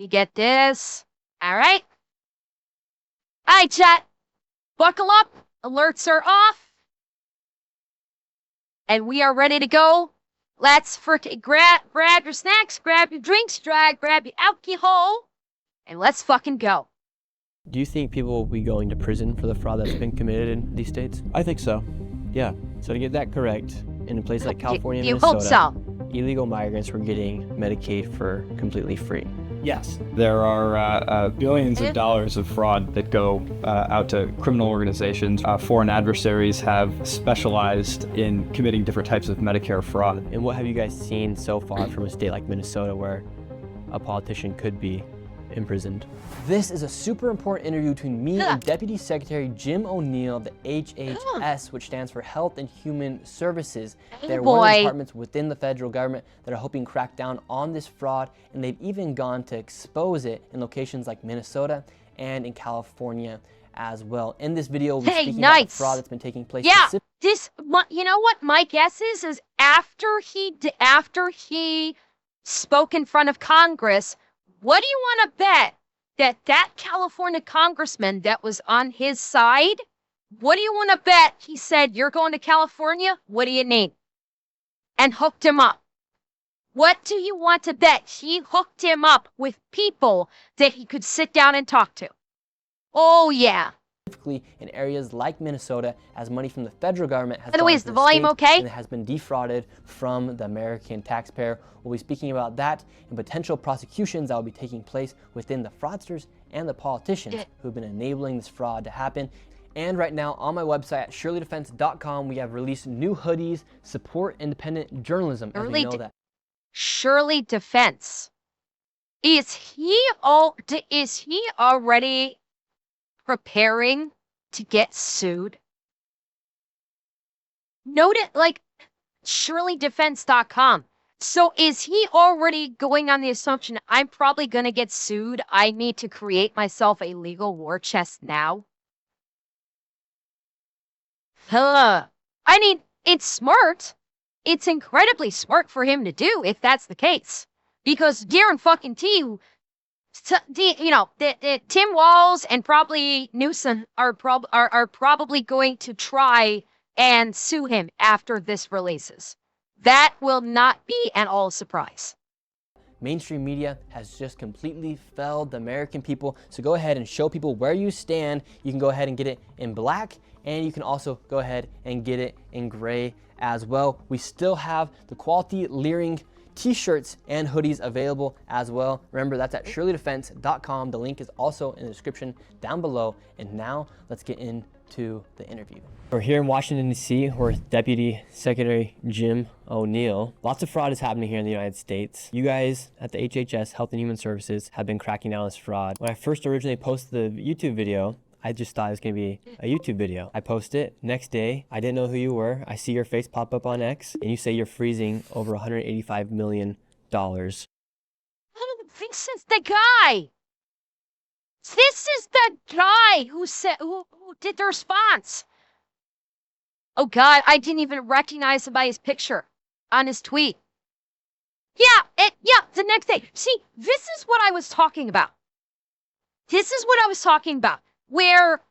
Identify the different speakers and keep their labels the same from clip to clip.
Speaker 1: me get this. All right. All right, chat. Buckle up. Alerts are off. And we are ready to go. Let's grab your snacks, grab your drinks, grab your alcohol, and let's fucking go.
Speaker 2: Do you think people will be going to prison for the fraud that's been committed in these states?
Speaker 3: I think so. Yeah.
Speaker 2: So to get that correct, in a place like California and
Speaker 1: You
Speaker 2: Minnesota,
Speaker 1: hope so.
Speaker 2: illegal migrants were getting Medicaid for completely free.
Speaker 3: Yes. There are billions of dollars of fraud that go out to criminal organizations. Foreign adversaries have specialized in committing different types of Medicare fraud.
Speaker 2: And what have you guys seen so far from a state like Minnesota where a politician could be imprisoned? This is a super important interview between me and Deputy Secretary Jim O'Neill, the HHS, which stands for Health and Human Services. They're one of the departments within the federal government that are helping crack down on this fraud, and they've even gone to expose it in locations like Minnesota and in California as well. In this video, we'll be speaking about the fraud that's been taking place.
Speaker 1: Yeah, you know what my guess is after he spoke in front of Congress, what do you want to bet that California congressman that was on his side, what do you want to bet he said, you're going to California? What do you need? And hooked him up. What do you want to bet he hooked him up with people that he could sit down and talk to? Oh, yeah.
Speaker 2: Specifically in areas like Minnesota, as money from the federal government has
Speaker 1: By the way, is the volume okay?
Speaker 2: And it has been defrauded from the American taxpayer. We'll be speaking about that and potential prosecutions that will be taking place within the fraudsters and the politicians who have been enabling this fraud to happen. And right now on my website at shirleydefense.com, we have released new hoodies, support independent journalism, as we know that.
Speaker 1: Shirley Defense. Is he already preparing to get sued? Note it, like, ShirleyDefense.com. So is he already going on the assumption I'm probably going to get sued? I need to create myself a legal war chest now? I mean, it's smart. It's incredibly smart for him to do if that's the case. Because guarantee Tim Walz and probably Newsom are probably going to try and sue him after this releases. That will not be at all a surprise.
Speaker 2: Mainstream media has just completely failed the American people. So go ahead and show people where you stand. You can go ahead and get it in black, and you can also go ahead and get it in gray as well. We still have the quality leering t-shirts and hoodies available as well. Remember, that's at shirleydefense.com. The link is also in the description down below. And now let's get into the interview. We're here in Washington, D.C. with Deputy Secretary Jim O'Neill. Lots of fraud is happening here in the United States. You guys at the HHS, Health and Human Services, have been cracking down on this fraud. When I first originally posted the YouTube video, I just thought it was going to be a YouTube video. I post it. Next day, I didn't know who you were. I see your face pop up on X, and you say you're freezing over $185 million.
Speaker 1: This is the guy. This is the guy who did the response. Oh, God, I didn't even recognize him by his picture on his tweet. Yeah, the next day. See, this is what I was talking about. Where,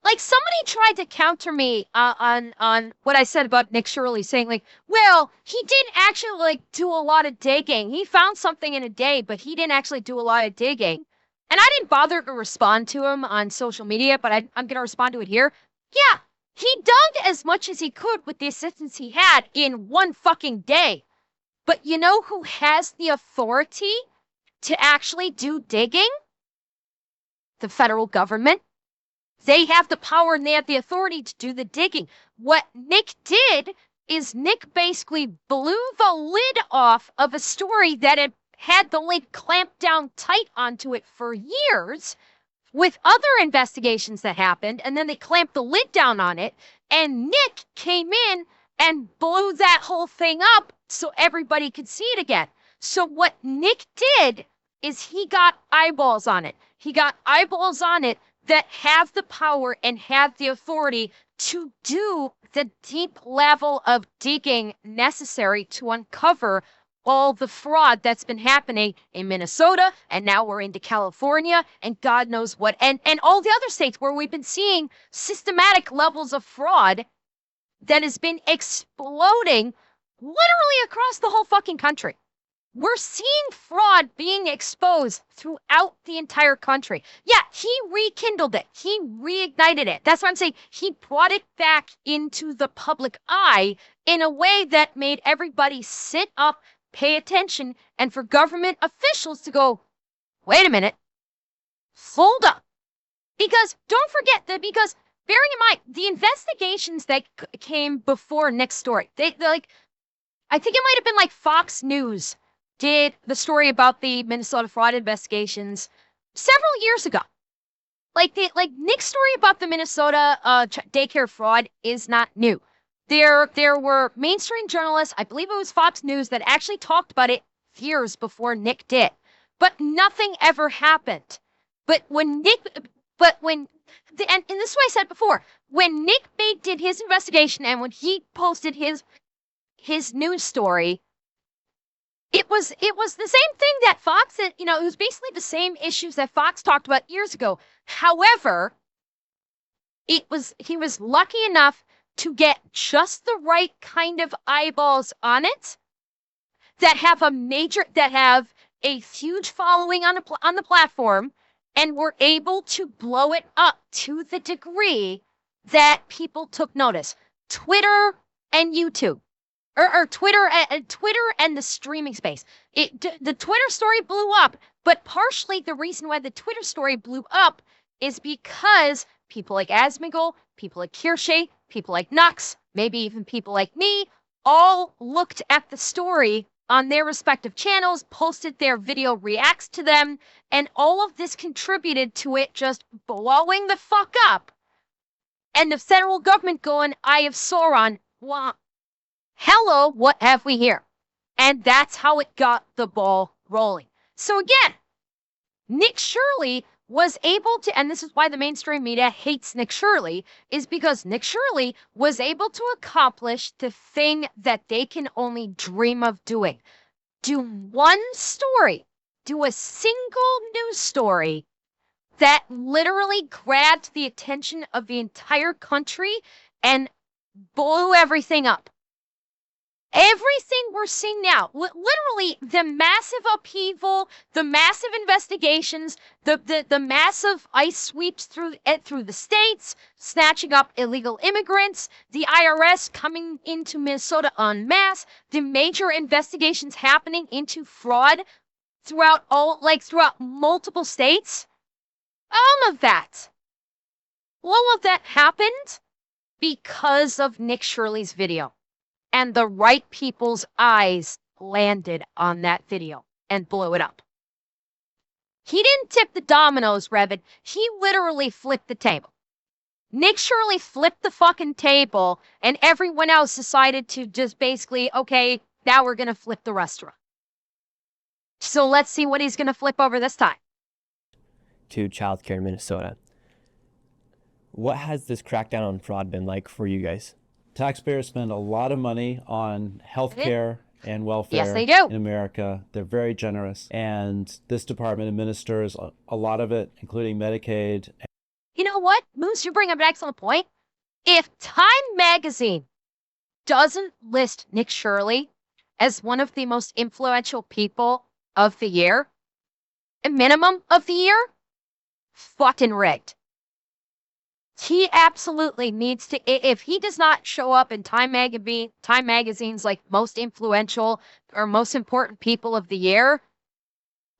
Speaker 1: like, somebody tried to counter me on what I said about Nick Shirley, saying, like, well, he didn't actually, like, do a lot of digging. He found something in a day, but he didn't actually do a lot of digging. And I didn't bother to respond to him on social media, but I'm going to respond to it here. Yeah, he dug as much as he could with the assistance he had in one fucking day. But you know who has the authority to actually do digging? The federal government. They have the power and they have the authority to do the digging. What Nick did is Nick basically blew the lid off of a story that had the lid clamped down tight onto it for years with other investigations that happened, and then they clamped the lid down on it, and Nick came in and blew that whole thing up so everybody could see it again. So what Nick did is he got eyeballs on it. He got eyeballs on it that have the power and have the authority to do the deep level of digging necessary to uncover all the fraud that's been happening in Minnesota, and now we're into California, and God knows what, and all the other states where we've been seeing systematic levels of fraud that has been exploding literally across the whole fucking country. We're seeing fraud being exposed throughout the entire country. Yeah, he rekindled it. He reignited it. That's what I'm saying. He brought it back into the public eye in a way that made everybody sit up, pay attention, and for government officials to go, wait a minute, hold up. Because don't forget that, because bearing in mind, the investigations that came before Nick's story, they're like, I think it might have been like Fox News did the story about the Minnesota fraud investigations several years ago. Like Nick's story about the Minnesota daycare fraud is not new. There were mainstream journalists, I believe it was Fox News, that actually talked about it years before Nick did. But nothing ever happened. And this is what I said before, when Nick did his investigation and when he posted his news story, it was the same thing that Fox, it was basically the same issues that Fox talked about years ago. However, he was lucky enough to get just the right kind of eyeballs on it that have a huge following on the platform, and were able to blow it up to the degree that people took notice. Twitter and YouTube. Or Twitter and the streaming space. The Twitter story blew up, but partially the reason why the Twitter story blew up is because people like Asmigel, people like Kirsche, people like Nux, maybe even people like me, all looked at the story on their respective channels, posted their video reacts to them, and all of this contributed to it just blowing the fuck up. And the federal government going, Eye of Sauron, wah. Hello, what have we here? And that's how it got the ball rolling. So again, Nick Shirley was able to, and this is why the mainstream media hates Nick Shirley, is because Nick Shirley was able to accomplish the thing that they can only dream of doing. Do one story, do a single news story that literally grabbed the attention of the entire country and blew everything up. Everything we're seeing now, literally the massive upheaval, the massive investigations, the massive ice sweeps through the states, snatching up illegal immigrants, the IRS coming into Minnesota en masse, the major investigations happening into fraud throughout multiple states. All of that happened because of Nick Shirley's video. And the right people's eyes landed on that video and blew it up. He didn't tip the dominoes, Revit. He literally flipped the table. Nick Shirley flipped the fucking table, and everyone else decided to just basically, okay, now we're going to flip the restaurant. So let's see what he's going to flip over this time.
Speaker 2: To childcare in Minnesota. What has this crackdown on fraud been like for you guys?
Speaker 4: Taxpayers spend a lot of money on health care and welfare
Speaker 1: Yes, they do.
Speaker 4: in America. They're very generous. And this department administers a lot of it, including Medicaid.
Speaker 1: You know what, Moose, you bring up an excellent point. If Time magazine doesn't list Nick Shirley as one of the most influential people of the year, a minimum of the year, fucking rigged. He absolutely needs to, if he does not show up in Time magazine's like most influential or most important people of the year,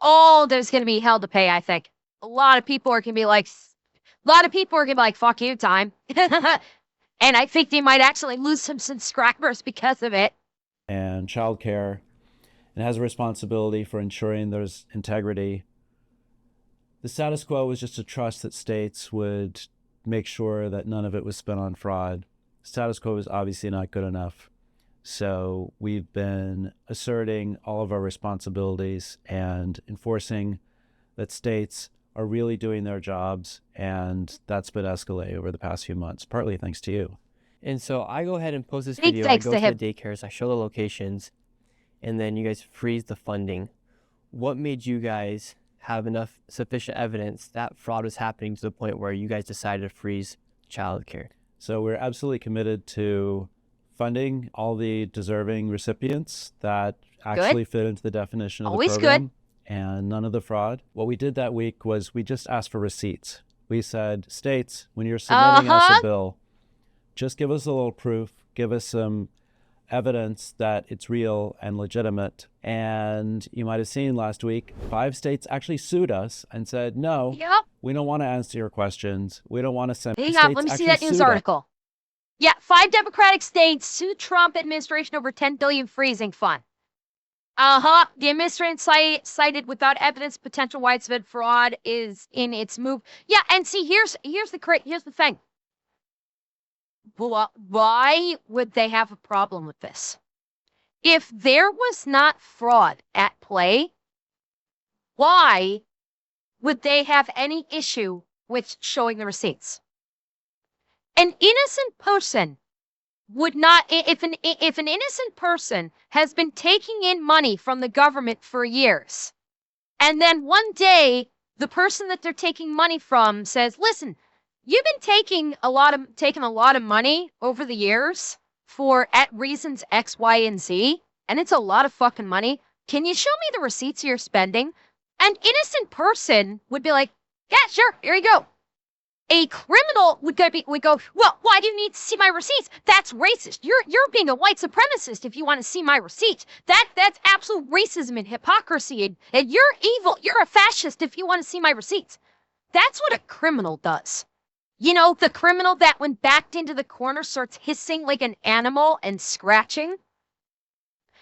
Speaker 1: there's going to be hell to pay, I think. A lot of people are going to be like, fuck you, Time. And I think they might actually lose some subscribers because of it.
Speaker 4: And childcare, and has a responsibility for ensuring there's integrity. The status quo was just to trust that states would make sure that none of it was spent on fraud. Status quo is obviously not good enough. So we've been asserting all of our responsibilities and enforcing that states are really doing their jobs, and that's been escalated over the past few months, partly thanks to you.
Speaker 2: And so I go ahead and post this
Speaker 1: Big
Speaker 2: video. I
Speaker 1: thanks
Speaker 2: go
Speaker 1: to
Speaker 2: to
Speaker 1: him.
Speaker 2: the daycares, I show the locations, and then you guys freeze the funding. What made you guys have enough sufficient evidence that fraud was happening to the point where you guys decided to freeze childcare?
Speaker 4: So we're absolutely committed to funding all the deserving recipients that actually fit into the definition of
Speaker 1: Always
Speaker 4: the program.
Speaker 1: good.
Speaker 4: And none of the fraud. What we did that week was we just asked for receipts. We said, states, when you're submitting us a bill, just give us a little proof, give us some evidence that it's real and legitimate. And you might have seen last week, 5 states actually sued us and said, no, we don't want to answer your questions. We don't want to send.
Speaker 1: Hang on, let me see that news article. Yeah, 5 Democratic states sued Trump administration over $10 billion freezing fund. The administration cited without evidence potential widespread fraud is in its move. Yeah, and see, here's the thing. Why would they have a problem with this? If there was not fraud at play, why would they have any issue with showing the receipts? An innocent person would not, if an innocent person has been taking in money from the government for years, and then one day the person that they're taking money from says, listen, you've been taking a lot of money over the years for at reasons X, Y, and Z, and it's a lot of fucking money. Can you show me the receipts you're spending? An innocent person would be like, yeah, sure, here you go. A criminal would go, well, why do you need to see my receipts? That's racist. You're being a white supremacist if you want to see my receipts. That's absolute racism and hypocrisy. And you're evil. You're a fascist if you want to see my receipts. That's what a criminal does. You know, the criminal that when backed into the corner starts hissing like an animal and scratching.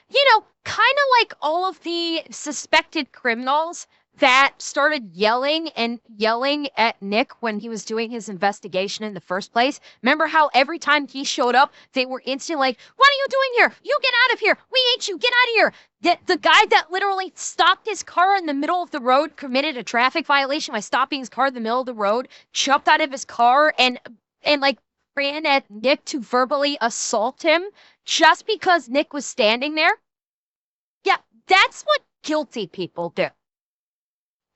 Speaker 1: You know, kind of like all of the suspected criminals that started yelling at Nick when he was doing his investigation in the first place. Remember how every time he showed up, they were instantly like, what are you doing here? You get out of here. We hate you. Get out of here. The guy that literally stopped his car in the middle of the road committed a traffic violation by stopping his car in the middle of the road, jumped out of his car and like ran at Nick to verbally assault him just because Nick was standing there. Yeah, that's what guilty people do.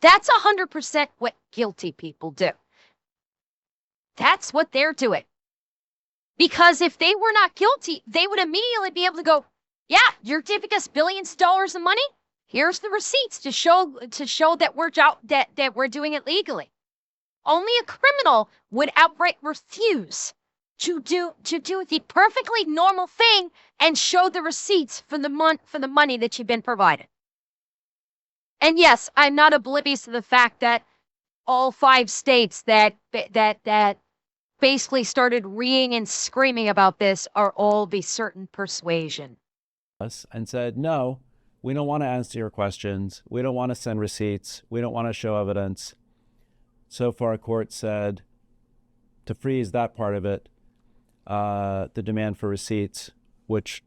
Speaker 1: That's 100% what guilty people do. That's what they're doing. Because if they were not guilty, they would immediately be able to go, yeah, you're giving us billions of dollars of money. Here's the receipts to show that we're doing it legally. Only a criminal would outright refuse to do the perfectly normal thing and show the receipts for the money that you've been provided. And yes, I'm not oblivious to the fact that all 5 states that basically started reeing and screaming about this are all be certain persuasion.
Speaker 4: And said, no, we don't want to answer your questions. We don't want to send receipts. We don't want to show evidence. So far, court said to freeze that part of it, the demand for receipts, which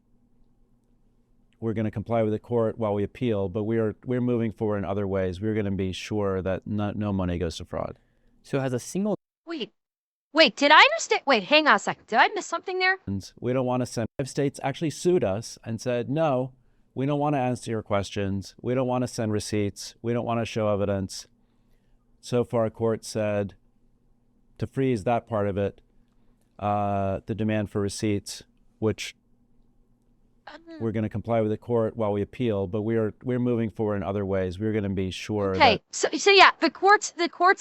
Speaker 4: we're going to comply with the court while we appeal, but we're moving forward in other ways. We're going to be sure that no money goes to fraud.
Speaker 2: So has a single...
Speaker 1: Wait, did I understand? Wait, hang on a second. Did I miss something there?
Speaker 4: We don't want to send... 5 states actually sued us and said, no, we don't want to answer your questions. We don't want to send receipts. We don't want to show evidence. So far, court said to freeze that part of it, the demand for receipts, which we're going to comply with the court while we appeal, but we're moving forward in other ways. We're going to be sure.
Speaker 1: Okay, so yeah, the courts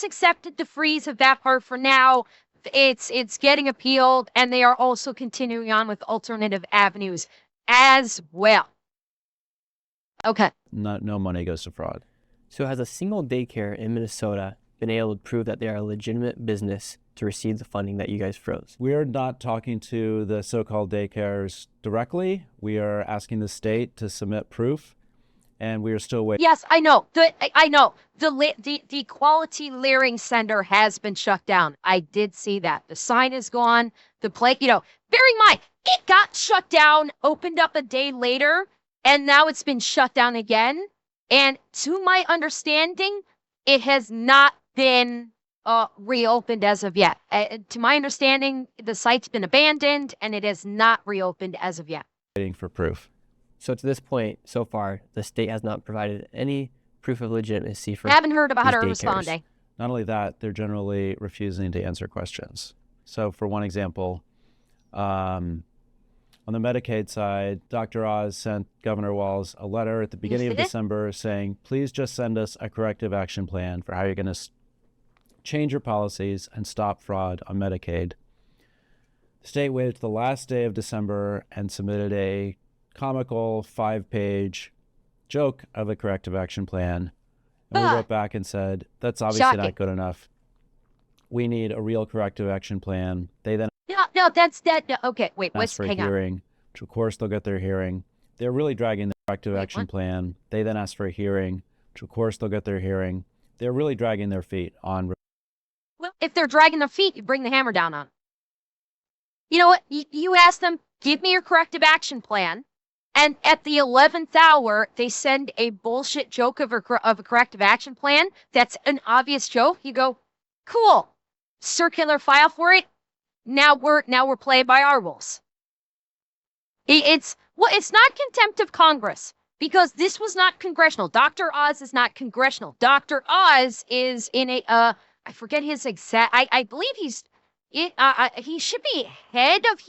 Speaker 1: accepted the freeze of that part for now. It's getting appealed, and they are also continuing on with alternative avenues as well. Okay.
Speaker 4: No money goes to fraud.
Speaker 2: So has a single daycare in Minnesota been able to prove that they are a legitimate business to receive the funding that you guys froze?
Speaker 4: We are not talking to the so-called daycares directly. We are asking the state to submit proof, and we are still waiting.
Speaker 1: Yes, I know. The Quality Learning Center has been shut down. I did see that. The sign is gone. The plate, bear in mind, it got shut down, opened up a day later, and now it's been shut down again. And to my understanding, it has not been reopened as of yet. To my understanding, the site's been abandoned and it has not reopened as of yet.
Speaker 4: Waiting for proof.
Speaker 2: So to this point, so far, the state has not provided any proof of legitimacy for
Speaker 1: Haven't heard about
Speaker 2: these
Speaker 1: her
Speaker 2: daycares.
Speaker 1: responding.
Speaker 4: Not only that, they're generally refusing to answer questions. So for one example, on the Medicaid side, Dr. Oz sent Governor Walz a letter at the beginning of December saying, please just send us a corrective action plan for how you're going to change your policies and stop fraud on Medicaid. The state waited to the last day of December and submitted a comical 5-page joke of a corrective action plan. And we wrote back and said, that's obviously not good enough. We need a real corrective action plan. They then
Speaker 1: No, that's that. No, okay, wait,
Speaker 4: asked for a hearing, which of course they'll get their hearing. They're really dragging the corrective action plan. They then asked for a hearing, which of course they'll get their hearing. They're really dragging their feet on.
Speaker 1: Well, if they're dragging their feet, you bring the hammer down on them. You know what? You ask them, give me your corrective action plan. And at the 11th hour, they send a bullshit joke of a corrective action plan. That's an obvious joke. You go, cool. Circular file for it. Now we're playing by our rules. It's not contempt of Congress because this was not congressional. Dr. Oz is not congressional. Dr. Oz is in a I forget his exact. I believe he should be head of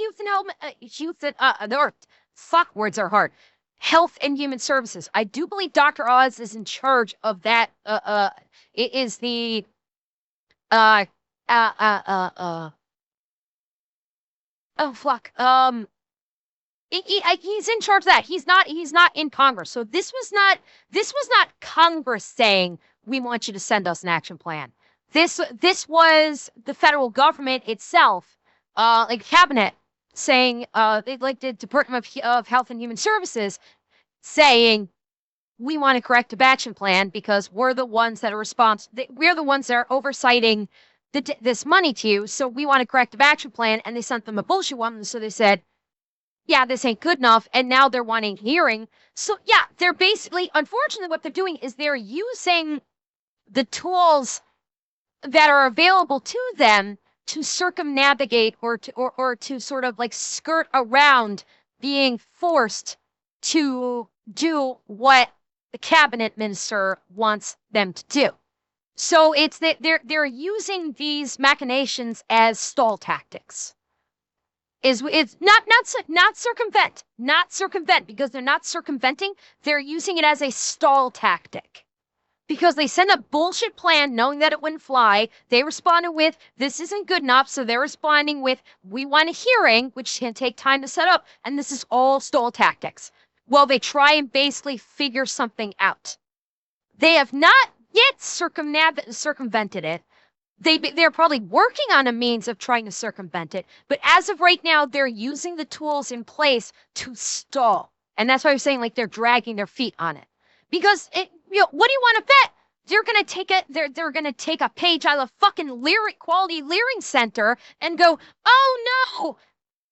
Speaker 1: words are hard. Health and Human Services. I do believe Dr. Oz is in charge of that. It is the oh fuck. He's in charge of that. He's not in Congress. So this was not Congress saying we want you to send us an action plan. This was the federal government itself, like cabinet, saying like the Department of Health and Human Services, saying we want a corrective action plan because we're the ones that are we're the ones that are oversighting this money to you, so we want a corrective action plan. And they sent them a bullshit one, so they said, yeah, this ain't good enough, and now they're wanting hearing. So yeah, they're basically, unfortunately, what they're doing is they're using the tools that are available to them to circumnavigate or to sort of like skirt around being forced to do what the cabinet minister wants them to do. So it's that they're using these machinations as stall tactics. It's not circumvent because they're not circumventing. They're using it as a stall tactic. Because they sent a bullshit plan knowing that it wouldn't fly. They responded with, this isn't good enough. So they're responding with, we want a hearing, which can take time to set up. And this is all stall tactics. Well, they try and basically figure something out. They have not yet circumvented it. They're probably working on a means of trying to circumvent it. But as of right now, they're using the tools in place to stall. And that's why I'm saying like they're dragging their feet on it. Because what do you want to bet? They're gonna take a page out of the fucking quality Leering Center and go, oh no,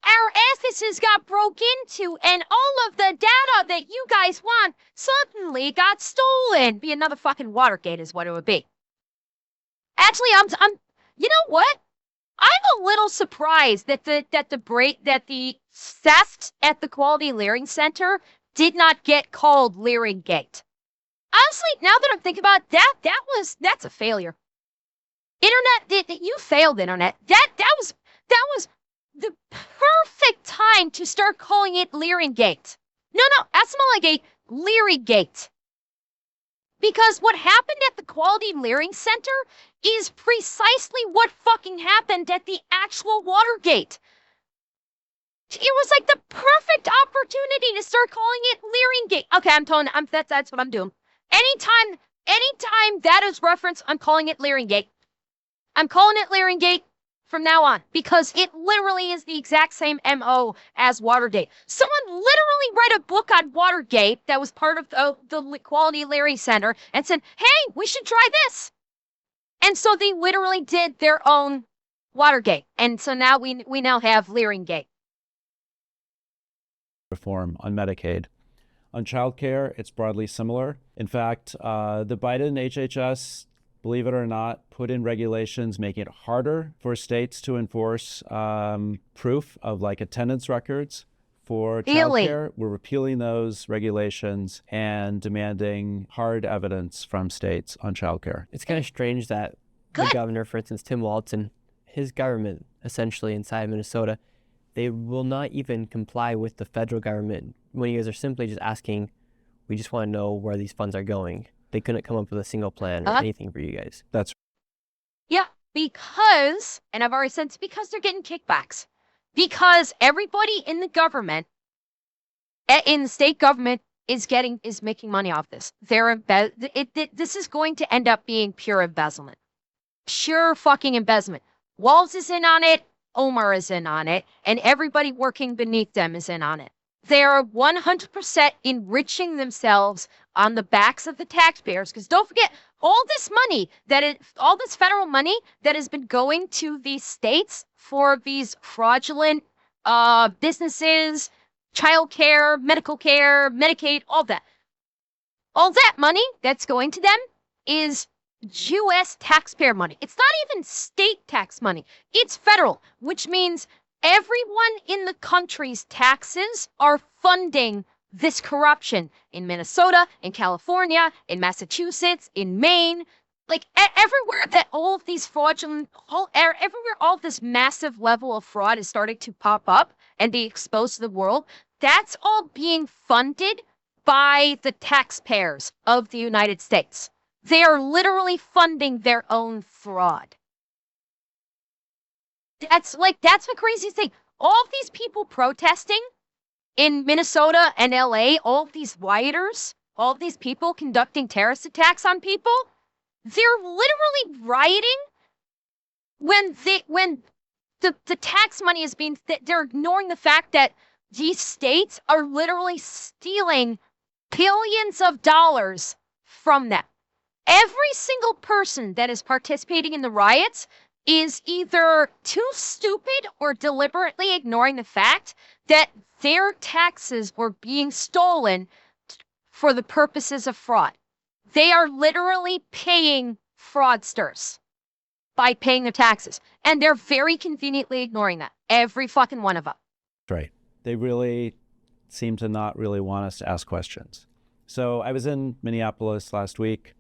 Speaker 1: our offices got broke into and all of the data that you guys want suddenly got stolen. Be another fucking Watergate is what it would be. Actually, I'm you know what? I'm a little surprised that the theft at the Quality Leering Center did not get called Leering Gate. Honestly, now that I'm thinking about it, that's a failure. Internet, you failed, Internet. That was the perfect time to start calling it Leering Gate. No, Esmala Gate, Leary Gate. Because what happened at the Quality Leering Center is precisely what fucking happened at the actual Watergate. It was like the perfect opportunity to start calling it Leering Gate. Okay, that's what I'm doing. Anytime that is referenced, I'm calling it Leering Gate. I'm calling it Leering Gate from now on because it literally is the exact same MO as Watergate. Someone literally read a book on Watergate that was part of the Quality Leering Center and said, hey, we should try this. And so they literally did their own Watergate. And so now we now have Leering Gate.
Speaker 4: Reform on Medicaid. On childcare, it's broadly similar. In fact, the Biden HHS, believe it or not, put in regulations making it harder for states to enforce proof of like attendance records for
Speaker 1: Really?
Speaker 4: childcare. We're repealing those regulations and demanding hard evidence from states on childcare.
Speaker 2: It's kind of strange that the
Speaker 1: Good.
Speaker 2: governor, for instance, Tim Walton, his government, essentially inside Minnesota, they will not even comply with the federal government when you guys are simply just asking, we just want to know where these funds are going. They couldn't come up with a single plan or anything for you guys.
Speaker 4: That's
Speaker 1: Yeah, because, and I've already said it's because they're getting kickbacks. Because everybody in the government, in the state government, is making money off this. This is going to end up being pure embezzlement. Pure fucking embezzlement. Walls is in on it, Omar is in on it, and everybody working beneath them is in on it. They are 100% enriching themselves on the backs of the taxpayers. Because don't forget, all this federal money that has been going to these states for these fraudulent businesses, childcare, medical care, Medicaid, all that money that's going to them is U.S. taxpayer money. It's not even state tax money. It's federal, which means everyone in the country's taxes are funding this corruption in Minnesota, in California, in Massachusetts, in Maine, like everywhere that all of these everywhere all of this massive level of fraud is starting to pop up and be exposed to the world, that's all being funded by the taxpayers of the United States. They are literally funding their own fraud. That's the craziest thing. All of these people protesting in Minnesota and LA, all of these rioters, all of these people conducting terrorist attacks on people, they're literally rioting when the tax money is being, they're ignoring the fact that these states are literally stealing billions of dollars from them. Every single person that is participating in the riots is either too stupid or deliberately ignoring the fact that their taxes were being stolen for the purposes of fraud. They are literally paying fraudsters by paying their taxes. And they're very conveniently ignoring that. Every fucking one of them.
Speaker 4: right. They really seem to not really want us to ask questions. So I was in Minneapolis last week.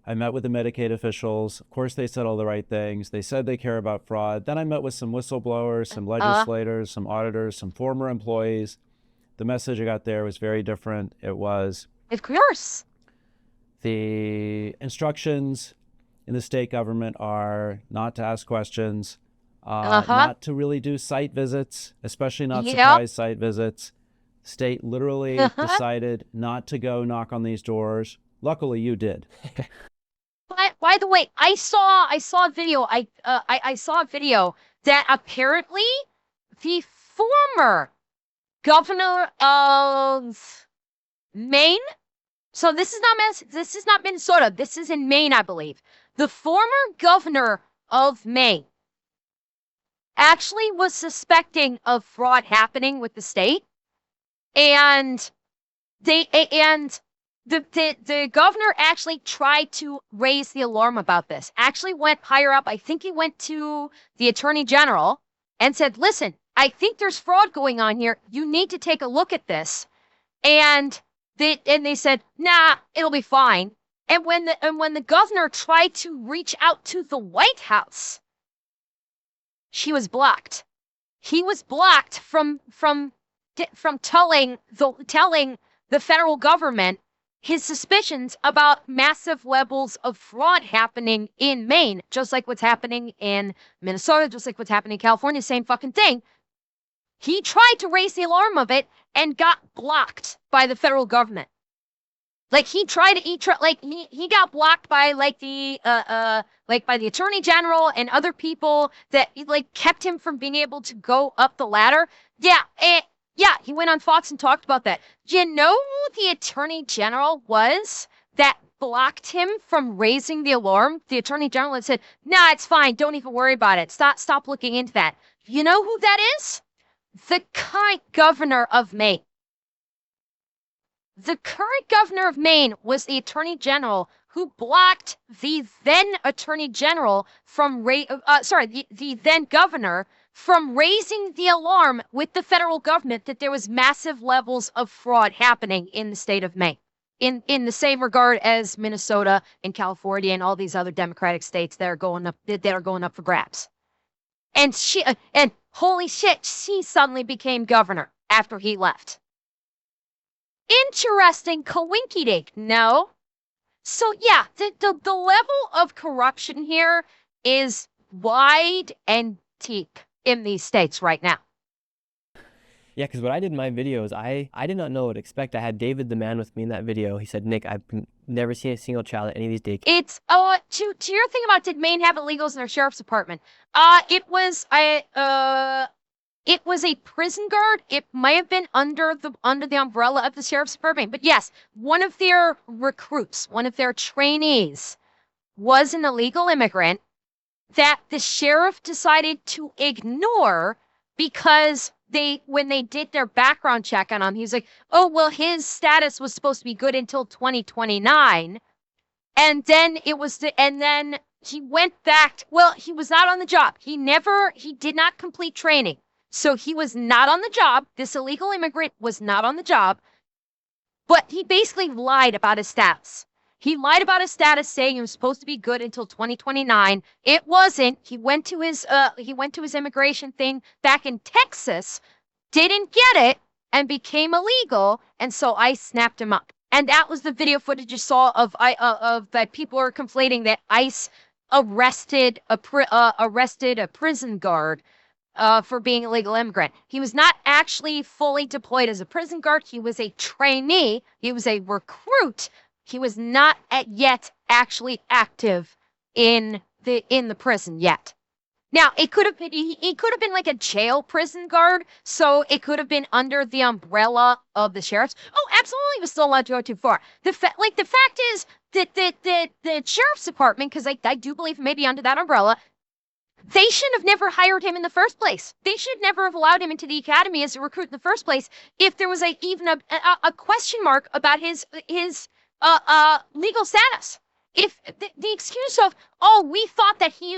Speaker 4: I met with the Medicaid officials. Of course, they said all the right things. They said they care about fraud. Then I met with some whistleblowers, some legislators, some auditors, some former employees. The message I got there was very different. It was,
Speaker 1: Of course.
Speaker 4: the instructions in the state government are not to ask questions, not to really do site visits, especially not
Speaker 1: Yep.
Speaker 4: surprise site visits. State literally decided not to go knock on these doors. Luckily, you did.
Speaker 1: By the way, I saw a video. I saw a video that apparently the former governor of Maine. So this is not Minnesota. This is in Maine, I believe. The former governor of Maine actually was suspecting of fraud happening with the state, and the governor actually tried to raise the alarm about this. Actually went higher up. I think he went to the attorney general and said, "Listen, I think there's fraud going on here. You need to take a look at this." And they said, "Nah, it'll be fine." And when the governor tried to reach out to the White House, she was blocked. He was blocked from telling the federal government his suspicions about massive levels of fraud happening in Maine, just like what's happening in Minnesota, just like what's happening in California, same fucking thing. He tried to raise the alarm of it and got blocked by the federal government. Like he got blocked by by the attorney general and other people that kept him from being able to go up the ladder. Yeah, he went on Fox and talked about that. Do you know who the attorney general was that blocked him from raising the alarm? The attorney general had said, "Nah, it's fine. Don't even worry about it. Stop looking into that." You know who that is? The current governor of Maine. The current governor of Maine was the attorney general who blocked the then attorney general from the then governor from raising the alarm with the federal government that there was massive levels of fraud happening in the state of Maine, in the same regard as Minnesota and California and all these other Democratic states that are going up for grabs. And and holy shit, she suddenly became governor after he left. Interesting coinkydink, no? So yeah, the level of corruption here is wide and deep in these states right now.
Speaker 2: Yeah, because what I did in my videos, I did not know what to expect. I had David the man with me in that video. He said, Nick, I've never seen a single child at any of these daycares.
Speaker 1: It's to your thing about, did Maine have illegals in their sheriff's department? It was a prison guard. It might have been under the umbrella of the sheriff's department. But yes, one of their recruits, one of their trainees, was an illegal immigrant that the sheriff decided to ignore because when they did their background check on him, he was like, oh, well, his status was supposed to be good until 2029. And then then he went back. Well, he was not on the job. He did not complete training. So he was not on the job. This illegal immigrant was not on the job, but he basically lied about his status. He lied about his status, saying he was supposed to be good until 2029. It wasn't. He went to his immigration thing back in Texas, didn't get it, and became illegal. And so I snapped him up. And that was the video footage you saw of that people are conflating that ICE arrested a prison guard for being an illegal immigrant. He was not actually fully deployed as a prison guard. He was a trainee. He was a recruit. He was not yet actually active in the prison yet. Now, it could have been he could have been like a jail prison guard, so it could have been under the umbrella of the sheriff's. Oh, absolutely, he was still allowed to go too far. The fact is that the sheriff's department, because I do believe maybe under that umbrella, they should have never hired him in the first place. They should never have allowed him into the academy as a recruit in the first place if there was even a question mark about his legal status. If the excuse of, oh, we thought that he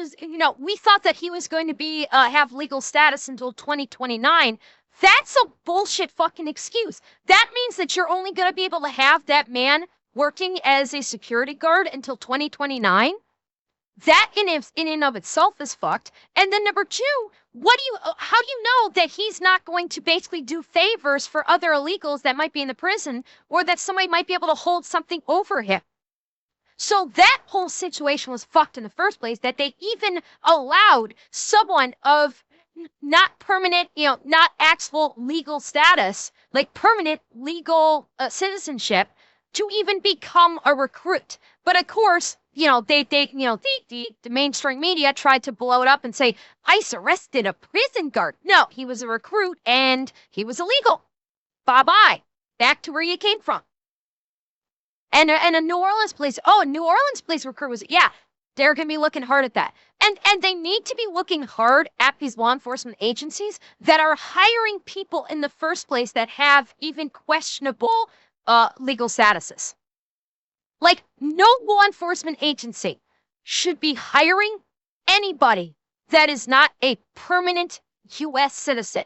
Speaker 1: was going to be have legal status until 2029, that's a bullshit fucking excuse. That means that you're only going to be able to have that man working as a security guard until 2029. That in and of itself is fucked. And then number two, how do you know that he's not going to basically do favors for other illegals that might be in the prison, or that somebody might be able to hold something over him? So that whole situation was fucked in the first place, that they even allowed someone of not permanent, not actual legal status, like permanent legal citizenship, to even become a recruit. But of course, the mainstream media tried to blow it up and say, ICE arrested a prison guard. No, he was a recruit and he was illegal. Bye-bye. Back to where you came from. And a New Orleans police recruit was, yeah, they're going to be looking hard at that. And they need to be looking hard at these law enforcement agencies that are hiring people in the first place that have even questionable legal statuses. Like, no law enforcement agency should be hiring anybody that is not a permanent U.S. citizen.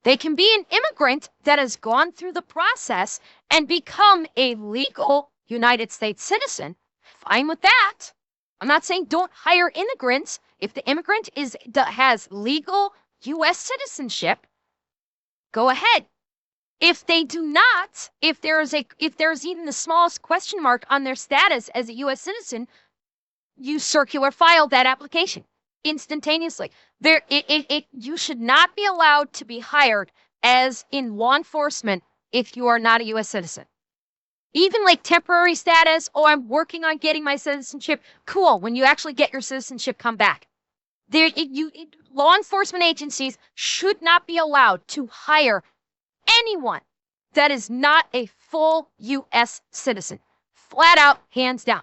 Speaker 1: They can be an immigrant that has gone through the process and become a legal United States citizen. Fine with that. I'm not saying don't hire immigrants. If the immigrant has legal U.S. citizenship, go ahead. If they do not, if there's even the smallest question mark on their status as a U.S. citizen, you circular file that application instantaneously. You should not be allowed to be hired as in law enforcement if you are not a U.S. citizen. Even like temporary status, oh, I'm working on getting my citizenship. Cool. When you actually get your citizenship, come back. Law enforcement agencies should not be allowed to hire anyone that is not a full U.S. citizen. Flat out, hands down.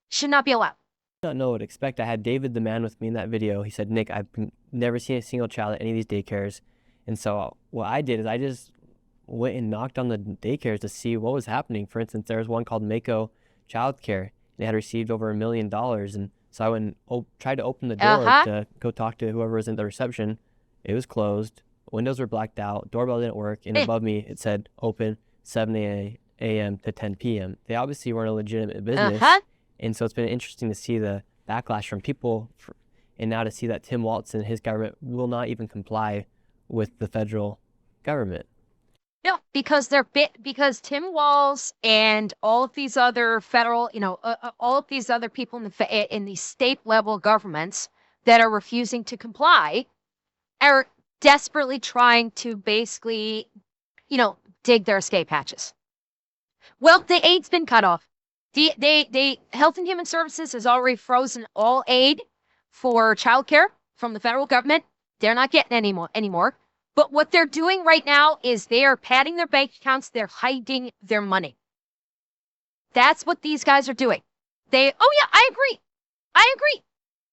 Speaker 1: Should not be allowed.
Speaker 2: I don't know what to expect. I had David the man with me in that video. He said, Nick, I've never seen a single child at any of these daycares. And so what I did is I just went and knocked on the daycares to see what was happening. For instance, there was one called Mako Childcare, and they had received over $1 million. And so I went and tried to open the door to go talk to whoever was in the reception. It was closed. Windows were blacked out. Doorbell didn't work. And
Speaker 1: Eh.
Speaker 2: above me, it said open 7 a.m. to 10 p.m. They obviously weren't a legitimate business. And so it's been interesting to see the backlash from people. And now to see that Tim Walz and his government will not even comply with the federal government.
Speaker 1: No, because because Tim Walz and all of these other federal, all of these other people in the state level governments that are refusing to comply are desperately trying to basically, dig their escape hatches. Well, the aid's been cut off. The Health and Human Services has already frozen all aid for childcare from the federal government. They're not getting any anymore. But what they're doing right now is they are padding their bank accounts. They're hiding their money. That's what these guys are doing. Oh yeah, I agree.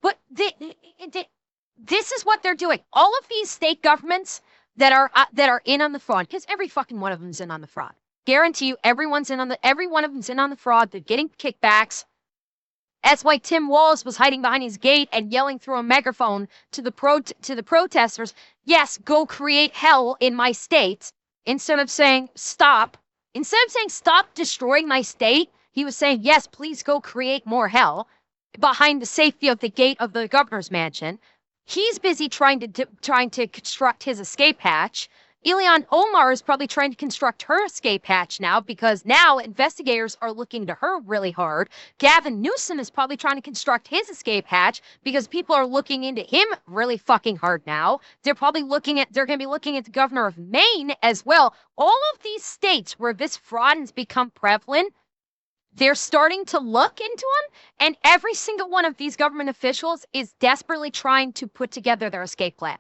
Speaker 1: But this is what they're doing. All of these state governments that are in on the fraud, because every fucking one of them's in on the fraud. Guarantee you, every one of them's in on the fraud. They're getting kickbacks. That's why Tim Walz was hiding behind his gate and yelling through a megaphone to the protesters, yes, go create hell in my state. Instead of saying stop destroying my state, he was saying, yes, please go create more hell behind the safety of the gate of the governor's mansion. He's busy trying to construct his escape hatch. Ilhan Omar is probably trying to construct her escape hatch now because now investigators are looking to her really hard. Gavin Newsom is probably trying to construct his escape hatch because people are looking into him really fucking hard now. They're going to be looking at the governor of Maine as well. All of these states where this fraud has become prevalent, they're starting to look into them, and every single one of these government officials is desperately trying to put together their escape plan.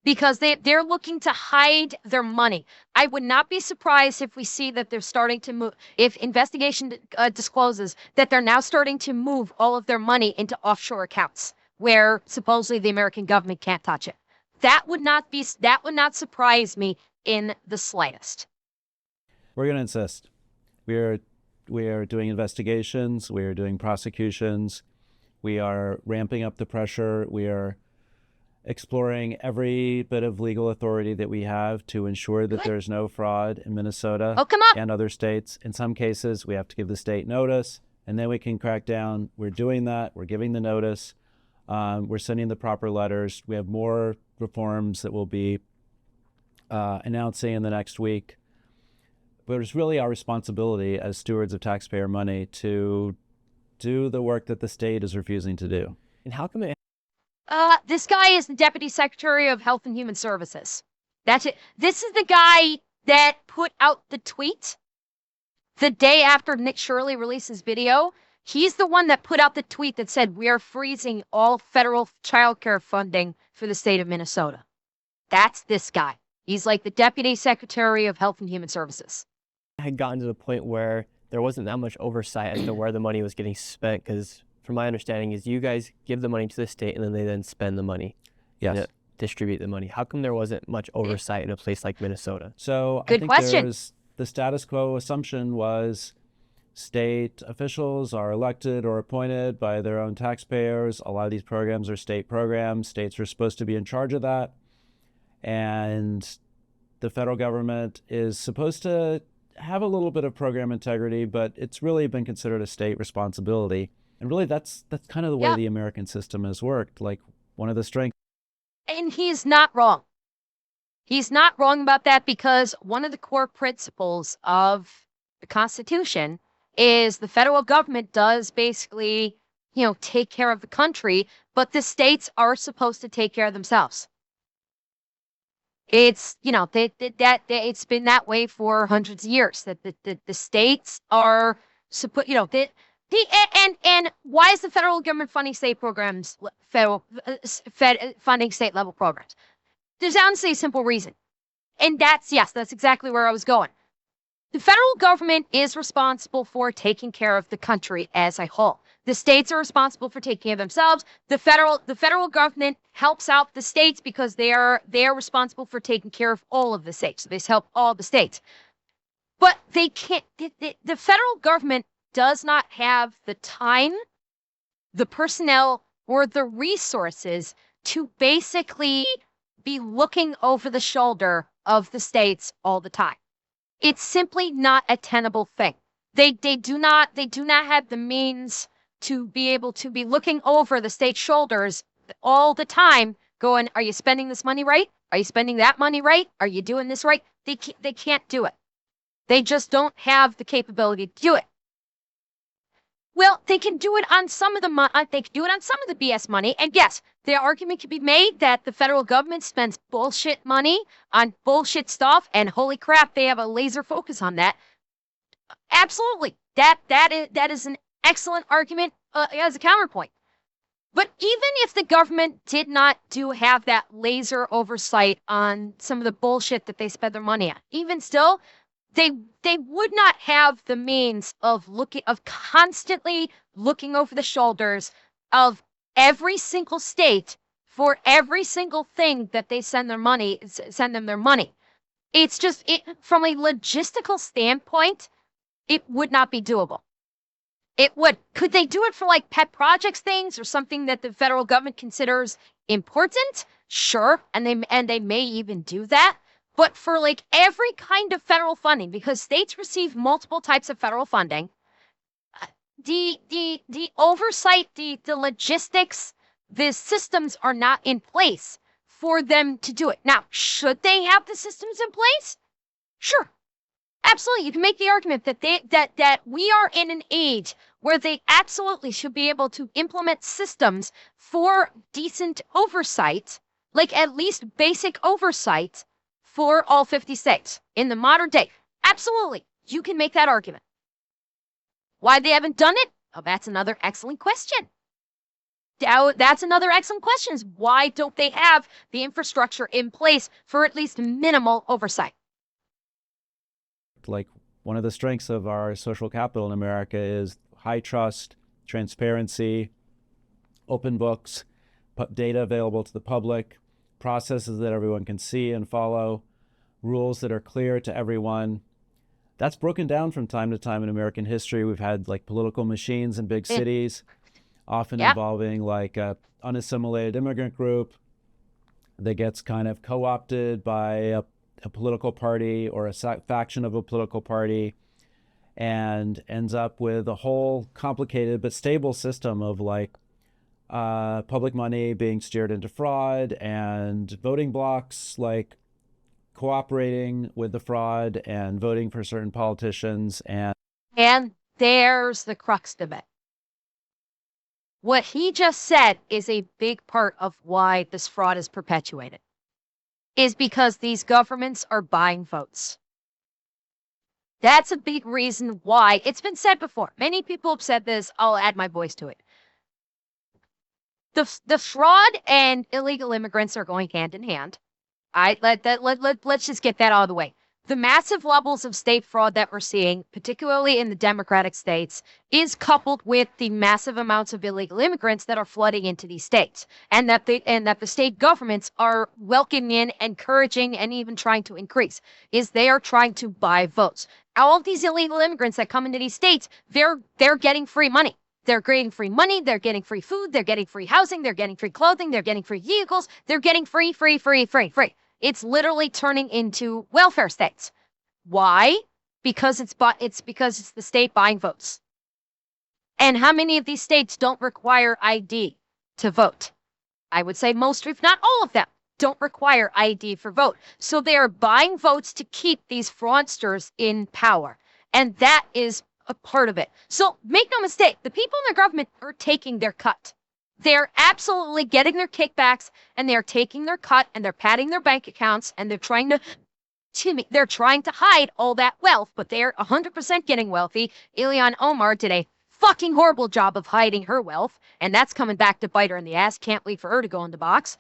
Speaker 1: Because they're looking to hide their money. I would not be surprised if we see that they're starting to move, if investigation discloses that they're now starting to move all of their money into offshore accounts where supposedly the American government can't touch it. That would not surprise me in the slightest.
Speaker 4: We're going to insist. We are doing investigations. We are doing prosecutions. We are ramping up the pressure. We are exploring every bit of legal authority that we have to ensure that there's no fraud in Minnesota and other states. In some cases, we have to give the state notice, and then we can crack down. We're doing that. We're giving the notice. We're sending the proper letters. We have more reforms that we'll be announcing in the next week. But it's really our responsibility as stewards of taxpayer money to do the work that the state is refusing to do.
Speaker 2: And how come it
Speaker 1: this guy is the Deputy Secretary of Health and Human Services. That's it. This is the guy that put out the tweet the day after Nick Shirley released his video. He's the one that put out the tweet that said, we are freezing all federal childcare funding for the state of Minnesota. That's this guy. He's like the Deputy Secretary of Health and Human Services.
Speaker 2: had gotten to the point where there wasn't that much oversight as to where the money was getting spent? Because from my understanding is you guys give the money to the state and then they then spend the money.
Speaker 4: Yes.
Speaker 2: Distribute the money. How come there wasn't much oversight in a place like Minnesota?
Speaker 4: So
Speaker 1: Good
Speaker 4: I think
Speaker 1: question.
Speaker 4: The status quo assumption was state officials are elected or appointed by their own taxpayers. A lot of these programs are state programs. States are supposed to be in charge of that. And the federal government is supposed to have a little bit of program integrity, but it's really been considered a state responsibility. And really that's kind of the way the American system has worked. Like one of the strengths.
Speaker 1: And he's not wrong. He's not wrong about that, because one of the core principles of the Constitution is the federal government does basically, take care of the country, but the states are supposed to take care of themselves. It's, it's been that way for hundreds of years, that the states are supposed, and why is the federal government funding state programs, funding state level programs? There's honestly a simple reason. And that's exactly where I was going. The federal government is responsible for taking care of the country as a whole. The states are responsible for taking care of themselves. The federal government helps out the states because they are responsible for taking care of all of the states. So they help all the states. But they can't, the federal government does not have the time, the personnel, or the resources to basically be looking over the shoulder of the states all the time. It's simply not a tenable thing. They do not have the means to be able to be looking over the state's shoulders all the time, going, are you spending this money right? Are you spending that money right? Are you doing this right? They can't do it. They just don't have the capability to do it. Well, they can do it on some of the they can do it on some of the BS money. And yes, the argument can be made that the federal government spends bullshit money on bullshit stuff, and holy crap, they have a laser focus on that. Absolutely. That is an excellent argument as a counterpoint. But even if the government did not have that laser oversight on some of the bullshit that they spend their money on, even still, they would not have the means of constantly looking over the shoulders of every single state for every single thing that they send them their money. It's just from a logistical standpoint, it would not be doable. Could they do it for like pet projects things or something that the federal government considers important? Sure, and they may even do that. But for like every kind of federal funding, because states receive multiple types of federal funding, the oversight, the logistics, the systems are not in place for them to do it. Now, should they have the systems in place? Sure. Absolutely. You can make the argument that that we are in an age where they absolutely should be able to implement systems for decent oversight, like at least basic oversight for all 50 states in the modern day. Absolutely. You can make that argument. Why they haven't done it? Oh, that's another excellent question. That's another excellent question. Is why don't they have the infrastructure in place for at least minimal oversight?
Speaker 4: Like, one of the strengths of our social capital in America is high trust, transparency, open books, data available to the public, processes that everyone can see and follow, rules that are clear to everyone. That's broken down from time to time in American history. We've had like political machines in big cities, often involving like a unassimilated immigrant group that gets kind of co-opted by a political party or a faction of a political party, and ends up with a whole complicated but stable system of like public money being steered into fraud, and voting blocks like cooperating with the fraud and voting for certain politicians.
Speaker 1: And there's the crux of it. What he just said is a big part of why this fraud is perpetuated, is because these governments are buying votes. That's a big reason why. It's been said before. Many people have said this. I'll add my voice to it. The fraud and illegal immigrants are going hand in hand. Let's just get that out of the way. The massive levels of state fraud that we're seeing, particularly in the Democratic states, is coupled with the massive amounts of illegal immigrants that are flooding into these states, and that the state governments are welcoming in, encouraging, and even trying to increase. They are trying to buy votes. All of these illegal immigrants that come into these states, they're getting free money. They're getting free money, they're getting free food, they're getting free housing, they're getting free clothing, they're getting free vehicles, they're getting free. It's literally turning into welfare states. Why? Because it's the state buying votes. And how many of these states don't require ID to vote? I would say most, if not all of them, don't require ID for vote. So they are buying votes to keep these fraudsters in power. And that is a part of it. So make no mistake, the people in the government are taking their cut. They're absolutely getting their kickbacks, and they're taking their cut, and they're padding their bank accounts, and they're trying to hide all that wealth, but they're 100% getting wealthy. Ilhan Omar did a fucking horrible job of hiding her wealth, and that's coming back to bite her in the ass. Can't wait for her to go in the box.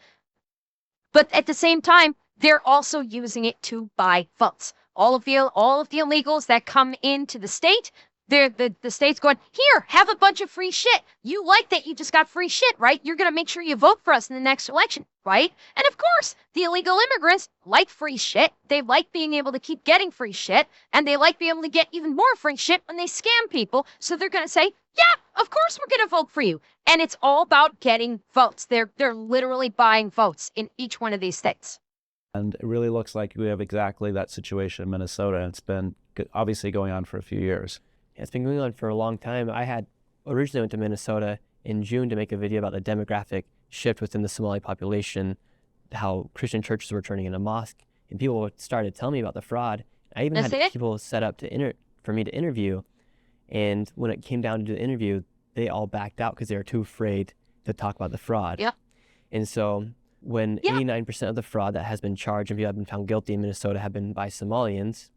Speaker 1: But at the same time, they're also using it to buy votes. All of the illegals that come into the state, the state's going, here, have a bunch of free shit. You like that you just got free shit, right? You're going to make sure you vote for us in the next election, right? And of course, the illegal immigrants like free shit. They like being able to keep getting free shit, and they like being able to get even more free shit when they scam people. So they're going to say, yeah, of course we're going to vote for you. And it's all about getting votes. They're literally buying votes in each one of these states.
Speaker 4: And it really looks like we have exactly that situation in Minnesota. And it's been obviously going on for a few years.
Speaker 2: It's been going on for a long time. I had originally went to Minnesota in June to make a video about the demographic shift within the Somali population, how Christian churches were turning into mosques, and people started telling me about the fraud. I even had people set up for me to interview, and when it came down to do the interview, they all backed out because they were too afraid to talk about the fraud.
Speaker 1: Yeah.
Speaker 2: And so when 89% of the fraud that has been charged and people have been found guilty in Minnesota have been by Somalians,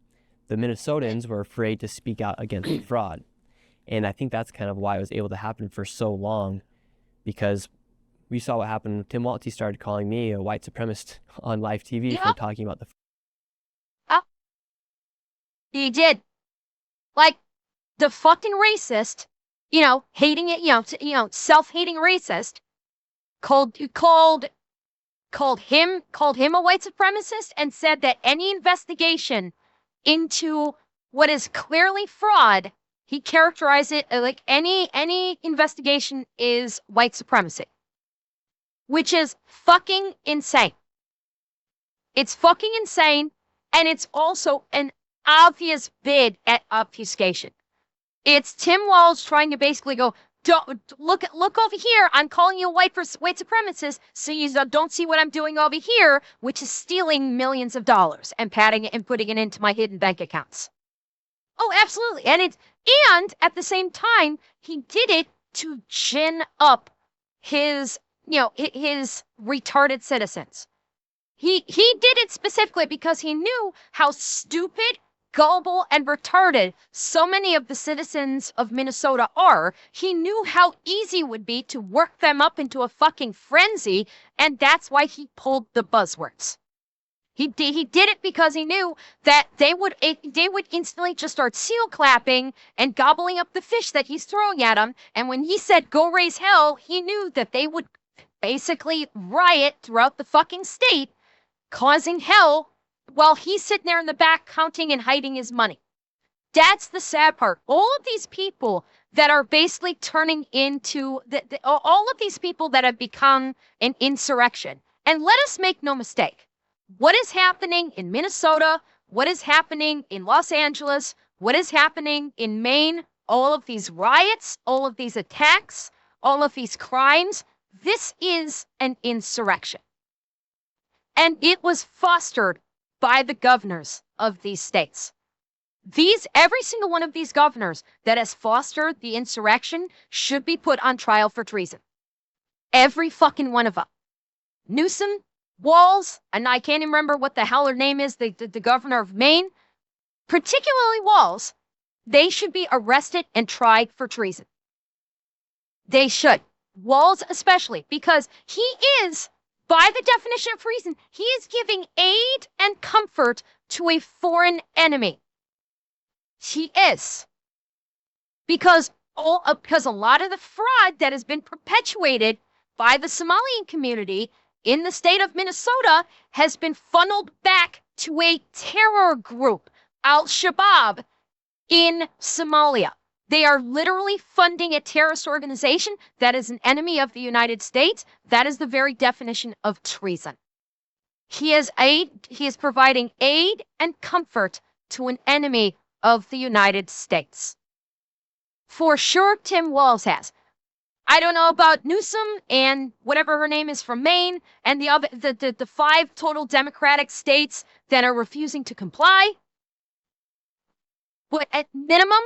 Speaker 2: the Minnesotans were afraid to speak out against the fraud. And I think that's kind of why it was able to happen for so long, because we saw what happened. Tim Waltz started calling me a white supremacist on live TV for talking about the fraud.
Speaker 1: He did. Like, the fucking racist, hating it, self-hating racist, called him a white supremacist and said that any investigation into what is clearly fraud, he characterized it like any investigation is white supremacy, which is fucking insane. It's fucking insane, and it's also an obvious bid at obfuscation. It's Tim Walz trying to basically go, don't look over here. I'm calling you a white supremacist, so you don't see what I'm doing over here, which is stealing millions of dollars and padding it and putting it into my hidden bank accounts. Oh, absolutely. And at the same time, he did it to gin up his retarded citizens. He did it specifically because he knew how stupid, gullible, and retarded so many of the citizens of Minnesota are. He knew how easy it would be to work them up into a fucking frenzy, and that's why he pulled the buzzwords. He did it because he knew that they would instantly just start seal clapping and gobbling up the fish that he's throwing at them. And when he said, go raise hell, he knew that they would basically riot throughout the fucking state, causing hell while he's sitting there in the back counting and hiding his money. That's the sad part. All of these people that are basically turning into, all of these people that have become an insurrection. And let us make no mistake. What is happening in Minnesota, what is happening in Los Angeles, what is happening in Maine, all of these riots, all of these attacks, all of these crimes, this is an insurrection. And it was fostered by the governors of these states. Every single one of these governors that has fostered the insurrection should be put on trial for treason. Every fucking one of them. Newsom, Walz, and I can't even remember what the hell her name is, the governor of Maine, particularly Walz, they should be arrested and tried for treason. They should. Walz especially, because he is, by the definition of treason, he is giving aid and comfort to a foreign enemy. He is. Because a lot of the fraud that has been perpetuated by the Somalian community in the state of Minnesota has been funneled back to a terror group, Al-Shabaab, in Somalia. They are literally funding a terrorist organization that is an enemy of the United States. That is the very definition of treason. He is providing aid and comfort to an enemy of the United States. For sure, Tim Walz has. I don't know about Newsom and whatever her name is from Maine and the 5 total Democratic states that are refusing to comply. But at minimum,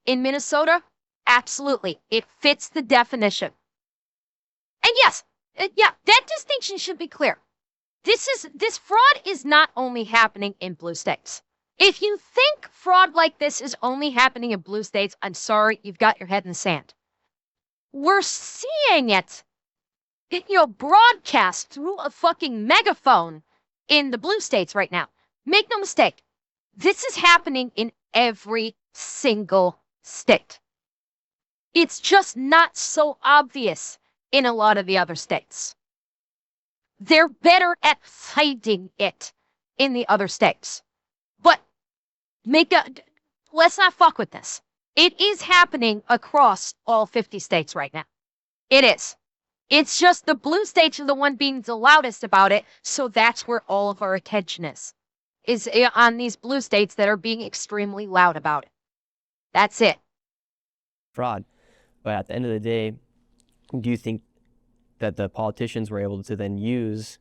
Speaker 1: in Minnesota, absolutely, it fits the definition. And yes, that distinction should be clear. This fraud is not only happening in blue states. If you think fraud like this is only happening in blue states, I'm sorry, you've got your head in the sand. We're seeing it, broadcast through a fucking megaphone in the blue states right now. Make no mistake, this is happening in every single state. It's just not so obvious in a lot of the other states. They're better at hiding it in the other states. But let's not fuck with this. It is happening across all 50 states right now. It is. It's just the blue states are the one being the loudest about it, so that's where all of our attention is on these blue states that are being extremely loud about it. That's it.
Speaker 2: Fraud. But at the end of the day, do you think that the politicians were able to then use,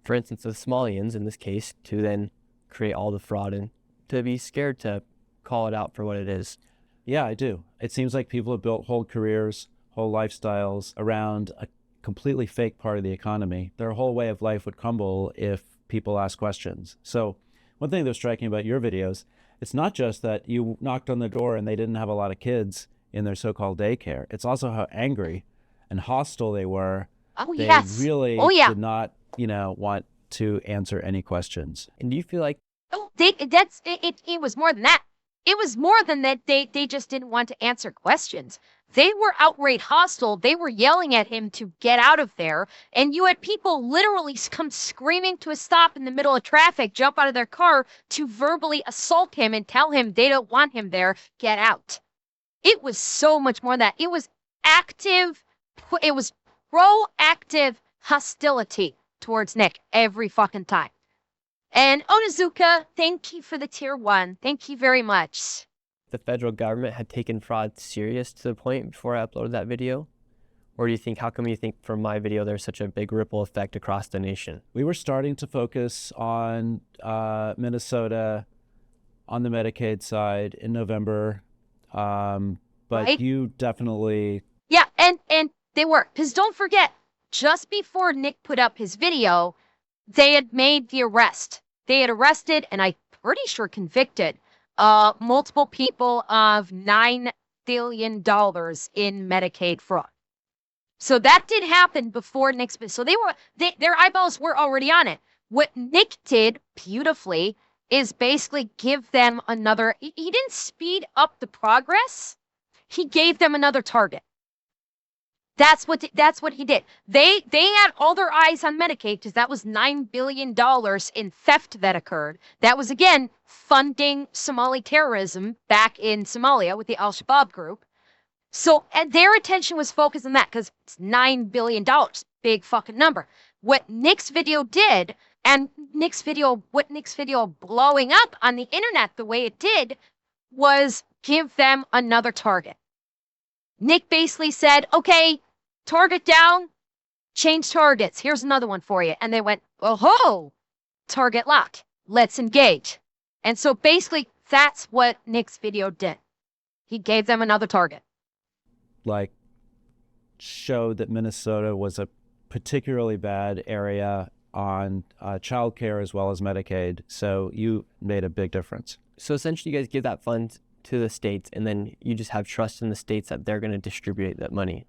Speaker 2: for instance, the Somalians in this case, to then create all the fraud and to be scared to call it out for what it is?
Speaker 4: Yeah, I do. It seems like people have built whole careers, whole lifestyles around a completely fake part of the economy. Their whole way of life would crumble if people ask questions. So one thing that was striking about your videos, it's not just that you knocked on the door and they didn't have a lot of kids in their so-called daycare. It's also how angry and hostile they were.
Speaker 1: Oh,
Speaker 4: they
Speaker 1: yes.
Speaker 4: really
Speaker 1: Oh, yeah.
Speaker 4: did not, want to answer any questions.
Speaker 2: And do you feel like
Speaker 1: Oh, it was more than that. It was more than that. They just didn't want to answer questions. They were outright hostile. They were yelling at him to get out of there. And you had people literally come screaming to a stop in the middle of traffic, jump out of their car to verbally assault him and tell him they don't want him there. Get out. It was so much more than that. It was proactive hostility towards Nick every fucking time. And Onizuka, thank you for the tier 1. Thank you very much.
Speaker 2: the federal government had taken fraud serious to the point before I uploaded that video? Or do you think, how come you think from my video there's such a big ripple effect across the nation?
Speaker 4: We were starting to focus on Minnesota on the Medicaid side in November, but
Speaker 1: Right.
Speaker 4: you definitely...
Speaker 1: Yeah, and they were. Because don't forget, just before Nick put up his video, they had made the arrest. They had arrested, and I'm pretty sure convicted, multiple people of $9 billion in Medicaid fraud. So that did happen before Nick's. So their eyeballs were already on it. What Nick did beautifully is basically give them another. He didn't speed up the progress. He gave them another target. That's what he did. They had all their eyes on Medicaid because that was $9 billion in theft that occurred. That was again funding Somali terrorism back in Somalia with the Al-Shabaab group. So and their attention was focused on that because it's $9 billion, big fucking number. What Nick's video did, and what Nick's video blowing up on the internet the way it did, was give them another target. Nick basically said, okay, target down, change targets. Here's another one for you. And they went, oh, target locked. Let's engage. And so basically that's what Nick's video did. He gave them another target.
Speaker 4: like showed that Minnesota was a particularly bad area on childcare as well as Medicaid. So you made a big difference.
Speaker 2: So essentially you guys give that fund to the states and then you just have trust in the states that they're going to distribute that money.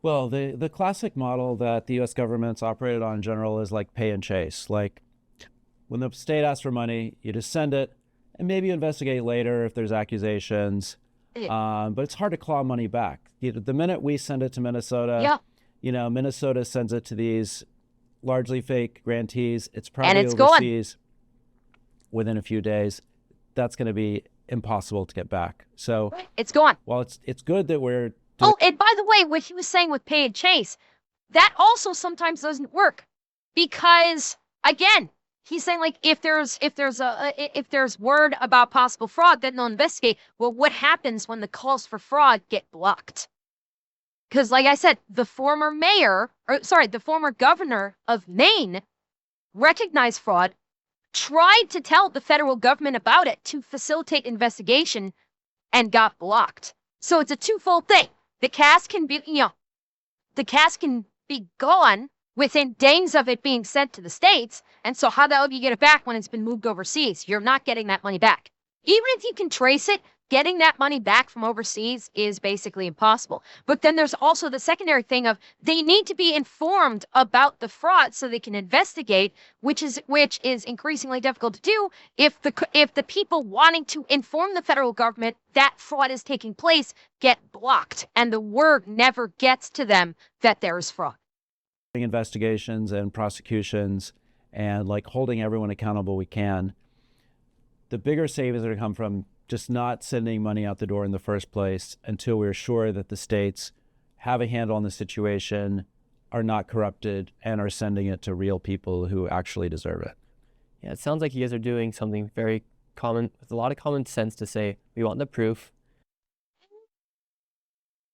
Speaker 4: Well, the classic model that the U.S. government's operated on in general is like pay and chase. Like when the state asks for money, you just send it and maybe you investigate later if there's accusations. But it's hard to claw money back. The minute we send it to Minnesota, Minnesota sends it to these largely fake grantees. It's probably
Speaker 1: it's
Speaker 4: overseas within a few days. That's going to be impossible to get back. So
Speaker 1: it's gone.
Speaker 4: while it's good that we're
Speaker 1: Oh, and by the way, what he was saying with pay and chase, that also sometimes doesn't work because again, he's saying like if there's word about possible fraud, then they'll investigate. Well, what happens when the calls for fraud get blocked? Because like I said, the former governor of Maine recognized fraud, tried to tell the federal government about it to facilitate investigation, and got blocked. So it's a twofold thing. The cast can be gone within days of it being sent to the states. And so how the hell do you get it back when it's been moved overseas? You're not getting that money back. Even if you can trace it, getting that money back from overseas is basically impossible. But then there's also the secondary thing of they need to be informed about the fraud so they can investigate, which is increasingly difficult to do if the people wanting to inform the federal government that fraud is taking place get blocked and the word never gets to them that there is fraud.
Speaker 4: Investigations and prosecutions and like holding everyone accountable we can. The bigger savings are going to come from just not sending money out the door in the first place until we're sure that the states have a handle on the situation, are not corrupted, and are sending it to real people who actually deserve it.
Speaker 2: Yeah, it sounds like you guys are doing something very common, with a lot of common sense to say, we want the proof.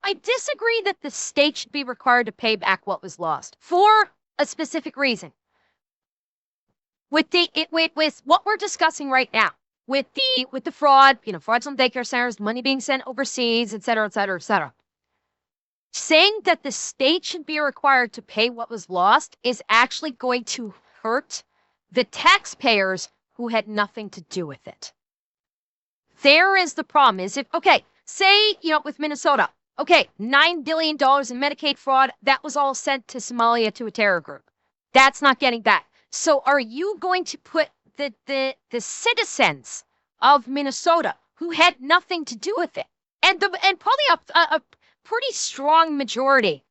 Speaker 1: I disagree that the state should be required to pay back what was lost for a specific reason. With what we're discussing right now, with the fraud, frauds on daycare centers, money being sent overseas, et cetera, et cetera, et cetera. Saying that the state should be required to pay what was lost is actually going to hurt the taxpayers who had nothing to do with it. There is the problem is say, with Minnesota, $9 billion in Medicaid fraud, that was all sent to Somalia to a terror group. That's not getting back. So are you going to put the citizens of Minnesota who had nothing to do with it, and probably a pretty strong majority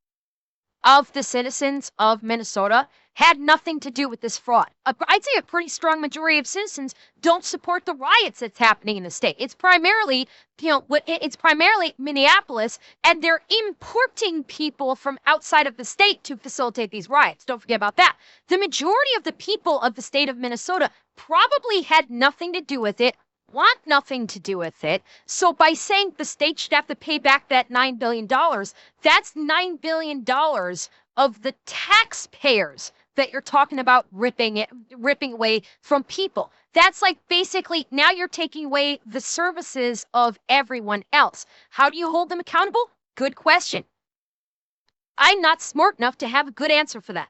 Speaker 1: of the citizens of Minnesota had nothing to do with this fraud. I'd say a pretty strong majority of citizens don't support the riots that's happening in the state. It's primarily, it's primarily Minneapolis, and they're importing people from outside of the state to facilitate these riots. Don't forget about that. The majority of the people of the state of Minnesota probably had nothing to do with it, want nothing to do with it. So by saying the state should have to pay back that $9 billion, that's $9 billion of the taxpayers that you're talking about ripping away from people. That's like basically now you're taking away the services of everyone else. How do you hold them accountable? Good question. I'm not smart enough to have a good answer for that.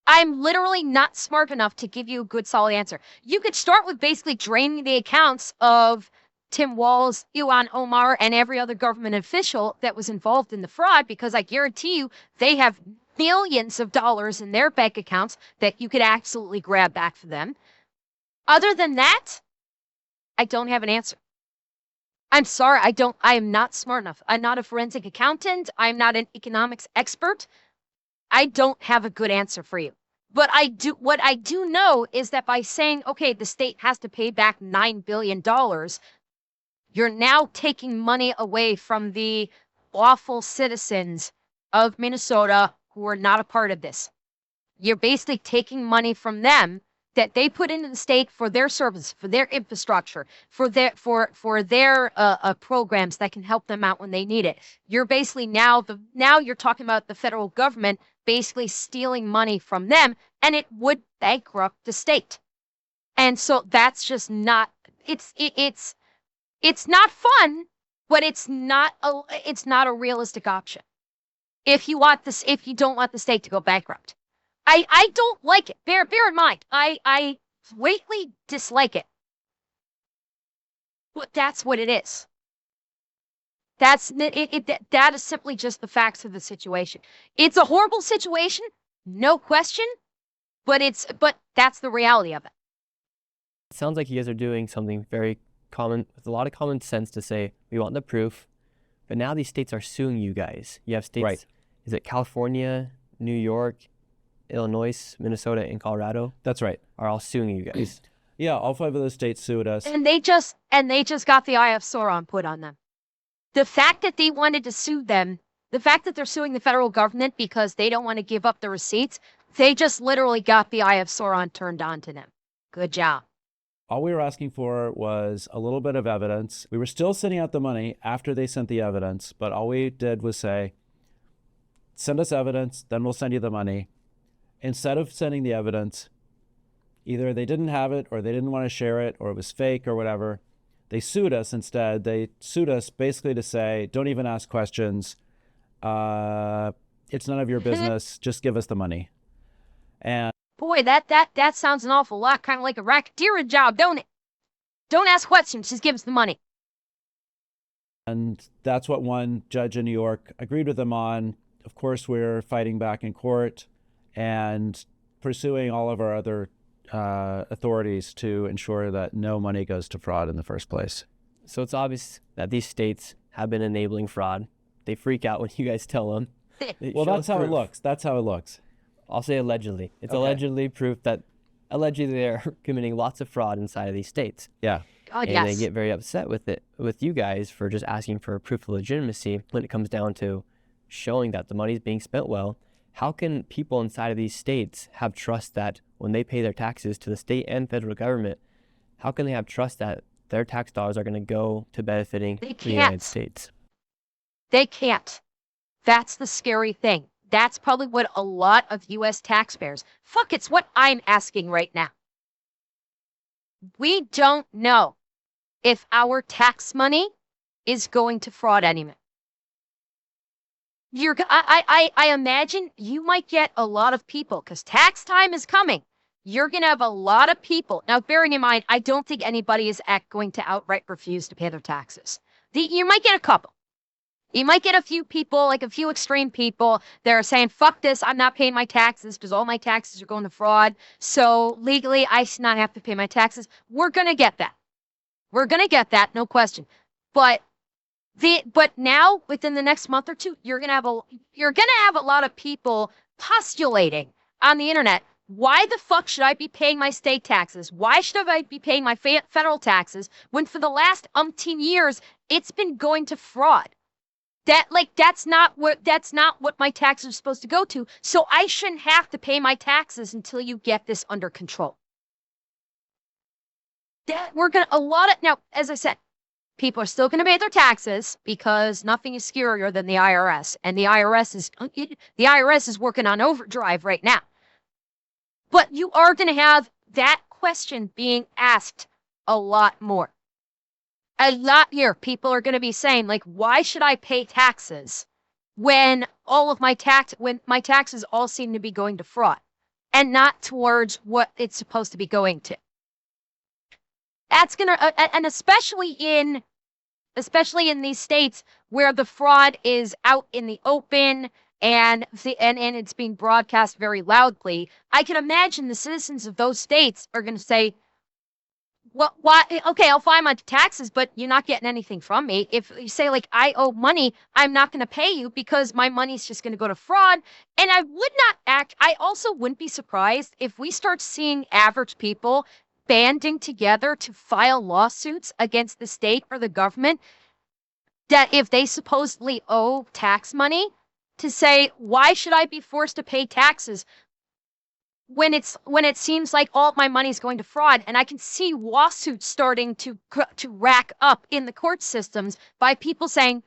Speaker 1: I'm literally not smart enough to give you a good solid answer. You could start with basically draining the accounts of Tim Walz, Ilhan Omar, and every other government official that was involved in the fraud, because I guarantee you they have millions of dollars in their bank accounts that you could absolutely grab back for them. Other than that, I don't have an answer. I'm sorry, I am not smart enough. I'm not a forensic accountant. I'm not an economics expert. I don't have a good answer for you. But what I do know is that by saying, the state has to pay back $9 billion, you're now taking money away from the awful citizens of Minnesota who are not a part of this. You're basically taking money from them that they put into the state for their service, for their infrastructure, for their programs that can help them out when they need it. You're basically now you're talking about the federal government basically stealing money from them, and it would bankrupt the state. And so that's just not it's not fun, but it's not a realistic option. If you don't want the state to go bankrupt. I don't like it. Bear in mind, I greatly dislike it. But that's what it is. That is simply just the facts of the situation. It's a horrible situation, no question, but that's the reality of it.
Speaker 2: It sounds like you guys are doing something very common, with a lot of common sense to say, we want the proof, but now these states are suing you guys. You have states, right. Is it California, New York, Illinois, Minnesota, and Colorado?
Speaker 4: That's right.
Speaker 2: Are all suing you guys.
Speaker 4: Yeah, all 5 of those states sued us.
Speaker 1: And they just got the Eye of Sauron put on them. The fact that they wanted to sue them, the fact that they're suing the federal government because they don't want to give up the receipts, they just literally got the Eye of Sauron turned on to them. Good job.
Speaker 4: All we were asking for was a little bit of evidence. We were still sending out the money after they sent the evidence, but all we did was say, send us evidence, then we'll send you the money. Instead of sending the evidence, either they didn't have it or they didn't want to share it or it was fake or whatever. They sued us instead. They sued us basically to say, don't even ask questions. It's none of your business. Just give us the money. And
Speaker 1: boy, that sounds an awful lot kind of like a racketeering job, don't it? Don't ask questions. Just give us the money.
Speaker 4: And that's what one judge in New York agreed with them on. Of course, we're fighting back in court and pursuing all of our other authorities to ensure that no money goes to fraud in the first place.
Speaker 2: So it's obvious that these states have been enabling fraud. They freak out when you guys tell them.
Speaker 4: Well, that's how it looks. That's how it looks.
Speaker 2: I'll say allegedly. It's
Speaker 4: Okay.
Speaker 2: allegedly proof that allegedly they're committing lots of fraud inside of these states.
Speaker 4: Yeah.
Speaker 1: Oh,
Speaker 2: And
Speaker 1: yes.
Speaker 2: they get very upset with you guys for just asking for proof of legitimacy when it comes down to showing that the money is being spent well. How can people inside of these states have trust that when they pay their taxes to the state and federal government, how can they have trust that their tax dollars are going to go to benefiting
Speaker 1: They
Speaker 2: the United
Speaker 1: can't.
Speaker 2: States?
Speaker 1: They can't. That's the scary thing. That's probably what a lot of U.S. taxpayers, fuck, it's what I'm asking right now. We don't know if our tax money is going to fraud anyone. I imagine you might get a lot of people, because tax time is coming. You're going to have a lot of people. Now, bearing in mind, I don't think anybody is going to outright refuse to pay their taxes. You might get a couple. You might get a few people, like a few extreme people that are saying, fuck this, I'm not paying my taxes because all my taxes are going to fraud. So legally, I should not have to pay my taxes. We're going to get that. We're going to get that, no question. But now, within the next month or two, you're gonna have a lot of people postulating on the internet, why the fuck should I be paying my state taxes? Why should I be paying my federal taxes when for the last umpteen years it's been going to fraud? That's not what my taxes are supposed to go to. So I shouldn't have to pay my taxes until you get this under control. Now, as I said, people are still going to pay their taxes because nothing is scarier than the IRS, and the IRS is working on overdrive right now. But you are going to have that question being asked a lot more. A lot here, people are going to be saying, like, why should I pay taxes when my taxes all seem to be going to fraud and not towards what it's supposed to be going to? That's gonna, and especially in these states where the fraud is out in the open and it's being broadcast very loudly, I can imagine the citizens of those states are going to say, well, why? Okay, I'll file my taxes, but you're not getting anything from me. If you say, like, I owe money, I'm not going to pay you because my money's just going to go to fraud. And I also wouldn't be surprised if we start seeing average people banding together to file lawsuits against the state or the government that if they supposedly owe tax money, to say, why should I be forced to pay taxes when it seems like all my money is going to fraud? And I can see lawsuits starting to rack up in the court systems by people saying,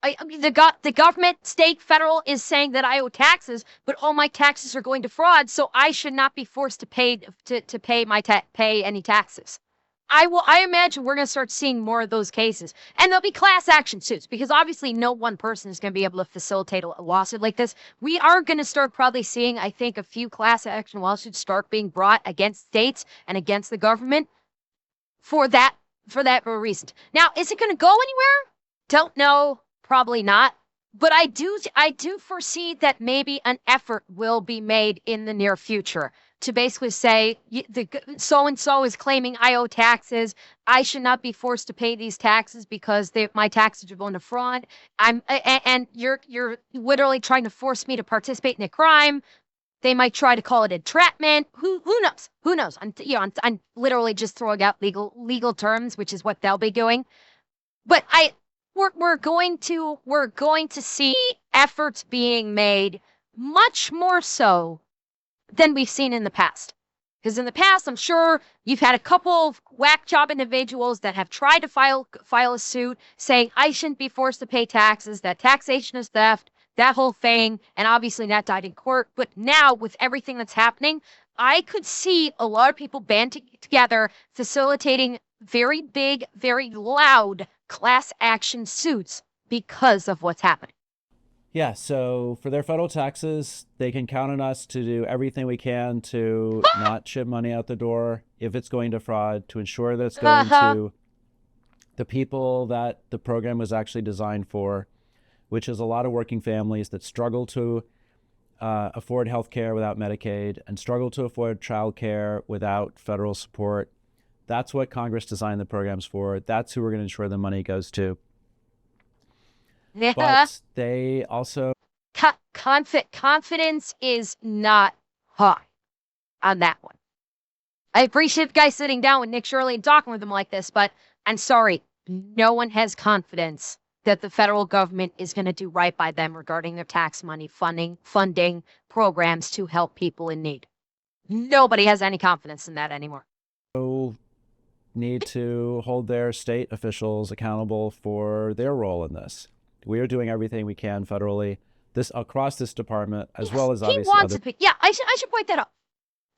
Speaker 1: the government, state, federal is saying that I owe taxes, but all my taxes are going to fraud, so I should not be forced to pay any taxes. I imagine we're going to start seeing more of those cases, and there'll be class action suits because obviously no one person is going to be able to facilitate a lawsuit like this. We are going to start probably seeing, I think, a few class action lawsuits start being brought against states and against the government for that very reason. Now, is it going to go anywhere? Don't know. Probably not. But I do foresee that maybe an effort will be made in the near future to basically say, so-and-so is claiming I owe taxes. I should not be forced to pay these taxes because my taxes are going to fraud. And you're literally trying to force me to participate in a crime. They might try to call it entrapment. Who knows? Who knows? I'm literally just throwing out legal terms, which is what they'll be doing. But we're going to see efforts being made much more so than we've seen in the past. Because in the past, I'm sure you've had a couple of whack job individuals that have tried to file a suit saying I shouldn't be forced to pay taxes, that taxation is theft, that whole thing, and obviously that died in court. But now, with everything that's happening, I could see a lot of people banding together, facilitating very big, very loud class action suits because of what's happening.
Speaker 4: Yeah, so for their federal taxes, they can count on us to do everything we can to not ship money out the door if it's going to fraud, to ensure that it's going to the people that the program was actually designed for, which is a lot of working families that struggle to afford health care without Medicaid and struggle to afford child care without federal support. That's what Congress designed the programs for. That's who we're going to ensure the money goes to.
Speaker 1: Yeah.
Speaker 4: But they also...
Speaker 1: Confidence is not high on that one. I appreciate the guy sitting down with Nick Shirley and talking with him like this, but I'm sorry, no one has confidence that the federal government is going to do right by them regarding their tax money funding programs to help people in need. Nobody has any confidence in that anymore.
Speaker 4: Need to hold their state officials accountable for their role in this. We are doing everything we can federally, this across this department, as well as obviously other...
Speaker 1: Yeah, I should point that out.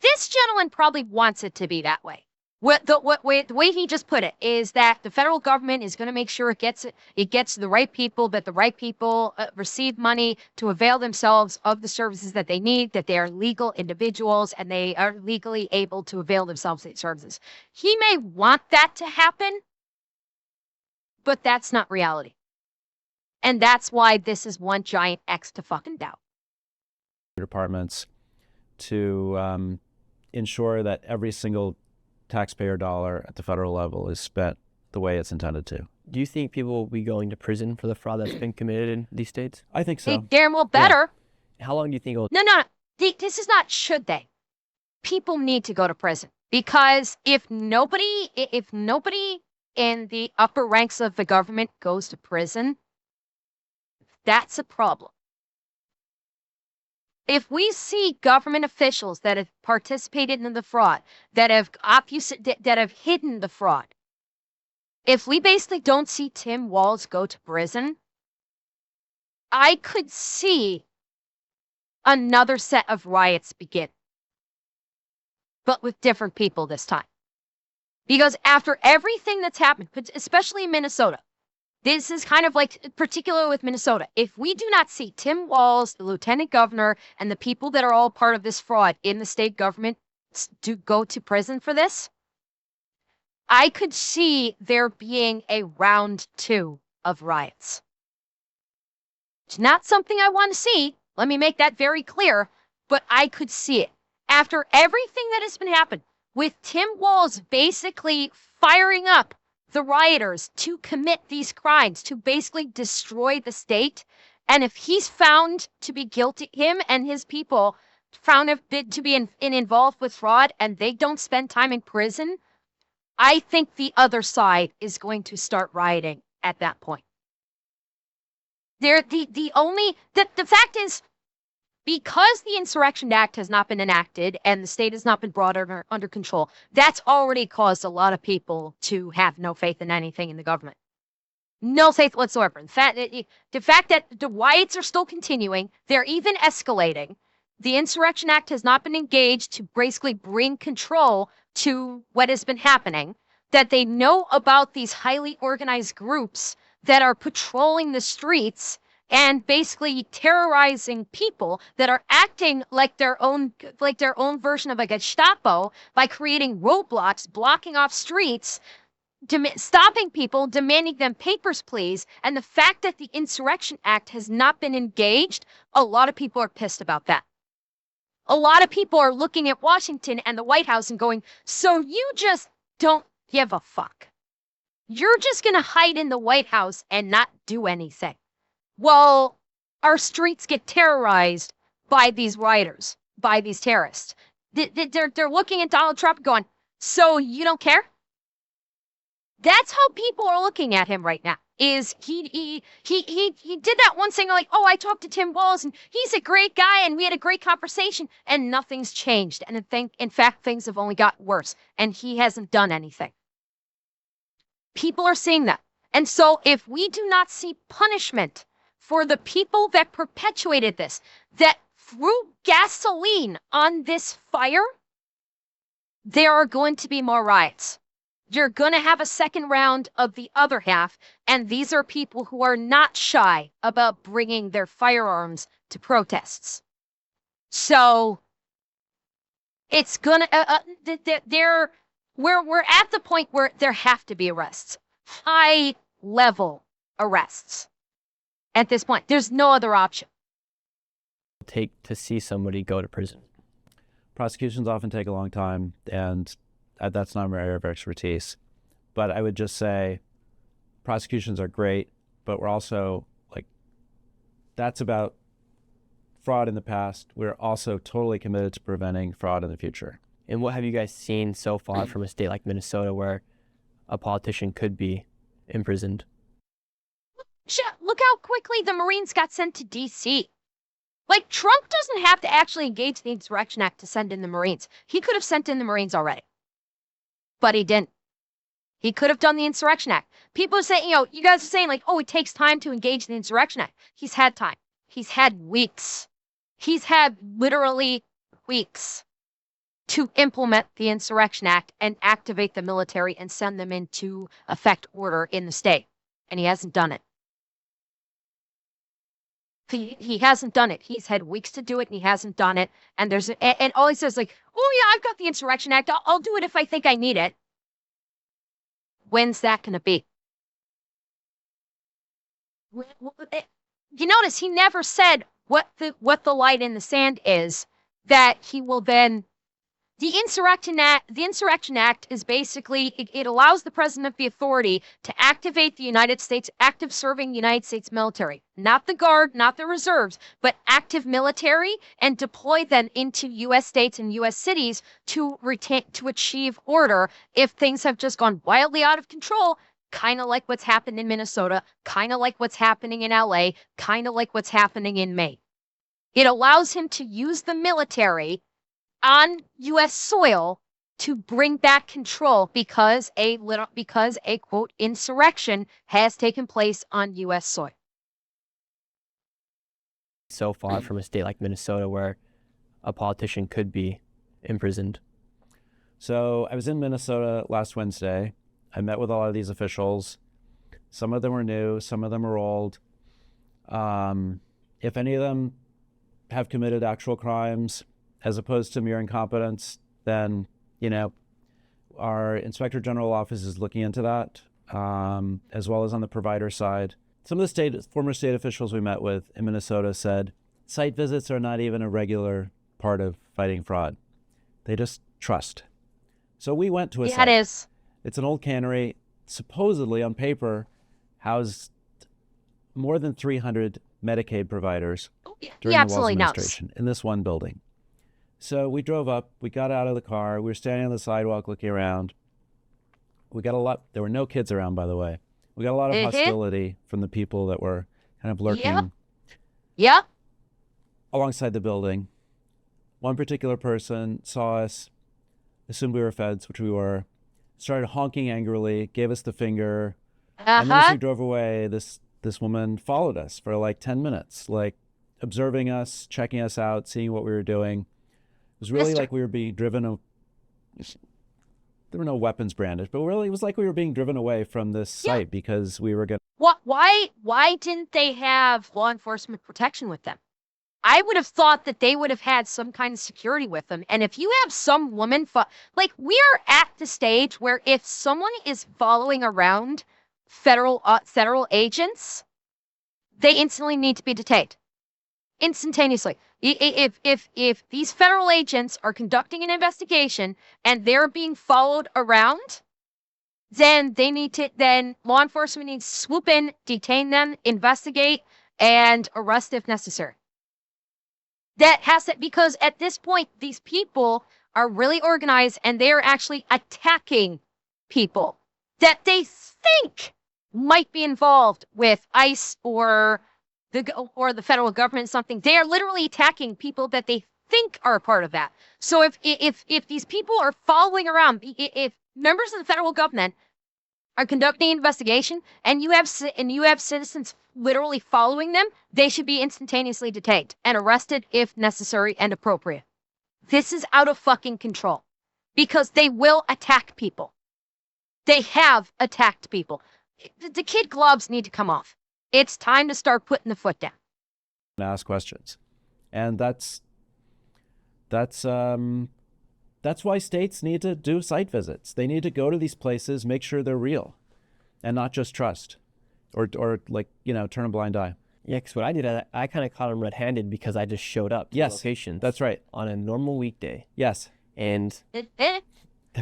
Speaker 1: This gentleman probably wants it to be that way. The way he just put it is that the federal government is going to make sure it gets to the right people, that the right people receive money to avail themselves of the services that they need, that they are legal individuals and they are legally able to avail themselves of these services. He may want that to happen, but that's not reality. And that's why this is one giant X to fucking doubt.
Speaker 4: Departments to ensure that every single taxpayer dollar at the federal level is spent the way it's intended to.
Speaker 2: Do you think people will be going to prison for the fraud that's been committed in these states?
Speaker 4: I think so.
Speaker 1: They damn well better.
Speaker 2: Yeah. How long do you think it'll...
Speaker 1: No. This is not should they. People need to go to prison because if nobody in the upper ranks of the government goes to prison, that's a problem. If we see government officials that have participated in the fraud, that have hidden the fraud, if we basically don't see Tim Walz go to prison, I could see another set of riots begin, but with different people this time. Because after everything that's happened, especially in Minnesota, this is kind of like, particular with Minnesota. If we do not see Tim Walz, the lieutenant governor, and the people that are all part of this fraud in the state government to go to prison for this, I could see there being a round 2 of riots. It's not something I want to see. Let me make that very clear, but I could see it. After everything that has been happened, with Tim Walz basically firing up the rioters to commit these crimes, to basically destroy the state. And if he's found to be guilty, him and his people found to be involved with fraud and they don't spend time in prison, I think the other side is going to start rioting at that point. The fact is, because the Insurrection Act has not been enacted and the state has not been brought under control, that's already caused a lot of people to have no faith in anything in the government. No faith whatsoever. The fact that the riots are still continuing, they're even escalating. The Insurrection Act has not been engaged to basically bring control to what has been happening, that they know about these highly organized groups that are patrolling the streets and basically terrorizing people that are acting like their own version of a Gestapo by creating roadblocks, blocking off streets, stopping people, demanding them papers, please. And the fact that the Insurrection Act has not been engaged, a lot of people are pissed about that. A lot of people are looking at Washington and the White House and going, so you just don't give a fuck. You're just going to hide in the White House and not do anything. Well, our streets get terrorized by these rioters, by these terrorists. They're looking at Donald Trump going, so you don't care? That's how people are looking at him right now. Is he did that one thing like, oh, I talked to Tim Walz and he's a great guy and we had a great conversation and nothing's changed. And in fact, things have only got worse and he hasn't done anything. People are seeing that. And so if we do not see punishment for the people that perpetuated this, that threw gasoline on this fire, there are going to be more riots. You're going to have a second round of the other half, and these are people who are not shy about bringing their firearms to protests. So it's going to, we're at the point where there have to be arrests. high level arrests at this point. There's no other option.
Speaker 2: Take to see somebody go to prison?
Speaker 4: Prosecutions often take a long time, and that's not my area of expertise. But I would just say prosecutions are great, but we're also like, that's about fraud in the past. We're also totally committed to preventing fraud in the future.
Speaker 2: And what have you guys seen so far from a state like Minnesota where a politician could be imprisoned?
Speaker 1: Look how quickly the Marines got sent to D.C. Like, Trump doesn't have to actually engage the Insurrection Act to send in the Marines. He could have sent in the Marines already. But he didn't. He could have done the Insurrection Act. People are saying, you guys are saying, like, oh, it takes time to engage the Insurrection Act. He's had time. He's had weeks. He's had literally weeks to implement the Insurrection Act and activate the military and send them into effect order in the state. And he hasn't done it. He hasn't done it. He's had weeks to do it, and he hasn't done it. And and all he says is like, oh yeah, I've got the Insurrection Act. I'll do it if I think I need it. When's that going to be? You notice he never said what the line in the sand is that he will then. The Insurrection Act is basically, it allows the president the authority to activate the active serving United States military, not the Guard, not the reserves, but active military, and deploy them into U.S. states and U.S. cities to achieve order if things have just gone wildly out of control, kind of like what's happened in Minnesota, kind of like what's happening in L.A., kind of like what's happening in Maine. It allows him to use the military on U.S. soil to bring back control because a quote insurrection has taken place on U.S. soil.
Speaker 2: So far from a state like Minnesota where a politician could be imprisoned?
Speaker 4: So I was in Minnesota last Wednesday. I met with a lot of these officials. Some of them were new, some of them are old. If any of them have committed actual crimes, as opposed to mere incompetence, then, our Inspector General office is looking into that, as well as on the provider side. Some of the former state officials we met with in Minnesota said site visits are not even a regular part of fighting fraud. They just trust. So we went to a site.
Speaker 1: It is.
Speaker 4: It's an old cannery, supposedly on paper, housed more than 300 Medicaid providers during the Walz administration in this one building. So we drove up, we got out of the car, we were standing on the sidewalk looking around. There were no kids around, by the way. We got a lot of hostility from the people that were kind of lurking alongside the building. One particular person saw us, assumed we were feds, which we were, started honking angrily, gave us the finger, and then as we drove away, this woman followed us for like 10 minutes, like observing us, checking us out, seeing what we were doing. It was really like we were being driven. There were no weapons brandished, but really it was like we were being driven away from this site because we were going to.
Speaker 1: Why didn't they have law enforcement protection with them? I would have thought that they would have had some kind of security with them. And if you have some woman, we are at the stage where if someone is following around federal agents, they instantly need to be detained. Instantaneously. If these federal agents are conducting an investigation and they're being followed around, then law enforcement needs to swoop in, detain them, investigate, and arrest if necessary. Because at this point, these people are really organized and they are actually attacking people that they think might be involved with ICE or the federal government, something. They are literally attacking people that they think are a part of that. So if these people are following around, if members of the federal government are conducting an investigation and you have citizens literally following them, they should be instantaneously detained and arrested if necessary and appropriate. This is out of fucking control because they will attack people. They have attacked people. The kid gloves need to come off. It's time to start putting the foot down.
Speaker 4: Ask questions. And that's why states need to do site visits. They need to go to these places, make sure they're real. and not just trust or like, turn a blind eye.
Speaker 2: Yeah, because what I did, I kind of caught him red-handed because I just showed up to
Speaker 4: Yes,
Speaker 2: locations.
Speaker 4: that's right.
Speaker 2: On a normal weekday.
Speaker 4: Yes.
Speaker 2: And there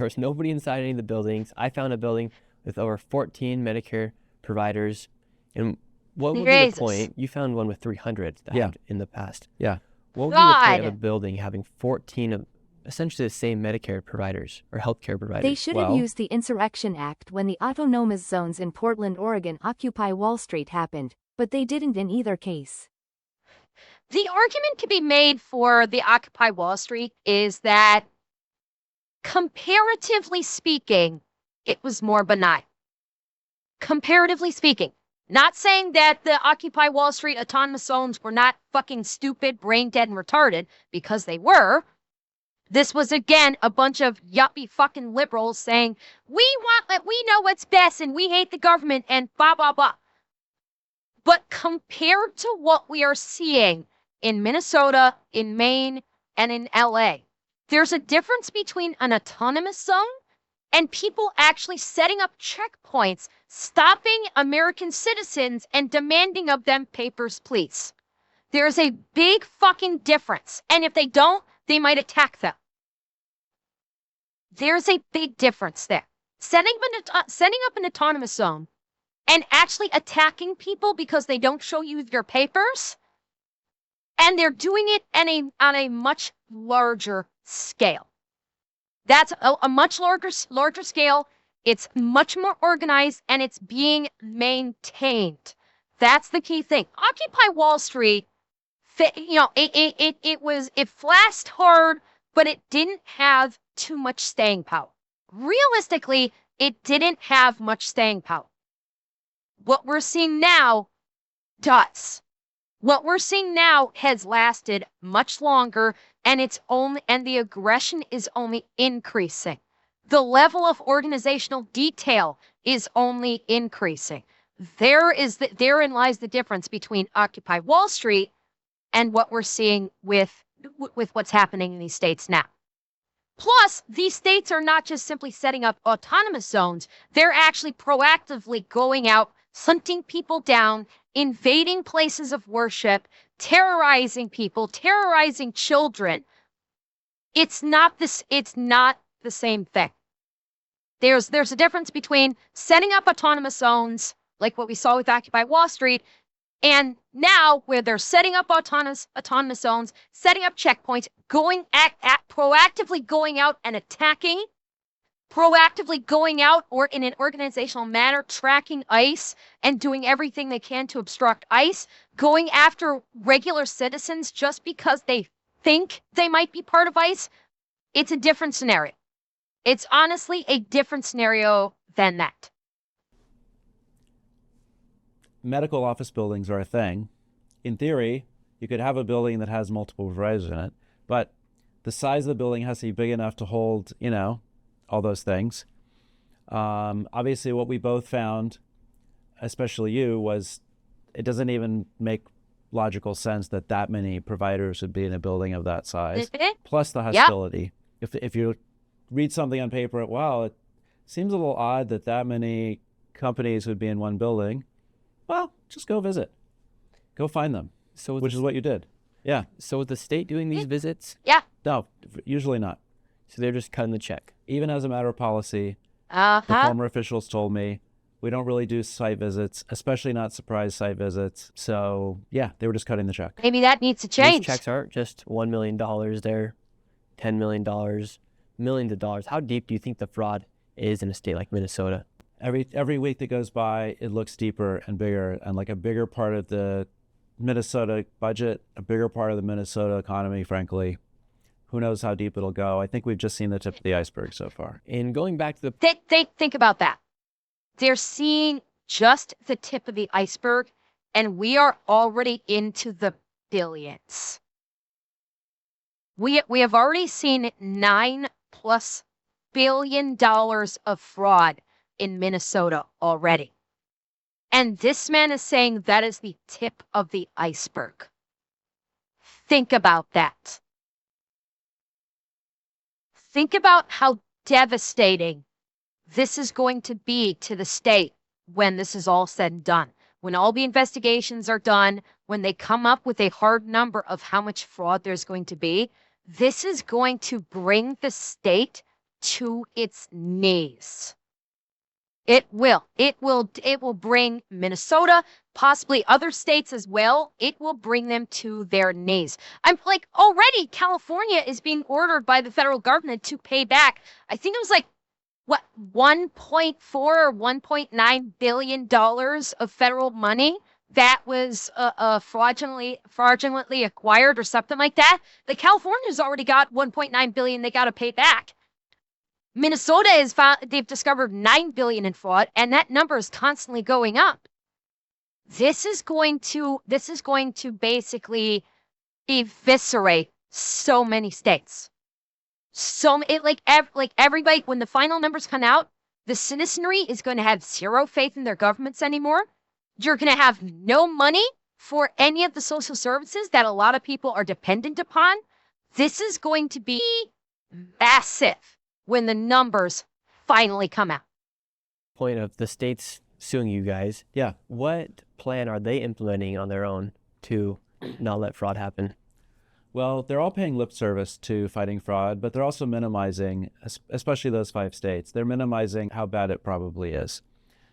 Speaker 2: was nobody inside any of the buildings. I found a building with over 14 Medicare providers. And what would be the point? You found one with 300 that had in the past.
Speaker 4: Yeah.
Speaker 2: What would be the point of a building having 14 of essentially the same Medicare providers or healthcare providers?
Speaker 5: They should have used the Insurrection Act when the autonomous zones in Portland, Oregon Occupy Wall Street happened, but they didn't in either case.
Speaker 1: The argument to be made for the Occupy Wall Street is that, comparatively speaking, it was more benign. Comparatively speaking. Not saying that the Occupy Wall Street autonomous zones were not fucking stupid, brain dead, and retarded, because they were. This was, again, a bunch of yuppie fucking liberals saying, we know what's best and we hate the government and blah, blah, blah. But compared to what we are seeing in Minnesota, in Maine, and in LA, there's a difference between an autonomous zone and people actually setting up checkpoints, stopping American citizens and demanding of them papers, please. There's a big fucking difference. And if they don't, they might attack them. There's a big difference there. Setting up an autonomous zone and actually attacking people because they don't show you their papers, and they're doing it on a much larger scale. That's a much larger scale. It's much more organized, and it's being maintained. That's the key thing. Occupy Wall Street, it flashed hard, but it didn't have too much staying power. Realistically, it didn't have much staying power. What we're seeing now does. What we're seeing now has lasted much longer, and the aggression is only increasing. The level of organizational detail is only increasing. Therein lies the difference between Occupy Wall Street and what we're seeing with what's happening in these states now. Plus, these states are not just simply setting up autonomous zones. They're actually proactively going out, hunting people down, invading places of worship, terrorizing people, terrorizing children. It's not the same thing. There's a difference between setting up autonomous zones, like what we saw with Occupy Wall Street, and now where they're setting up autonomous zones, setting up checkpoints, proactively going out and attacking, proactively going out or in an organizational manner, tracking ICE and doing everything they can to obstruct ICE, going after regular citizens just because they think they might be part of ICE. It's a different scenario. It's honestly a different scenario than that.
Speaker 4: Medical office buildings are a thing. In theory, you could have a building that has multiple providers in it, but the size of the building has to be big enough to hold, all those things. Obviously, what we both found, especially you, was it doesn't even make logical sense that many providers would be in a building of that size. Plus the hostility. Yep. If you read something on paper, it seems a little odd that many companies would be in one building. Well, just go visit. Go find them, which is what you did. Yeah.
Speaker 2: So is the state doing these visits?
Speaker 1: Yeah.
Speaker 4: No, usually not.
Speaker 2: So they're just cutting the check.
Speaker 4: Even as a matter of policy, the former officials told me, we don't really do site visits, especially not surprise site visits. So, yeah, they were just cutting the check.
Speaker 1: Maybe that needs to change.
Speaker 2: These checks aren't just $1 million there, $10 million, millions of dollars. How deep do you think the fraud is in a state like Minnesota?
Speaker 4: Every week that goes by, it looks deeper and bigger, and like a bigger part of the Minnesota budget, a bigger part of the Minnesota economy, frankly. Who knows how deep it'll go? I think we've just seen the tip of the iceberg so far.
Speaker 2: And going back to the...
Speaker 1: Think about that. They're seeing just the tip of the iceberg, and we are already into the billions. We have already seen $9+ billion of fraud in Minnesota already. And this man is saying that is the tip of the iceberg. Think about that. Think about how devastating this is going to be to the state when this is all said and done. When all the investigations are done, when they come up with a hard number of how much fraud there's going to be, this is going to bring the state to its knees. It will. It will bring Minnesota, possibly other states as well. It will bring them to their knees. I'm like, already California is being ordered by the federal government to pay back. I think it was like, what, 1.4 or 1.9 billion dollars of federal money that was fraudulently acquired or something like that. The California's already got 1.9 billion they got to pay back. Minnesota is they've discovered 9 billion in fraud, and that number is constantly going up. This is going to basically eviscerate so many states. Like everybody, when the final numbers come out, the citizenry is going to have zero faith in their governments anymore. You're going to have no money for any of the social services that a lot of people are dependent upon. This is going to be massive when the numbers finally come out.
Speaker 2: Point of the states suing you guys.
Speaker 4: Yeah.
Speaker 2: What plan are they implementing on their own to not let fraud happen?
Speaker 4: Well, they're all paying lip service to fighting fraud, but they're also minimizing, especially those 5 states, they're minimizing how bad it probably is.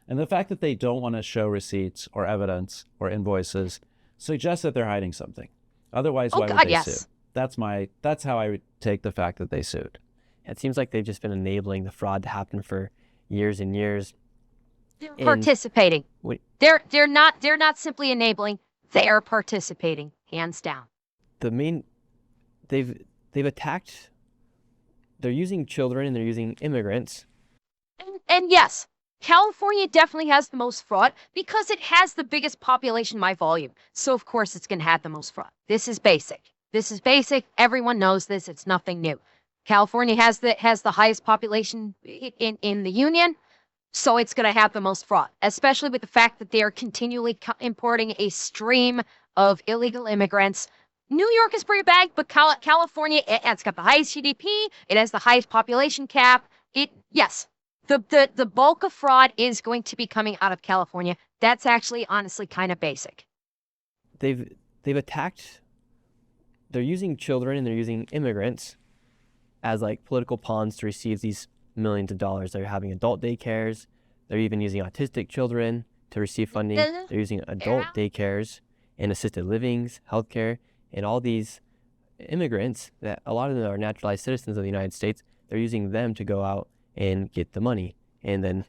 Speaker 4: And the fact that they don't want to show receipts or evidence or invoices suggests that they're hiding something. Otherwise, why would they sue? That's how I would take the fact that they sued.
Speaker 2: It seems like they've just been enabling the fraud to happen for years and years.
Speaker 1: They're participating. They're not simply enabling, they are participating, hands down.
Speaker 2: They've attacked, they're using children and they're using immigrants.
Speaker 1: And yes, California definitely has the most fraud because it has the biggest population by volume. So of course it's going to have the most fraud. This is basic. Everyone knows this. It's nothing new. California has the highest population in the union, so it's going to have the most fraud, especially with the fact that they are continually importing a stream of illegal immigrants. New York is pretty bad, but California, it's got the highest GDP. It has the highest population cap. Yes, the bulk of fraud is going to be coming out of California. That's actually, honestly, kind of basic.
Speaker 2: They've attacked, they're using children and they're using immigrants as like political pawns to receive these millions of dollars. They're having adult daycares. They're even using autistic children to receive funding. They're using adult daycares and assisted livings, healthcare, and all these immigrants that a lot of them are naturalized citizens of the United States. They're using them to go out and get the money. And then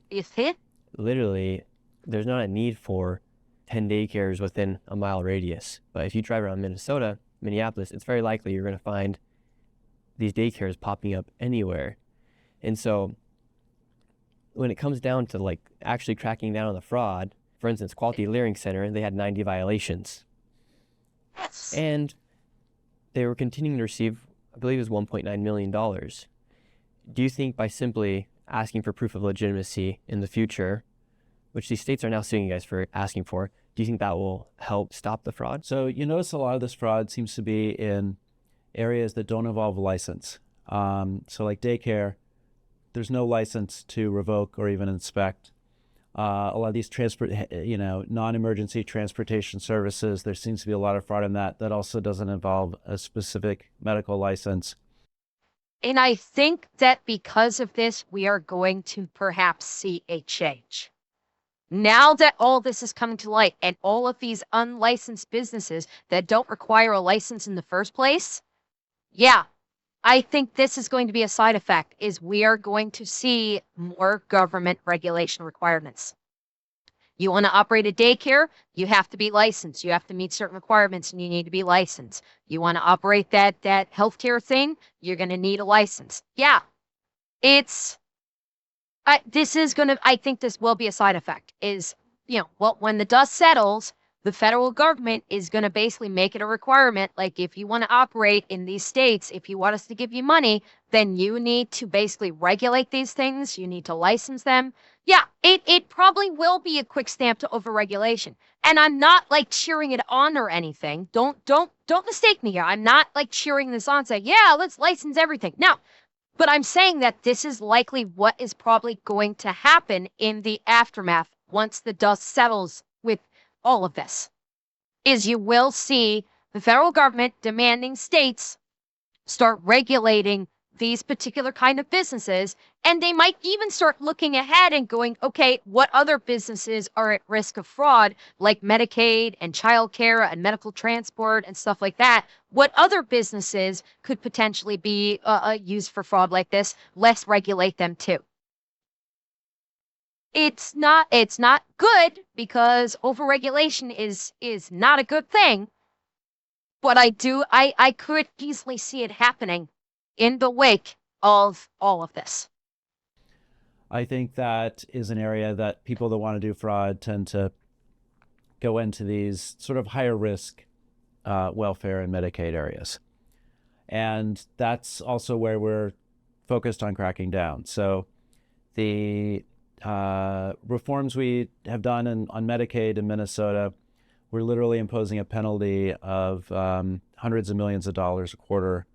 Speaker 2: literally there's not a need for 10 daycares within a mile radius. But if you drive around Minneapolis, it's very likely you're going to find these daycares popping up anywhere. And so when it comes down to like actually cracking down on the fraud, for instance, Quality Learning Center, they had 90 violations. And they were continuing to receive, I believe it was $1.9 million. Do you think by simply asking for proof of legitimacy in the future, which these states are now suing you guys for asking for, do you think that will help stop the fraud?
Speaker 4: So you notice a lot of this fraud seems to be in areas that don't involve a license. So like daycare, there's no license to revoke or even inspect. A lot of these non-emergency transportation services, there seems to be a lot of fraud in that. That also doesn't involve a specific medical license.
Speaker 1: And I think that because of this, we are going to perhaps see a change. Now that all this is coming to light and all of these unlicensed businesses that don't require a license in the first place, yeah, I think this is going to be a side effect, is we are going to see more government regulation requirements. You want to operate a daycare, you have to be licensed. You have to meet certain requirements and you need to be licensed. You want to operate that healthcare thing, you're going to need a license. Yeah, I think this will be a side effect, is, when the dust settles, the federal government is going to basically make it a requirement. Like, if you want to operate in these states, if you want us to give you money, then you need to basically regulate these things. You need to license them. Yeah, it probably will be a quick stamp to overregulation. And I'm not like cheering it on or anything. Don't mistake me here. I'm not like cheering this on saying, yeah, let's license everything. No, but I'm saying that this is likely what is probably going to happen in the aftermath once the dust settles with all of this, is you will see the federal government demanding states start regulating these particular kind of businesses. And they might even start looking ahead and going, okay, what other businesses are at risk of fraud, like Medicaid and childcare and medical transport and stuff like that? What other businesses could potentially be used for fraud like this? Let's regulate them too. It's not good, because overregulation is not a good thing. But I could easily see it happening in the wake of all of this.
Speaker 4: I think that is an area that people that want to do fraud tend to go into these sort of higher risk welfare and Medicaid areas. And that's also where we're focused on cracking down. So the reforms we have done on Medicaid in Minnesota, we're literally imposing a penalty of hundreds of millions of dollars a quarter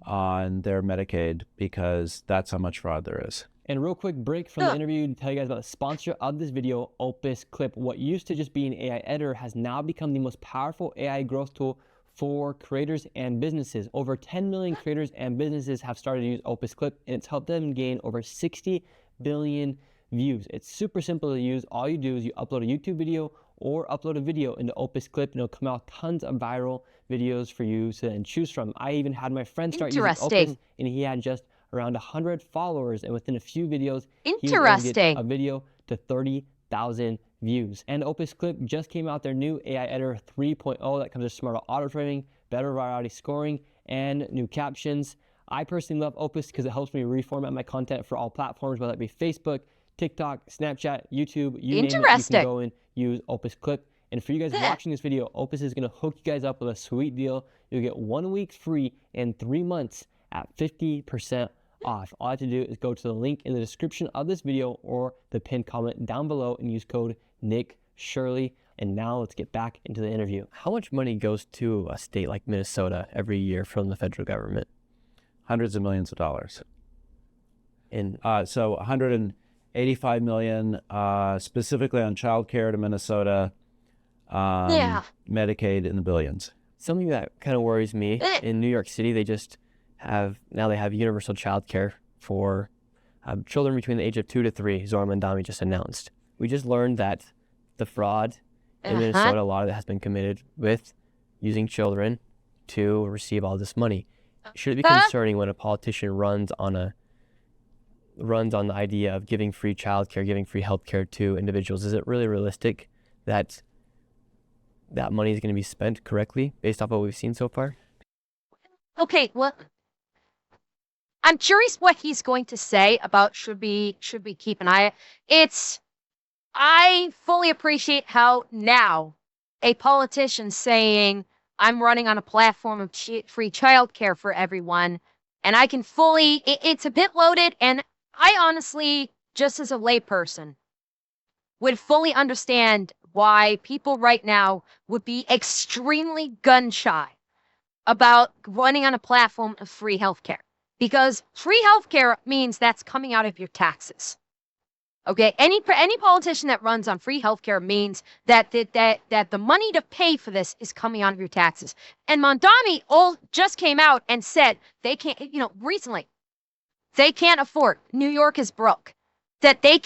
Speaker 4: on their Medicaid, because that's how much fraud there is.
Speaker 2: And real quick break from the interview to tell you guys about the sponsor of this video, Opus Clip. What used to just be an AI editor has now become the most powerful AI growth tool for creators and businesses. Over 10 million creators and businesses have started to use Opus Clip, and it's helped them gain over 60 billion views. It's super simple to use. All you do is you upload a YouTube video or upload a video into Opus Clip, and it'll come out tons of viral videos for you to then choose from. I even had my friend start using Opus, and he had just around 100 followers, and within a few videos, he was able to get a video to 30,000 views. And Opus Clip just came out their new AI editor 3.0 that comes with smarter auto framing, better virality scoring, and new captions. I personally love Opus because it helps me reformat my content for all platforms, whether it be Facebook, TikTok, Snapchat, YouTube, you name it, you can go and use Opus Clip. And for you guys watching this video, Opus is going to hook you guys up with a sweet deal. You'll get 1 week free and 3 months at 50% off. All you have to do is go to the link in the description of this video or the pinned comment down below and use code NICK_SHIRLEY. And now let's get back into the interview. How much money goes to a state like Minnesota every year from the federal government?
Speaker 4: Hundreds of millions of dollars.
Speaker 2: And
Speaker 4: so 185 million specifically on child care to Minnesota. Medicaid in the billions.
Speaker 2: Something that kind of worries me, in New York City, they have universal child care for children between the age of 2 to 3, Zohar Mandami just announced. We just learned that the fraud in Minnesota, a lot of it has been committed with using children to receive all this money. Should it be concerning when a politician runs on the idea of giving free child care, giving free health care to individuals? Is it really realistic that that money is going to be spent correctly based off what we've seen so far?
Speaker 1: Okay, well, I'm curious what he's going to say about should we keep an eye. I fully appreciate how now a politician saying I'm running on a platform of free childcare for everyone, and I can fully, it's a bit loaded, and I honestly, just as a layperson, would fully understand why people right now would be extremely gun shy about running on a platform of free healthcare. Because free healthcare means that's coming out of your taxes. Okay, any politician that runs on free healthcare means that the money to pay for this is coming out of your taxes. And Mondani just came out and said they can't, recently, they can't afford. New York is broke. That he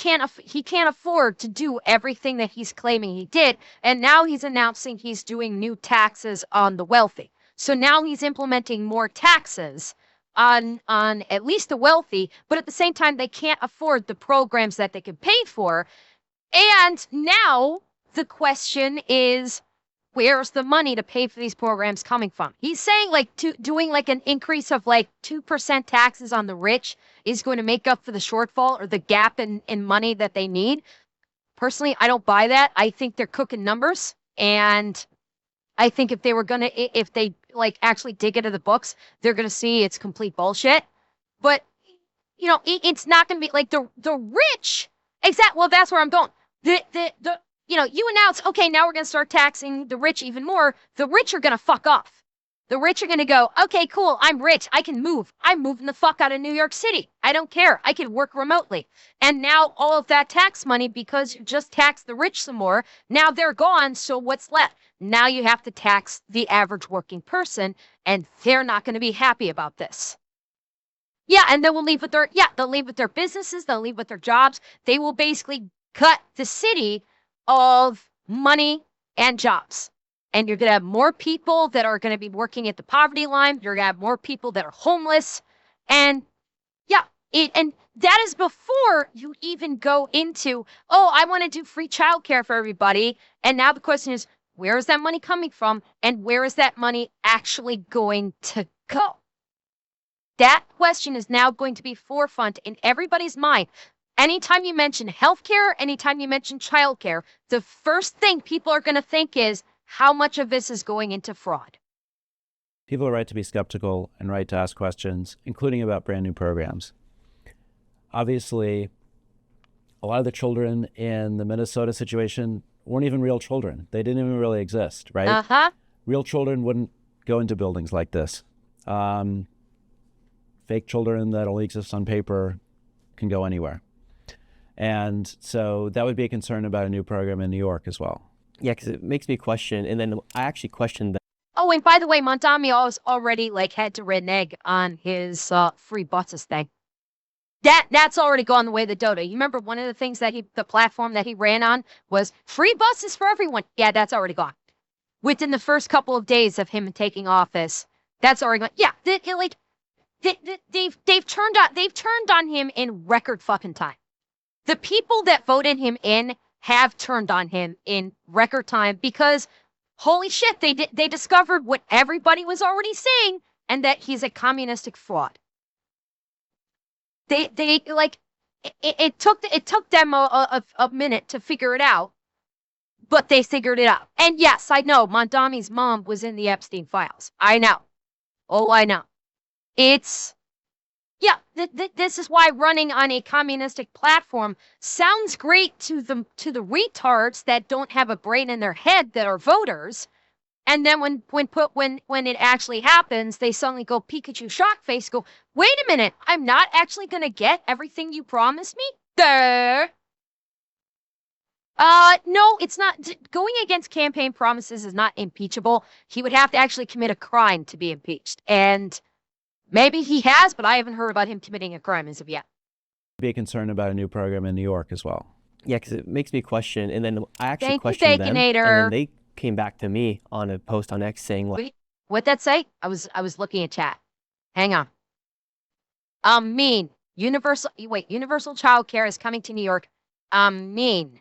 Speaker 1: can't afford to do everything that he's claiming he did, and now he's announcing he's doing new taxes on the wealthy. So now he's implementing more taxes on at least the wealthy, but at the same time they can't afford the programs that they can pay for. And now the question is, where's the money to pay for these programs coming from? He's saying doing an increase of 2% taxes on the rich is going to make up for the shortfall or the gap in money that they need. Personally, I don't buy that. I think they're cooking numbers, and I think if they actually dig into the books, they're going to see it's complete bullshit. But it's not going to be the rich. Well, that's where I'm going. You announce, okay, now we're going to start taxing the rich even more. The rich are going to fuck off. The rich are going to go, okay, cool, I'm rich. I can move. I'm moving the fuck out of New York City. I don't care. I can work remotely. And now all of that tax money, because you just taxed the rich some more, now they're gone. So what's left? Now you have to tax the average working person, and they're not going to be happy about this. Yeah, and then they'll leave with their businesses, they'll leave with their jobs. They will basically cut the city of money and jobs. And you're going to have more people that are going to be working at the poverty line. You're going to have more people that are homeless. And yeah, and that is before you even go into, oh, I want to do free childcare for everybody. And now the question is, where is that money coming from? And where is that money actually going to go? That question is now going to be forefront in everybody's mind. Anytime you mention healthcare, anytime you mention childcare, the first thing people are going to think is, how much of this is going into fraud?
Speaker 4: People are right to be skeptical and right to ask questions, including about brand new programs. Obviously, a lot of the children in the Minnesota situation weren't even real children. They didn't even really exist, right?
Speaker 1: Uh-huh.
Speaker 4: Real children wouldn't go into buildings like this. Fake children that only exist on paper can go anywhere. And so that would be a concern about a new program in New York as well.
Speaker 2: Yeah, because it makes me question, and then I actually questioned that.
Speaker 1: Oh, and by the way, Montami already had to renege on his free buses thing. That's already gone the way of the dodo. You remember one of the things that the platform that he ran on was free buses for everyone. Yeah, that's already gone. Within the first couple of days of him taking office, that's already gone. Yeah, they've turned on him in record fucking time. The people that voted him in have turned on him in record time because, holy shit, they discovered what everybody was already saying, and that he's a communistic fraud. It took them a minute to figure it out, but they figured it out. And yes, I know Mondami's mom was in the Epstein files. I know. Oh, I know. Yeah, this is why running on a communistic platform sounds great to the retards that don't have a brain in their head that are voters. And then when it actually happens, they suddenly go Pikachu shock face, go, wait a minute, I'm not actually gonna get everything you promised me? There. No, it's not. Going against campaign promises is not impeachable. He would have to actually commit a crime to be impeached. And maybe he has, but I haven't heard about him committing a crime as of yet.
Speaker 4: Be a concern about a new program in New York as well.
Speaker 2: Yeah, because it makes me question, and then I actually
Speaker 1: Thank you,
Speaker 2: questioned them, and
Speaker 1: Baconator.
Speaker 2: then they came back to me on a post on X saying, like,
Speaker 1: Wait, what'd that say? I was looking at chat. Hang on. Universal childcare is coming to New York. The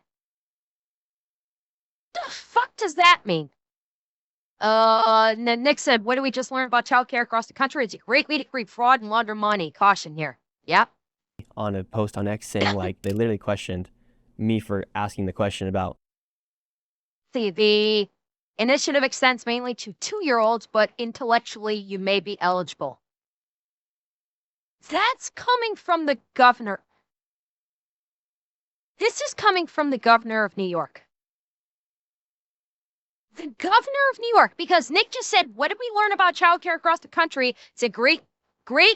Speaker 1: fuck does that mean? Nick said, what do we just learn about childcare across the country? It's a great way to create fraud and launder money. Caution here. Yep.
Speaker 2: on a post on X saying, like, they literally questioned me for asking the question about.
Speaker 1: The initiative extends mainly to 2-year-olds, but intellectually you may be eligible. That's coming from the governor. This is coming from the governor of New York. The governor of New York, because Nick just said, what did we learn about childcare across the country? It's a great way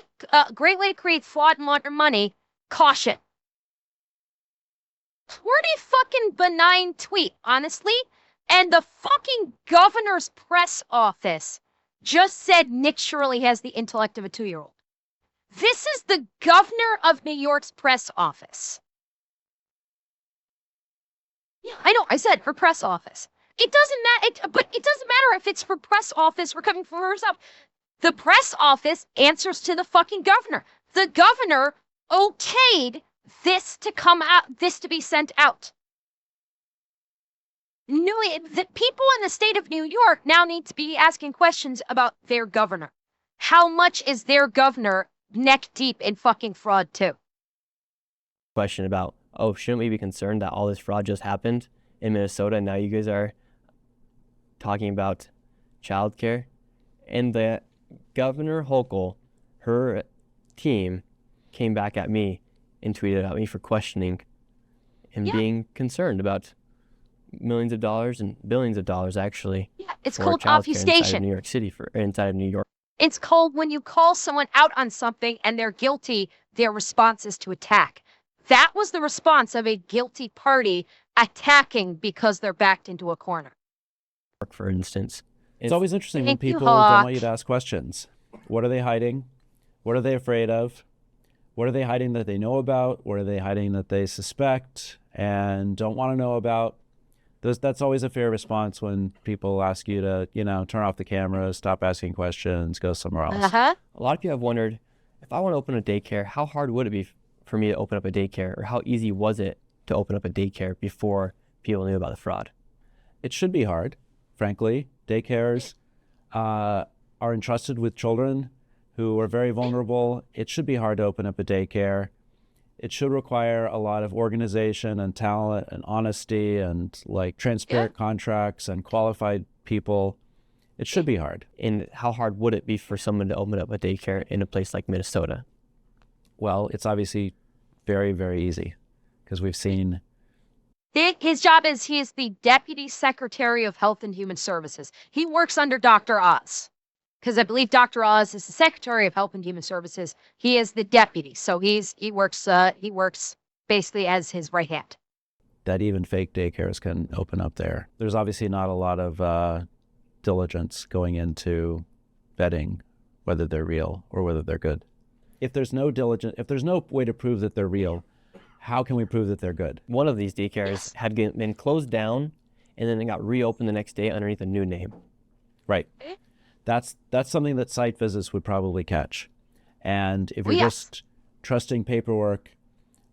Speaker 1: to create fraud and launder money. Caution. Pretty fucking benign tweet, honestly. And the fucking governor's press office just said Nick Shirley has the intellect of a 2-year-old. This is the governor of New York's press office. Yeah, I know. I said for press office. It doesn't matter. But it doesn't matter if it's for press office or coming from herself. The press office answers to the fucking governor. The governor okayed this to come out. This to be sent out. No, the people in the state of New York now need to be asking questions about their governor. How much is their governor neck deep in fucking fraud too?
Speaker 2: Question about, oh, shouldn't we be concerned that all this fraud just happened in Minnesota and now you guys are talking about childcare? And the Governor Hochul, her team, came back at me and tweeted at me for questioning and being concerned about millions of dollars and billions of dollars, actually.
Speaker 1: Yeah, It's
Speaker 2: for
Speaker 1: called
Speaker 2: childcare inside of
Speaker 1: obfuscation.
Speaker 2: New York City or inside of New York.
Speaker 1: It's called when you call someone out on something and they're guilty, their response is to attack. That was the response of a guilty party attacking because they're backed into a corner.
Speaker 2: For instance,
Speaker 4: It's always interesting when
Speaker 1: Thank you,
Speaker 4: people don't
Speaker 1: Hawk.
Speaker 4: want you to ask questions. What are they hiding? What are they afraid of? What are they hiding that they know about? What are they hiding that they suspect and don't want to know about? That's always a fair response when people ask you to, turn off the camera, stop asking questions, go somewhere else.
Speaker 1: Uh-huh.
Speaker 2: a lot of people have wondered, if I want to open a daycare, how hard would it be for me to open up a daycare, or how easy was it to open up a daycare before people knew about the fraud?
Speaker 4: It should be hard, frankly. Daycares are entrusted with children who are very vulnerable. It should be hard to open up a daycare. It should require a lot of organization and talent and honesty and transparent contracts and qualified people. It should be hard.
Speaker 2: And how hard would it be for someone to open up a daycare in a place like Minnesota?
Speaker 4: Well, it's obviously very, very easy because we've seen.
Speaker 1: His job is he is the Deputy Secretary of Health and Human Services. He works under Dr. Oz because I believe Dr. Oz is the Secretary of Health and Human Services. He is the deputy, so he works basically as his right hand.
Speaker 4: That even fake daycares can open up there. There's obviously not a lot of diligence going into vetting whether they're real or whether they're good. If there's no way to prove that they're real, how can we prove that they're good?
Speaker 2: One of these daycares had been closed down, and then it got reopened the next day underneath a new name.
Speaker 4: Right. That's something that site visits would probably catch. And if you're just trusting paperwork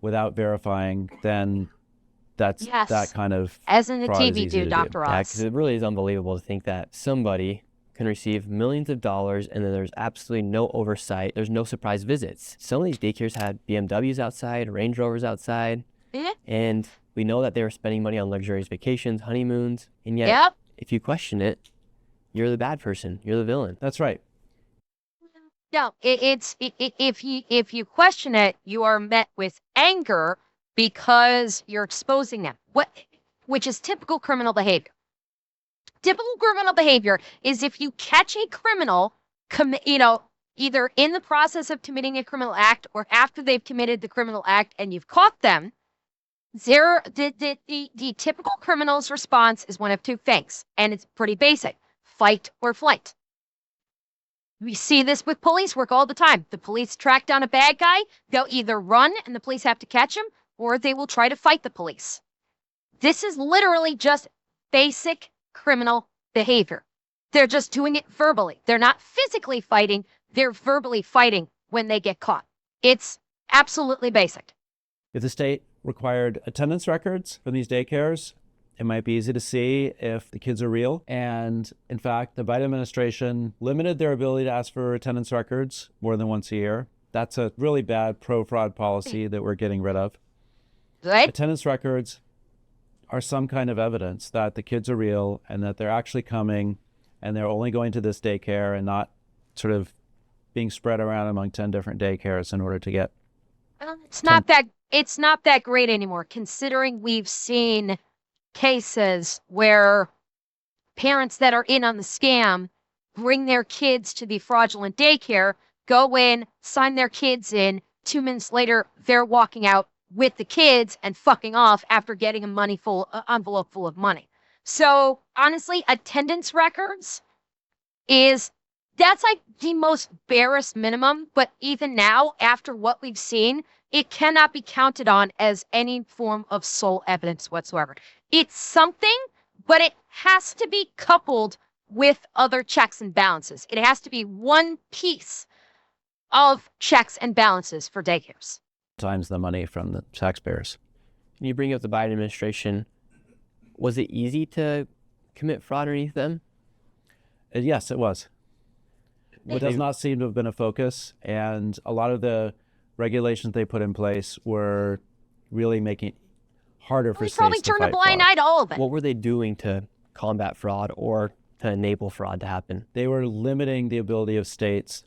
Speaker 4: without verifying, then that's that kind of
Speaker 1: as in the
Speaker 4: fraud is
Speaker 1: TV
Speaker 4: easy to
Speaker 1: do, Dr.
Speaker 2: Yeah,
Speaker 1: Oz.
Speaker 2: because it really is unbelievable to think that somebody can receive millions of dollars and then there's absolutely no oversight. There's no surprise visits. Some of these daycares had BMWs outside, Range Rovers outside, and we know that they were spending money on luxurious vacations, honeymoons, and yet if you question it, you're the bad person. You're the villain.
Speaker 4: That's right.
Speaker 1: No, if you question it, you are met with anger because you're exposing them. Which is typical criminal behavior. Typical criminal behavior is if you catch a criminal, either in the process of committing a criminal act or after they've committed the criminal act and you've caught them, the typical criminal's response is one of two things, and it's pretty basic: fight or flight. We see this with police work all the time. The police track down a bad guy, they'll either run and the police have to catch him, or they will try to fight the police. This is literally just basic criminal behavior. They're just doing it verbally. They're not physically fighting, they're verbally fighting when they get caught. It's absolutely basic.
Speaker 4: If the state required attendance records from these daycares, it might be easy to see if the kids are real. And in fact, the Biden administration limited their ability to ask for attendance records more than once a year. That's a really bad pro-fraud policy that we're getting rid of.
Speaker 1: Good.
Speaker 4: Attendance records are some kind of evidence that the kids are real and that they're actually coming and they're only going to this daycare and not sort of being spread around among 10 different daycares in order to get.
Speaker 1: It's not that great anymore, considering we've seen cases where parents that are in on the scam bring their kids to the fraudulent daycare, go in, sign their kids in, 2 minutes later, they're walking out with the kids and fucking off after getting a envelope full of money. So honestly, attendance records that's like the most barest minimum, but even now, after what we've seen, it cannot be counted on as any form of sole evidence whatsoever. It's something, but it has to be coupled with other checks and balances. It has to be one piece of checks and balances for daycares.
Speaker 4: Times the money from the taxpayers.
Speaker 2: You bring up the Biden administration. Was it easy to commit fraud underneath them?
Speaker 4: Yes, it was. It does not seem to have been a focus, and a lot of the regulations they put in place were really making it harder for states to fight fraud.
Speaker 1: Probably turned a blind eye to all of it.
Speaker 2: What were they doing to combat fraud or to enable fraud to happen?
Speaker 4: They were limiting the ability of states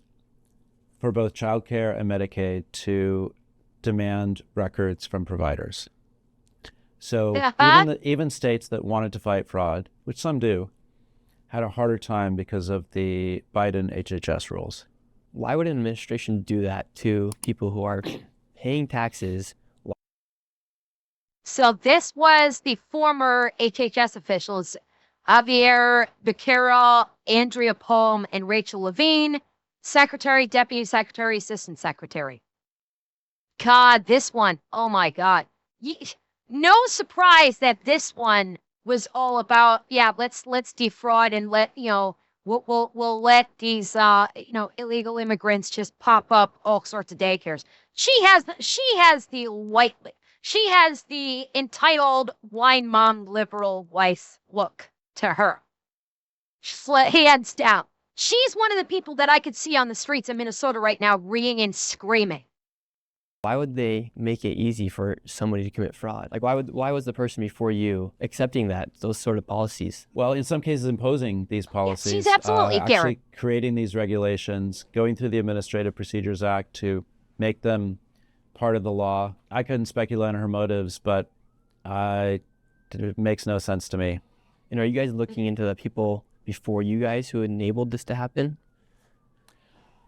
Speaker 4: for both child care and Medicaid to demand records from providers. So even states that wanted to fight fraud, which some do, had a harder time because of the Biden HHS rules.
Speaker 2: Why would an administration do that to people who are paying taxes?
Speaker 1: So this was the former HHS officials, Javier Becerra, Andrea Palm, and Rachel Levine, secretary, deputy secretary, assistant secretary. God, this one, oh my God. No surprise that this one was all about, yeah, let's defraud and let, we'll let these, illegal immigrants just pop up all sorts of daycares. She has the entitled wine mom liberal wife look to her. Hands down. She's one of the people that I could see on the streets of Minnesota right now reeing and screaming.
Speaker 2: Why would they make it easy for somebody to commit fraud? Like, why was the person before you accepting those sort of policies?
Speaker 4: Well, in some cases, imposing these policies.
Speaker 1: She's absolutely
Speaker 4: actually creating these regulations, going through the Administrative Procedures Act to make them part of the law. I couldn't speculate on her motives, but it makes no sense to me.
Speaker 2: And are you guys looking into the people before you guys who enabled this to happen?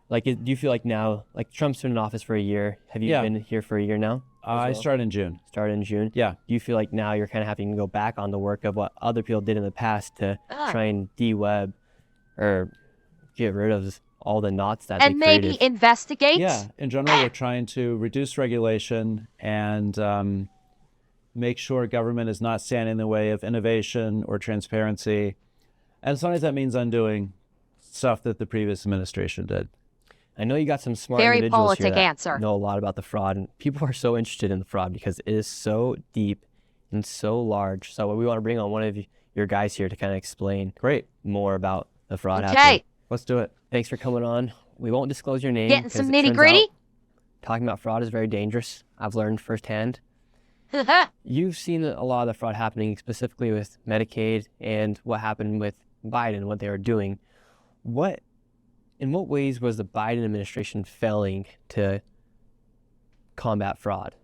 Speaker 2: Like, do you feel like now, like Trump's been in office for a year? Have you been here for a year now?
Speaker 4: I started in June.
Speaker 2: Started in June?
Speaker 4: Yeah.
Speaker 2: Do you feel like now you're kind of having to go back on the work of what other people did in the past to try and de-web or get rid of all the knots that
Speaker 1: and
Speaker 2: they created?
Speaker 1: maybe investigate?
Speaker 4: Yeah. In general, we're trying to reduce regulation and make sure government is not standing in the way of innovation or transparency. And sometimes that means undoing stuff that the previous administration did.
Speaker 2: I know you got some smart
Speaker 1: Very
Speaker 2: individuals here
Speaker 1: politic
Speaker 2: that
Speaker 1: answer.
Speaker 2: know a lot about the fraud, and people are so interested in the fraud because it is so deep and so large. So we want to bring on one of your guys here to kind of explain more about the fraud happening.
Speaker 4: Let's do it.
Speaker 2: Thanks for coming on. We won't disclose your name.
Speaker 1: Getting some
Speaker 2: 'cause it turns
Speaker 1: nitty-gritty?
Speaker 2: out Talking about fraud is very dangerous. I've learned firsthand. You've seen a lot of the fraud happening, specifically with Medicaid and what happened with Biden, what they were doing. In what ways was the Biden administration failing to combat fraud?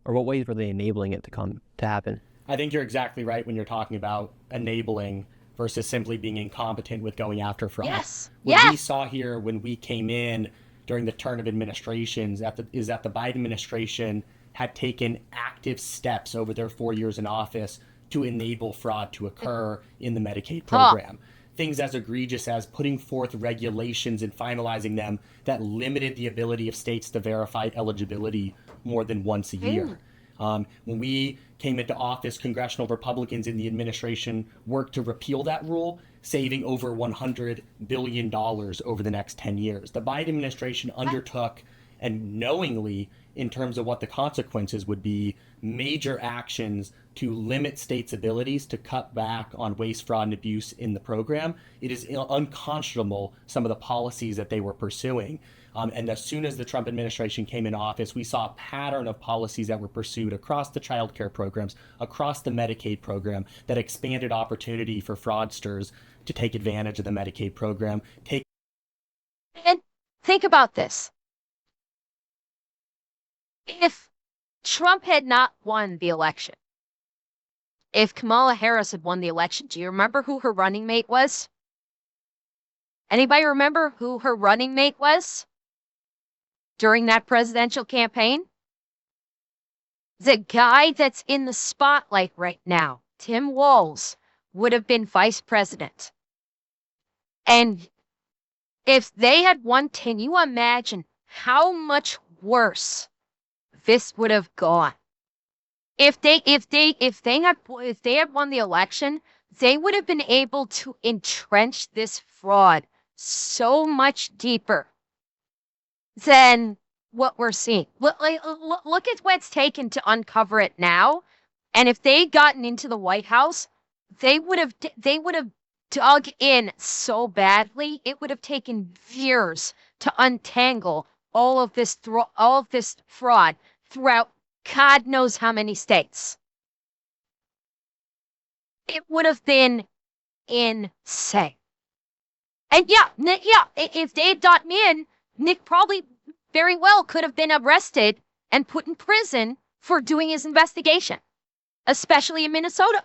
Speaker 2: Or what ways were they enabling it to happen?
Speaker 6: I think you're exactly right when you're talking about enabling versus simply being incompetent with going after fraud.
Speaker 1: Yes.
Speaker 6: What we saw here when we came in during the turn of administrations is that the Biden administration had taken active steps over their 4 years in office to enable fraud to occur in the Medicaid program. Things as egregious as putting forth regulations and finalizing them that limited the ability of states to verify eligibility more than once a year. When we came into office, congressional Republicans in the administration worked to repeal that rule, saving over $100 billion over the next 10 years. The Biden administration undertook, and knowingly, in terms of what the consequences would be, major actions to limit states' abilities to cut back on waste, fraud, and abuse in the program. It is unconscionable, some of the policies that they were pursuing. And as soon as the Trump administration came in office, we saw a pattern of policies that were pursued across the child care programs, across the Medicaid program, that expanded opportunity for fraudsters to take advantage of the Medicaid program.
Speaker 1: And think about this. If Trump had not won the election, if Kamala Harris had won the election, do you remember who her running mate was? Anybody remember who her running mate was during that presidential campaign? The guy that's in the spotlight right now, Tim Walz, would have been vice president. And if they had won, can you imagine how much worse this would have gone? If they had won the election, they would have been able to entrench this fraud so much deeper than what we're seeing. Look at what's taken to uncover it now. And if they'd gotten into the White House, they would have dug in so badly, it would have taken years to untangle all of this fraud throughout God knows how many states. It would have been insane. And if they had gotten in, Nick probably very well could have been arrested and put in prison for doing his investigation, especially in Minnesota.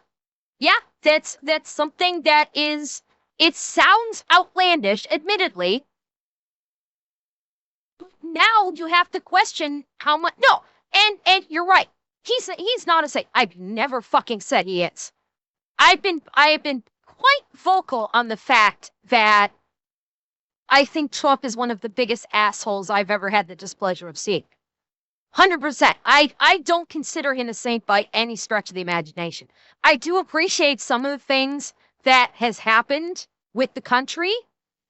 Speaker 1: Yeah, that's something that is It sounds outlandish, admittedly. Now you have to question how much. No, and you're right. He's not a saint. I've never fucking said he is. I have been quite vocal on the fact that I think Trump is one of the biggest assholes I've ever had the displeasure of seeing. 100%. I don't consider him a saint by any stretch of the imagination. I do appreciate some of the things that has happened with the country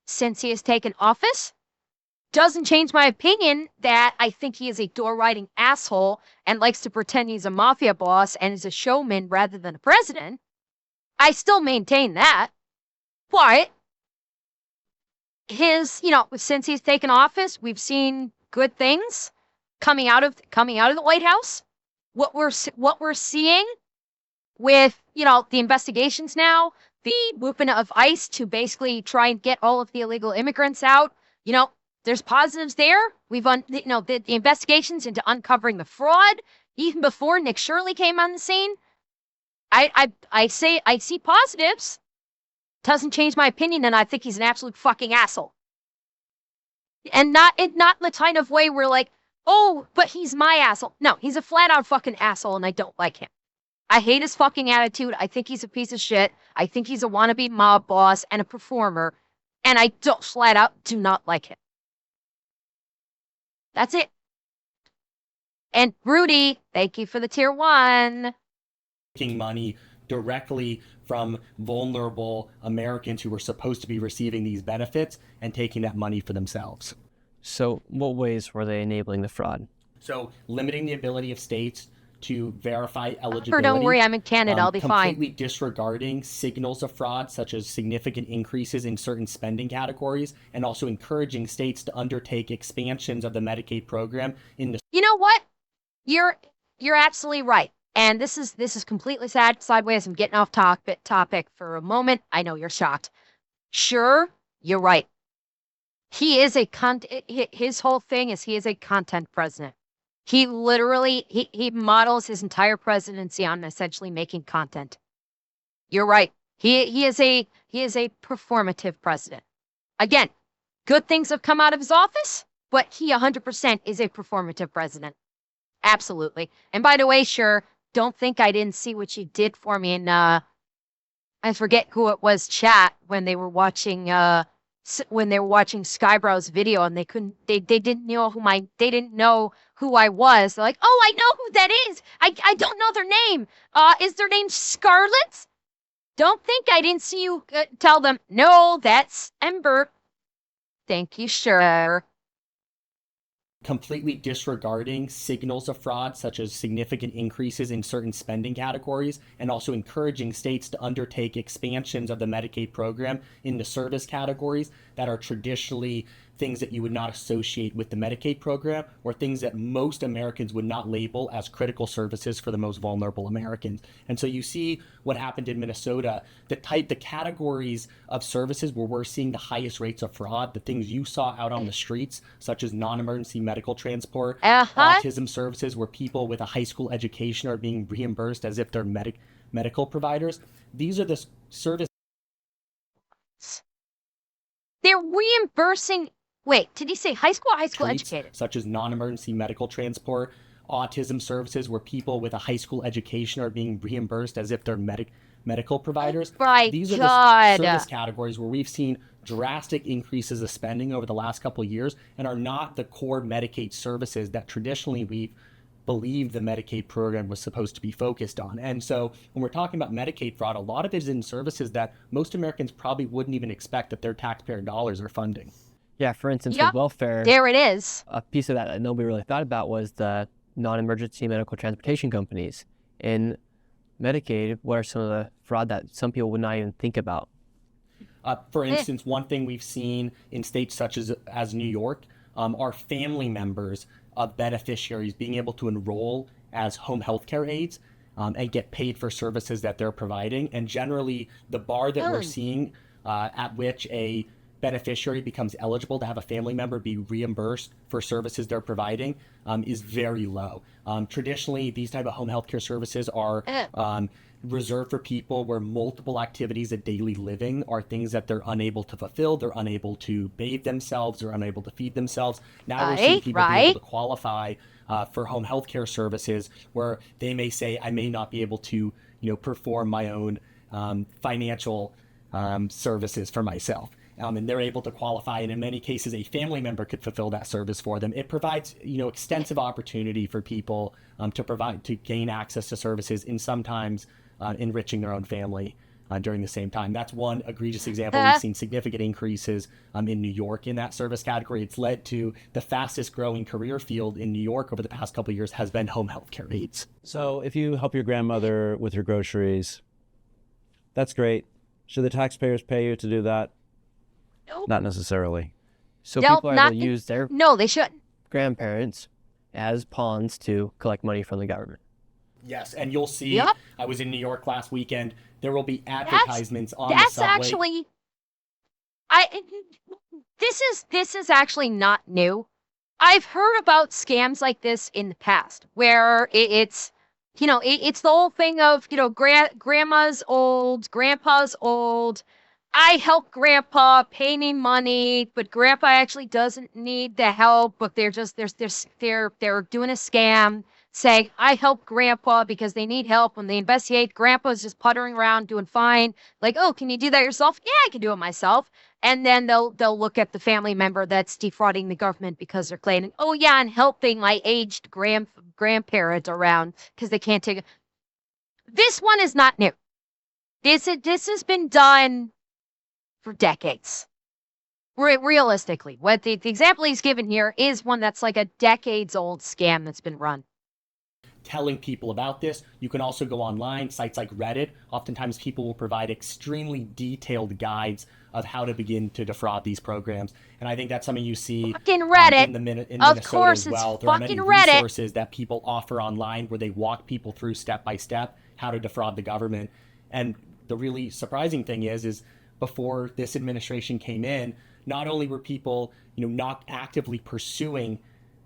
Speaker 1: since he has taken office. Doesn't change my opinion that I think he is a door-riding asshole and likes to pretend he's a mafia boss and is a showman rather than a president. I still maintain that. But since he's taken office, we've seen good things coming out of the White House. What we're seeing with, the investigations now, the movement of ICE to basically try and get all of the illegal immigrants out, there's positives there. We've the investigations into uncovering the fraud even before Nick Shirley came on the scene. I see positives. Doesn't change my opinion, and I think he's an absolute fucking asshole. And not in the kind of way where like, oh, but he's my asshole. No, he's a flat out fucking asshole, and I don't like him. I hate his fucking attitude. I think he's a piece of shit. I think he's a wannabe mob boss and a performer, and I don't flat out do not like him. That's it. And Rudy, thank you for the tier 1.
Speaker 6: Taking money directly from vulnerable Americans who were supposed to be receiving these benefits and taking that money for themselves.
Speaker 2: So what ways were they enabling the fraud?
Speaker 6: So limiting the ability of states to verify eligibility.
Speaker 1: Don't worry, I'm in Canada. I'll be fine.
Speaker 6: Completely disregarding signals of fraud, such as significant increases in certain spending categories, and also encouraging states to undertake expansions of the Medicaid program in the.
Speaker 1: You know what? You're absolutely right. And this is completely sideways. I'm getting off topic for a moment. I know you're shocked. Sure, you're right. He is his whole thing is he is a content president. He literally, he models his entire presidency on essentially making content. You're right. He is a performative president. Again, good things have come out of his office, but he 100% is a performative president. Absolutely. And by the way, sure, don't think I didn't see what you did for me in, I forget who it was, chat, when they were watching Skybrow's video and they didn't know who I was. They're like, oh, I know who that is. I don't know their name. Is their name Scarlett? Don't think I didn't see you tell them, no, that's Ember. Thank you, sure.
Speaker 6: Completely disregarding signals of fraud, such as significant increases in certain spending categories, and also encouraging states to undertake expansions of the Medicaid program into service categories that are traditionally things that you would not associate with the Medicaid program, or things that most Americans would not label as critical services for the most vulnerable Americans. And so you see what happened in Minnesota, the categories of services where we're seeing the highest rates of fraud, the things you saw out on the streets, such as non-emergency medical transport, autism services, where people with a high school education are being reimbursed as if they're medical providers. These are the services.
Speaker 1: They're reimbursing. Wait, did he say high school or high school educated?
Speaker 6: Such as non-emergency medical transport, autism services, where people with a high school education are being reimbursed as if they're medical providers.
Speaker 1: Right.
Speaker 6: These are the service categories where we've seen drastic increases of spending over the last couple of years and are not the core Medicaid services that traditionally we've believed the Medicaid program was supposed to be focused on. And so when we're talking about Medicaid fraud, a lot of it is in services that most Americans probably wouldn't even expect that their taxpayer dollars are funding.
Speaker 2: Yeah, for instance, with welfare,
Speaker 1: there it is.
Speaker 2: A piece of that nobody really thought about was the non-emergency medical transportation companies. In Medicaid, what are some of the fraud that some people would not even think about?
Speaker 6: For instance, one thing we've seen in states such as New York are family members of beneficiaries being able to enroll as home health care aides and get paid for services that they're providing. And generally, the bar that we're seeing at which a beneficiary becomes eligible to have a family member be reimbursed for services they're providing is very low. Traditionally, these type of home health care services are reserved for people where multiple activities of daily living are things that they're unable to fulfill. They're unable to bathe themselves. They're unable to feed themselves. Now we're seeing people be able to qualify for home health care services where they may say, I may not be able to, perform my own financial services for myself. And they're able to qualify, and in many cases, a family member could fulfill that service for them. It provides, extensive opportunity for people to gain access to services, and sometimes enriching their own family during the same time. That's one egregious example. We've seen significant increases in New York in that service category. It's led to the fastest growing career field in New York over the past couple of years has been home health care aides.
Speaker 4: So if you help your grandmother with her groceries, that's great. Should the taxpayers pay you to do that?
Speaker 1: Nope.
Speaker 4: Not necessarily.
Speaker 2: So
Speaker 1: Nope,
Speaker 2: people are able to use their
Speaker 1: No, they shouldn't.
Speaker 2: grandparents as pawns to collect money from the government.
Speaker 6: Yes, and you'll see,
Speaker 1: Yep.
Speaker 6: I was in New York last weekend, there will be advertisements on the
Speaker 1: That's
Speaker 6: subway.
Speaker 1: actually this is actually not new. I've heard about scams like this in the past where it's it's the whole thing of, grandma's old, grandpa's old. I help grandpa, pay me money, but grandpa actually doesn't need the help, but they're doing a scam saying, I help grandpa because they need help. When they investigate, grandpa's just puttering around doing fine. Like, oh, can you do that yourself? Yeah, I can do it myself. And then they'll look at the family member that's defrauding the government because they're claiming, oh yeah, I'm helping my aged grandparent around because they can't take it. This one is not new. This has been done for decades. Realistically, what the example he's given here is one that's like a decades old scam that's been run.
Speaker 6: Telling people about this. You can also go online, sites like Reddit. Oftentimes people will provide extremely detailed guides of how to begin to defraud these programs. And I think that's something you see
Speaker 1: Fucking Reddit.
Speaker 6: in Minnesota
Speaker 1: Of course,
Speaker 6: as well.
Speaker 1: it's
Speaker 6: There are many
Speaker 1: fucking Reddit.
Speaker 6: resources that people offer online where they walk people through step by step how to defraud the government. And the really surprising thing is before this administration came in, not only were people, not actively pursuing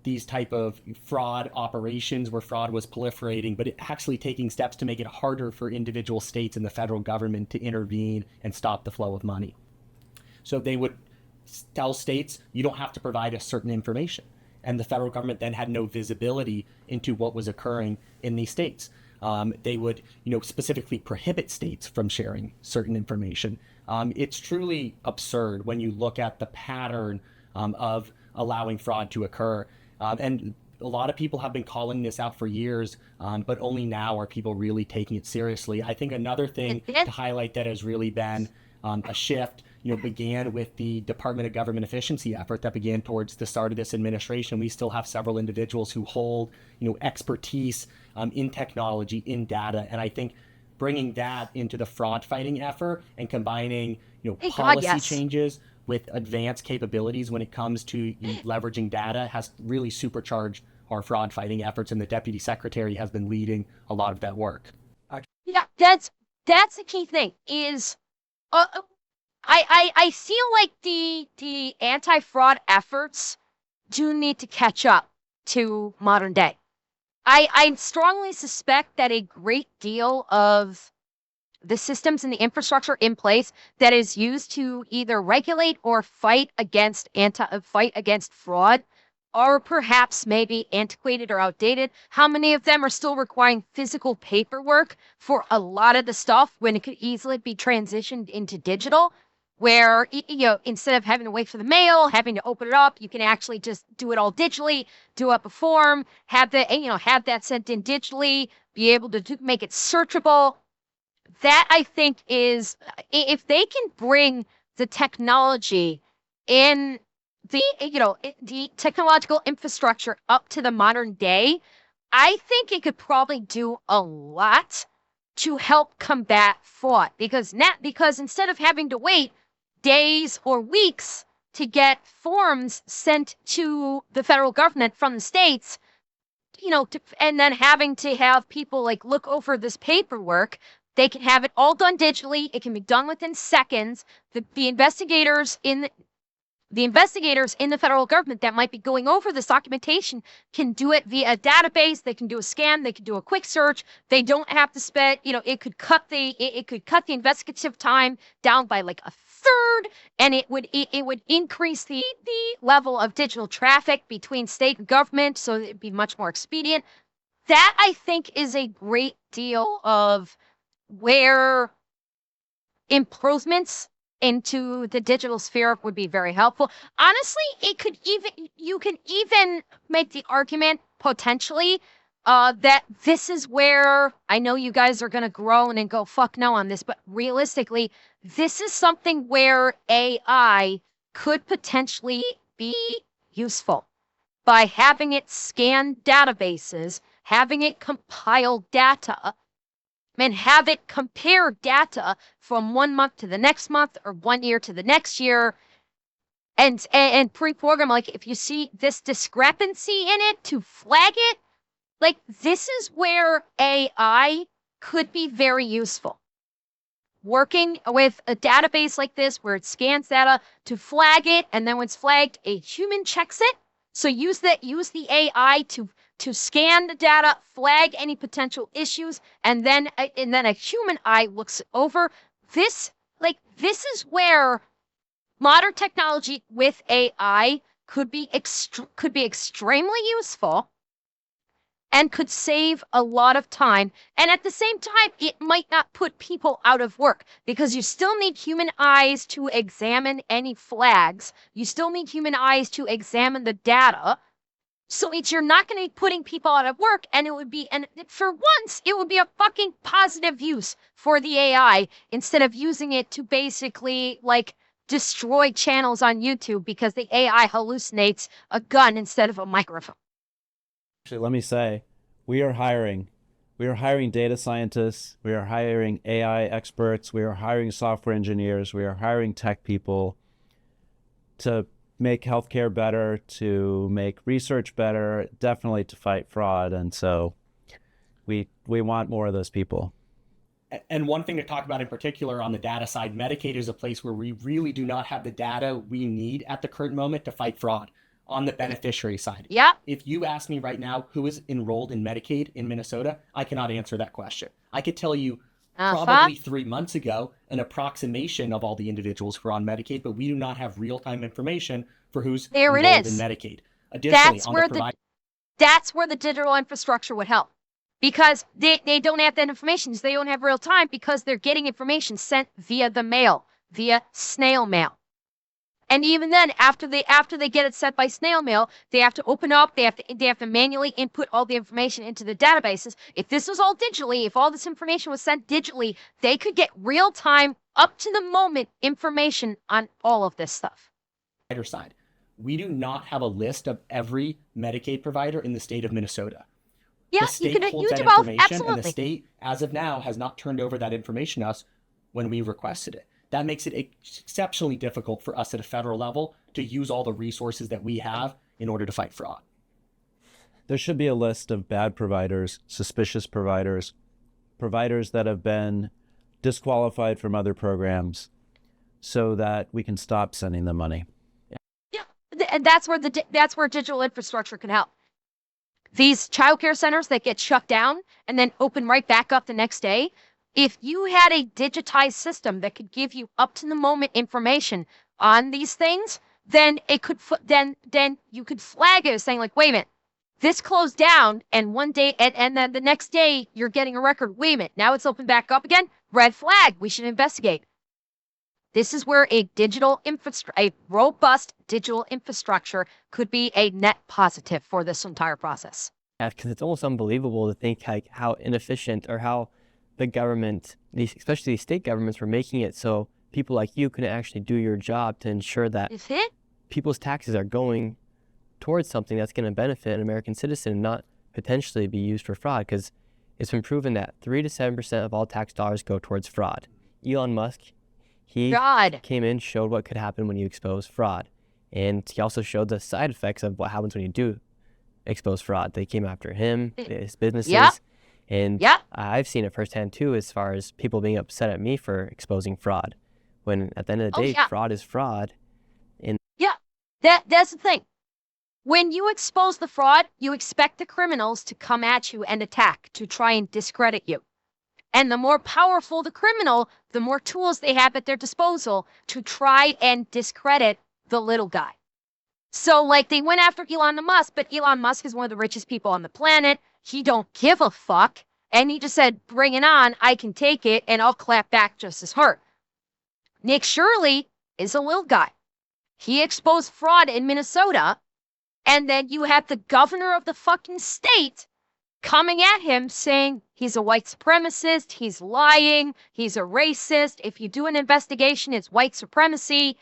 Speaker 6: these type of fraud operations where fraud was proliferating, but actually taking steps to make it harder for individual states and the federal government to intervene and stop the flow of money. So they would tell states, you don't have to provide us certain information. And the federal government then had no visibility into what was occurring in these states. They would, specifically prohibit states from sharing certain information. It's truly absurd when you look at the pattern of allowing fraud to occur. And a lot of people have been calling this out for years, but only now are people really taking it seriously. I think another thing to highlight that has really been a shift, began with the Department of Government Efficiency effort that began towards the start of this administration. We still have several individuals who hold, expertise in technology, in data, and I think bringing that into the fraud fighting effort and combining, policy changes with advanced capabilities when it comes to leveraging data has really supercharged our fraud fighting efforts, and the Deputy Secretary has been leading a lot of that work.
Speaker 1: Yeah, that's the key thing is I feel like the anti-fraud efforts do need to catch up to modern day. I strongly suspect that a great deal of the systems and the infrastructure in place that is used to either regulate or fight against fraud are perhaps maybe antiquated or outdated. How many of them are still requiring physical paperwork for a lot of the stuff when it could easily be transitioned into digital? Where, instead of having to wait for the mail, having to open it up, you can actually just do it all digitally, do up a form, have that sent in digitally, be able to make it searchable. That I think is, if they can bring the technology in the technological infrastructure up to the modern day, I think it could probably do a lot to help combat fraud because instead of having to wait days or weeks to get forms sent to the federal government from the states, and then having to have people look over this paperwork, they can have it all done digitally. It can be done within seconds. The investigators in the investigators in the federal government that might be going over this documentation can do it via a database. They can do a scan. They can do a quick search. They don't have to spend, it could cut the investigative time down by like a third, and it would increase the level of digital traffic between state and government, so it'd be much more expedient. That, I think, is a great deal of where improvements into the digital sphere would be very helpful. Honestly, you can even make the argument potentially that this is where, I know you guys are going to groan and go fuck no on this, but realistically, this is something where AI could potentially be useful by having it scan databases, having it compile data, and have it compare data from 1 month to the next month or 1 year to the next year, and pre-program, like, if you see this discrepancy in it, to flag it. Like, this is where AI could be very useful. Working with a database like this where it scans data to flag it, and then when it's flagged, a human checks it. So use the AI to scan the data, flag any potential issues, and then a human eye looks over. This is where modern technology with AI could be extremely useful and could save a lot of time. And at the same time, it might not put people out of work, because you still need human eyes to examine any flags. You still need human eyes to examine the data. So you're not going to be putting people out of work, and for once, it would be a fucking positive use for the AI, instead of using it to basically, like, destroy channels on YouTube because the AI hallucinates a gun instead of a microphone.
Speaker 4: Actually, let me say, we are hiring data scientists, we are hiring AI experts, we are hiring software engineers, we are hiring tech people to make healthcare better, to make research better, definitely to fight fraud. And so we want more of those people.
Speaker 6: And one thing to talk about in particular on the data side, Medicaid is a place where we really do not have the data we need at the current moment to fight fraud. On the beneficiary side.
Speaker 1: Yeah.
Speaker 6: If you ask me right now who is enrolled in Medicaid in Minnesota, I cannot answer that question. I could tell you probably 3 months ago an approximation of all the individuals who are on Medicaid, but we do not have real-time information for who's enrolled in Medicaid. Additionally,
Speaker 1: that's where the digital infrastructure would help, because they don't have that information. They don't have real time because they're getting information sent via the mail, via snail mail. And even then, after they get it sent by snail mail, they have to open up. They have to manually input all the information into the databases. If this was all digitally, if all this information was sent digitally, they could get real time, up to the moment information on all of this stuff.
Speaker 6: Side, we do not have a list of every Medicaid provider in the state of Minnesota.
Speaker 1: Yeah,
Speaker 6: the state holds that information, and the state, as of now, has not turned over that information to us when we requested it. That makes it exceptionally difficult for us at a federal level to use all the resources that we have in order to fight fraud.
Speaker 4: There should be a list of bad providers, suspicious providers, providers that have been disqualified from other programs, so that we can stop sending them money.
Speaker 1: Yeah, and that's where digital infrastructure can help. These childcare centers that get shut down and then open right back up the next day. If you had a digitized system that could give you up to the moment information on these things, then it could then you could flag it as saying, like, wait a minute, this closed down, and one day and then the next day you're getting a record. Wait a minute, now it's opened back up again. Red flag. We should investigate. This is where a robust digital infrastructure could be a net positive for this entire process.
Speaker 2: Yeah, because it's almost unbelievable to think like how inefficient, or how the government, especially these state governments, were making it so people like you couldn't actually do your job to ensure that people's taxes are going towards something that's going to benefit an American citizen and not potentially be used for fraud. Because it's been proven that 3 to 7% of all tax dollars go towards fraud. Elon Musk, he came in, showed what could happen when you expose fraud. And he also showed the side effects of what happens when you do expose fraud. They came after him, his businesses. Yeah. And I've seen it firsthand too, as far as people being upset at me for exposing fraud. When at the end of the day, fraud is fraud.
Speaker 1: That's the thing. When you expose the fraud, you expect the criminals to come at you and attack to try and discredit you. And the more powerful the criminal, the more tools they have at their disposal to try and discredit the little guy. So, like, they went after Elon Musk, but Elon Musk is one of the richest people on the planet. He don't give a fuck. And he just said, bring it on. I can take it, and I'll clap back just as hard. Nick Shirley is a little guy. He exposed fraud in Minnesota. And then you have the governor of the fucking state coming at him saying he's a white supremacist, he's lying, he's a racist. If you do an investigation, it's white supremacy.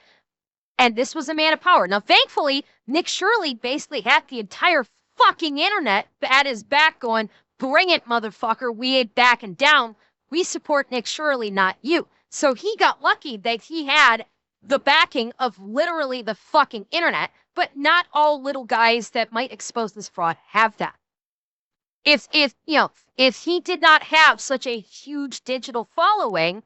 Speaker 1: And this was a man of power. Now, thankfully, Nick Shirley basically had the entire fucking internet at his back going, bring it, motherfucker. We ain't backing down. We support Nick Shirley, not you. So he got lucky that he had the backing of literally the fucking internet, but not all little guys that might expose this fraud have that. If he did not have such a huge digital following,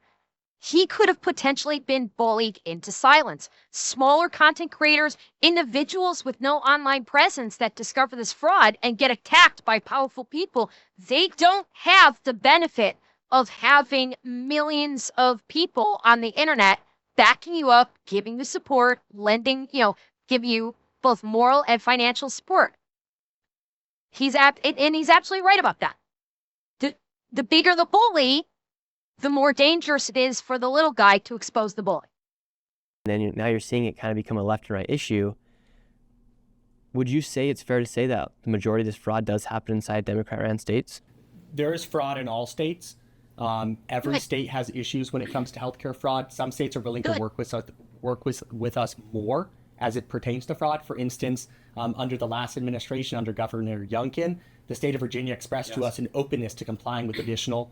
Speaker 1: he could have potentially been bullied into silence. Smaller content creators, individuals with no online presence that discover this fraud and get attacked by powerful people, they don't have the benefit of having millions of people on the internet backing you up, giving you support, lending, give you both moral and financial support. He's absolutely right about that. The bigger the bully, the more dangerous it is for the little guy to expose the bully.
Speaker 2: And then now you're seeing it kind of become a left and right issue. Would you say it's fair to say that the majority of this fraud does happen inside Democrat-ran states?
Speaker 6: There is fraud in all states. Every state has issues when it comes to healthcare fraud. Some states are willing to work with us more as it pertains to fraud. For instance, under the last administration, under Governor Youngkin, the state of Virginia expressed to us an openness to complying with additional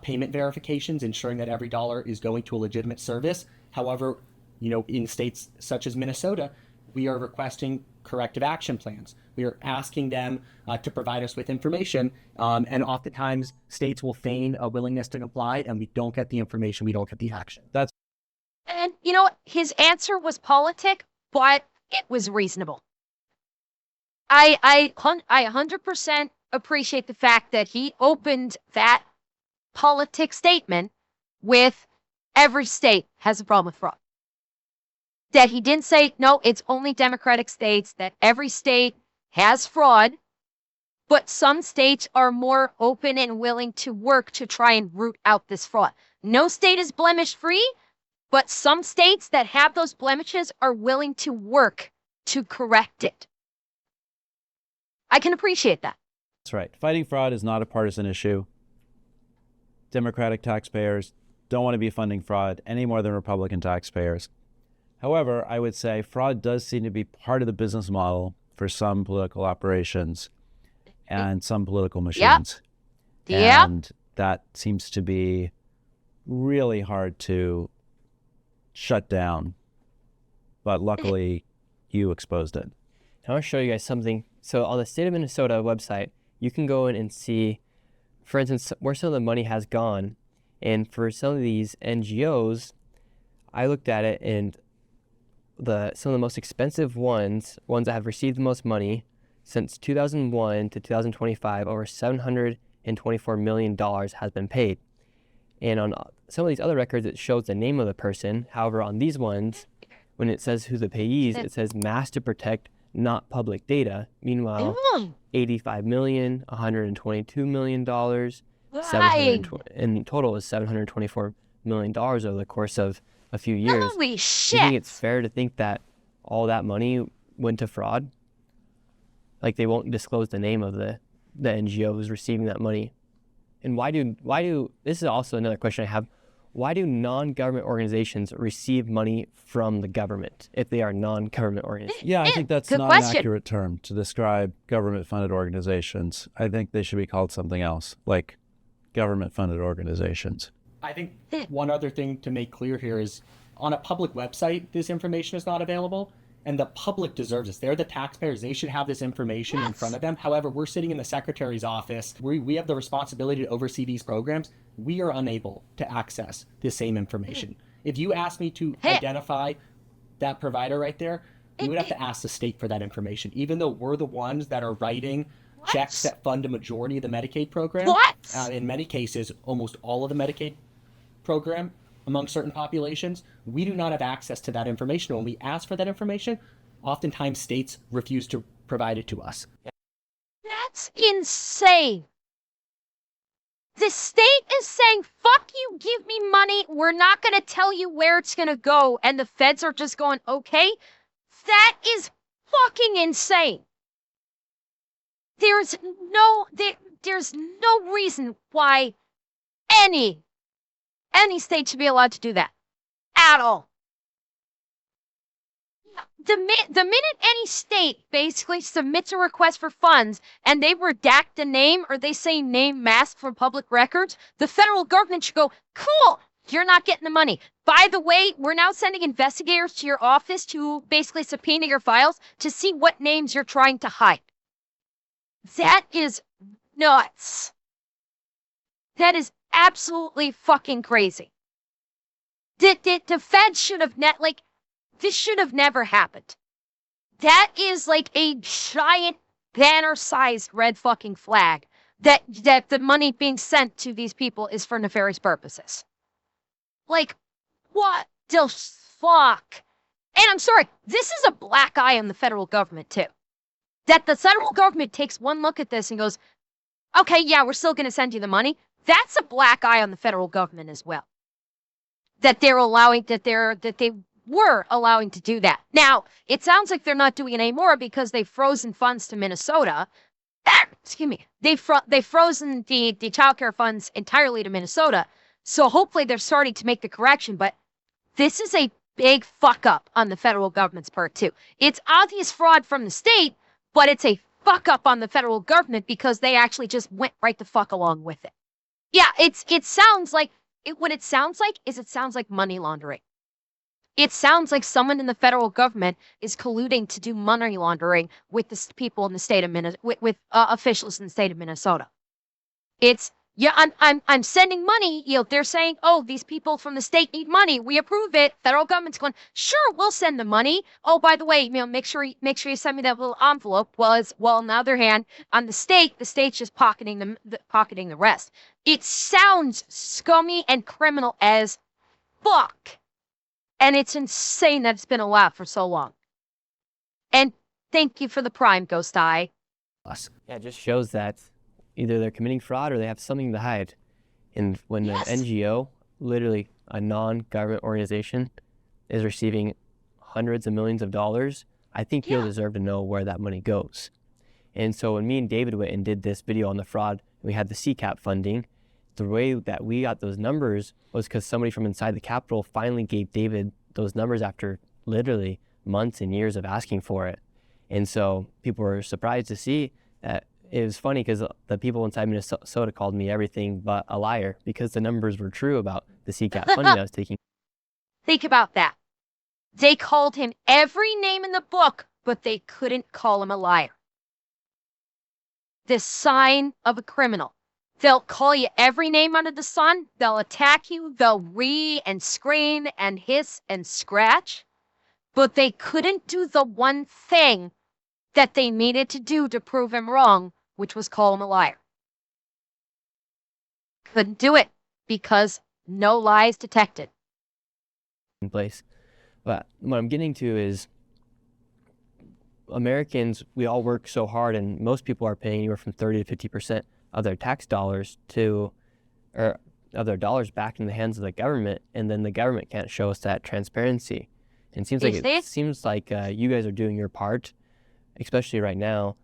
Speaker 6: payment verifications, ensuring that every dollar is going to a legitimate service. However, in states such as Minnesota, we are requesting corrective action plans. We are asking them to provide us with information, and oftentimes states will feign a willingness to comply, and we don't get the information, we don't get the action.
Speaker 1: And you know what? His answer was politic, but it was reasonable. I 100% appreciate the fact that he opened that politic statement with every state has a problem with fraud. That he didn't say, no, it's only Democratic states, that every state has fraud, but some states are more open and willing to work to try and root out this fraud. No state is blemish free, but some states that have those blemishes are willing to work to correct it. I can appreciate that.
Speaker 4: That's right. Fighting fraud is not a partisan issue. Democratic taxpayers don't want to be funding fraud any more than Republican taxpayers. However, I would say fraud does seem to be part of the business model for some political operations and some political machines.
Speaker 1: Yeah.
Speaker 4: And that seems to be really hard to shut down. But luckily, you exposed it.
Speaker 2: I want to show you guys something. So on the state of Minnesota website, you can go in and see, for instance, where some of the money has gone. And for some of these NGOs, I looked at it, and some of the most expensive ones that have received the most money since 2001 to 2025, over $724 million has been paid. And on some of these other records, it shows the name of the person. However, on these ones, when it says who the payees, it says mass to protect, not public data. Meanwhile, $85 million, $122 million, in total is $724 million over the course of a few years.
Speaker 1: Holy shit!
Speaker 2: Do you think it's fair to think that all that money went to fraud? Like, they won't disclose the name of the NGO who's receiving that money. And why do this is also another question I have. Why do non-government organizations receive money from the government if they are non-government organizations?
Speaker 4: Yeah, I think that's
Speaker 1: Good
Speaker 4: not
Speaker 1: question.
Speaker 4: an accurate term to describe government-funded organizations. I think they should be called something else, like government-funded organizations.
Speaker 6: I think one other thing to make clear here is on a public website, this information is not available, and the public deserves this. They're the taxpayers. They should have this information in front of them. However, we're sitting in the secretary's office. We have the responsibility to oversee these programs. We are unable to access this same information. If you ask me to identify that provider right there, we would have to ask the state for that information, even though we're the ones that are writing checks that fund a majority of the Medicaid program.
Speaker 1: What?
Speaker 6: In many cases, almost all of the Medicaid program among certain populations, we do not have access to that information. When we ask for that information, oftentimes states refuse to provide it to us.
Speaker 1: That's insane. The state is saying, fuck you, give me money. We're not going to tell you where it's going to go. And the feds are just going, okay. That is fucking insane. There's no reason why any state should be allowed to do that at all. The minute any state basically submits a request for funds and they redact the name or they say name masked from public records, the federal government should go, cool, you're not getting the money. By the way, we're now sending investigators to your office to basically subpoena your files to see what names you're trying to hide. That is nuts. That is absolutely fucking crazy. The feds should have this should have never happened. That is like a giant banner-sized red fucking flag that the money being sent to these people is for nefarious purposes. Like, what the fuck? And I'm sorry, this is a black eye on the federal government too. That the federal government takes one look at this and goes, okay, yeah, we're still going to send you the money. That's a black eye on the federal government as well. That they were allowing to do that. Now, it sounds like they're not doing it anymore because they've frozen funds to Minnesota. Excuse me. They've frozen the child care funds entirely to Minnesota. So hopefully they're starting to make the correction. But this is a big fuck up on the federal government's part too. It's obvious fraud from the state, but it's a fuck up on the federal government because they actually just went right the fuck along with it. Yeah, it sounds like money laundering. It sounds like someone in the federal government is colluding to do money laundering with the people in the state of Minnesota, with officials in the state of Minnesota. I'm sending money. They're saying, oh, these people from the state need money. We approve it. Federal government's going, sure, we'll send the money. Oh, by the way, make sure you send me that little envelope. Well, on the other hand, on the state's just pocketing the rest. It sounds scummy and criminal as fuck. And it's insane that it's been allowed for so long. And thank you for the Prime, Ghost Eye.
Speaker 2: Yeah, it just shows that either they're committing fraud or they have something to hide. And when an NGO, literally a non-government organization, is receiving hundreds of millions of dollars, I think you'll deserve to know where that money goes. And so when me and David went and did this video on the fraud, we had the CCAP funding, the way that we got those numbers was because somebody from inside the Capitol finally gave David those numbers after literally months and years of asking for it. And so people were surprised to see that. It was funny because the people inside Minnesota called me everything but a liar because the numbers were true about the CCAP funding I was taking.
Speaker 1: Think about that. They called him every name in the book, but they couldn't call him a liar. The sign of a criminal. They'll call you every name under the sun. They'll attack you. They'll and scream and hiss and scratch. But they couldn't do the one thing that they needed to do to prove him wrong, which was call him a liar. Couldn't do it because no lies detected.
Speaker 2: In place. But what I'm getting to is Americans, we all work so hard, and most people are paying anywhere from 30 to 50% of their tax dollars of their dollars back in the hands of the government, and then the government can't show us that transparency. And it seems like you guys are doing your part, especially right now,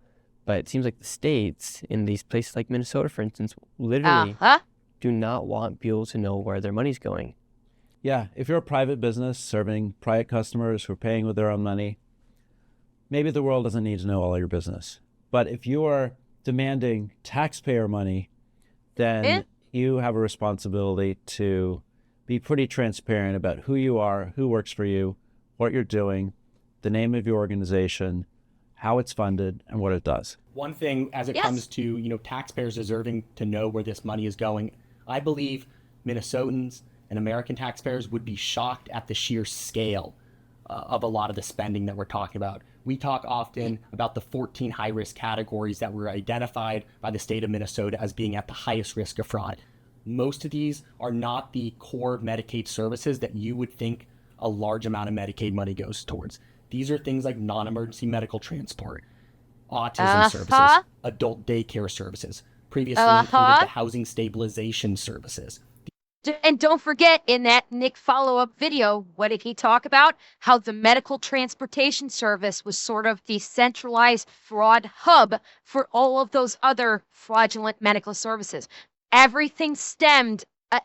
Speaker 2: but it seems like the states in these places like Minnesota, for instance, literally do not want people to know where their money's going.
Speaker 4: Yeah, if you're a private business serving private customers who are paying with their own money, maybe the world doesn't need to know all your business. But if you are demanding taxpayer money, then you have a responsibility to be pretty transparent about who you are, who works for you, what you're doing, the name of your organization, how it's funded, and what it does.
Speaker 6: One thing as it comes to, taxpayers deserving to know where this money is going, I believe Minnesotans and American taxpayers would be shocked at the sheer scale of a lot of the spending that we're talking about. We talk often about the 14 high-risk categories that were identified by the state of Minnesota as being at the highest risk of fraud. Most of these are not the core Medicaid services that you would think a large amount of Medicaid money goes towards. These are things like non-emergency medical transport, autism services, adult daycare services, previously included the housing stabilization services.
Speaker 1: And don't forget, in that Nick follow-up video, what did he talk about? How the medical transportation service was sort of the centralized fraud hub for all of those other fraudulent medical services. Everything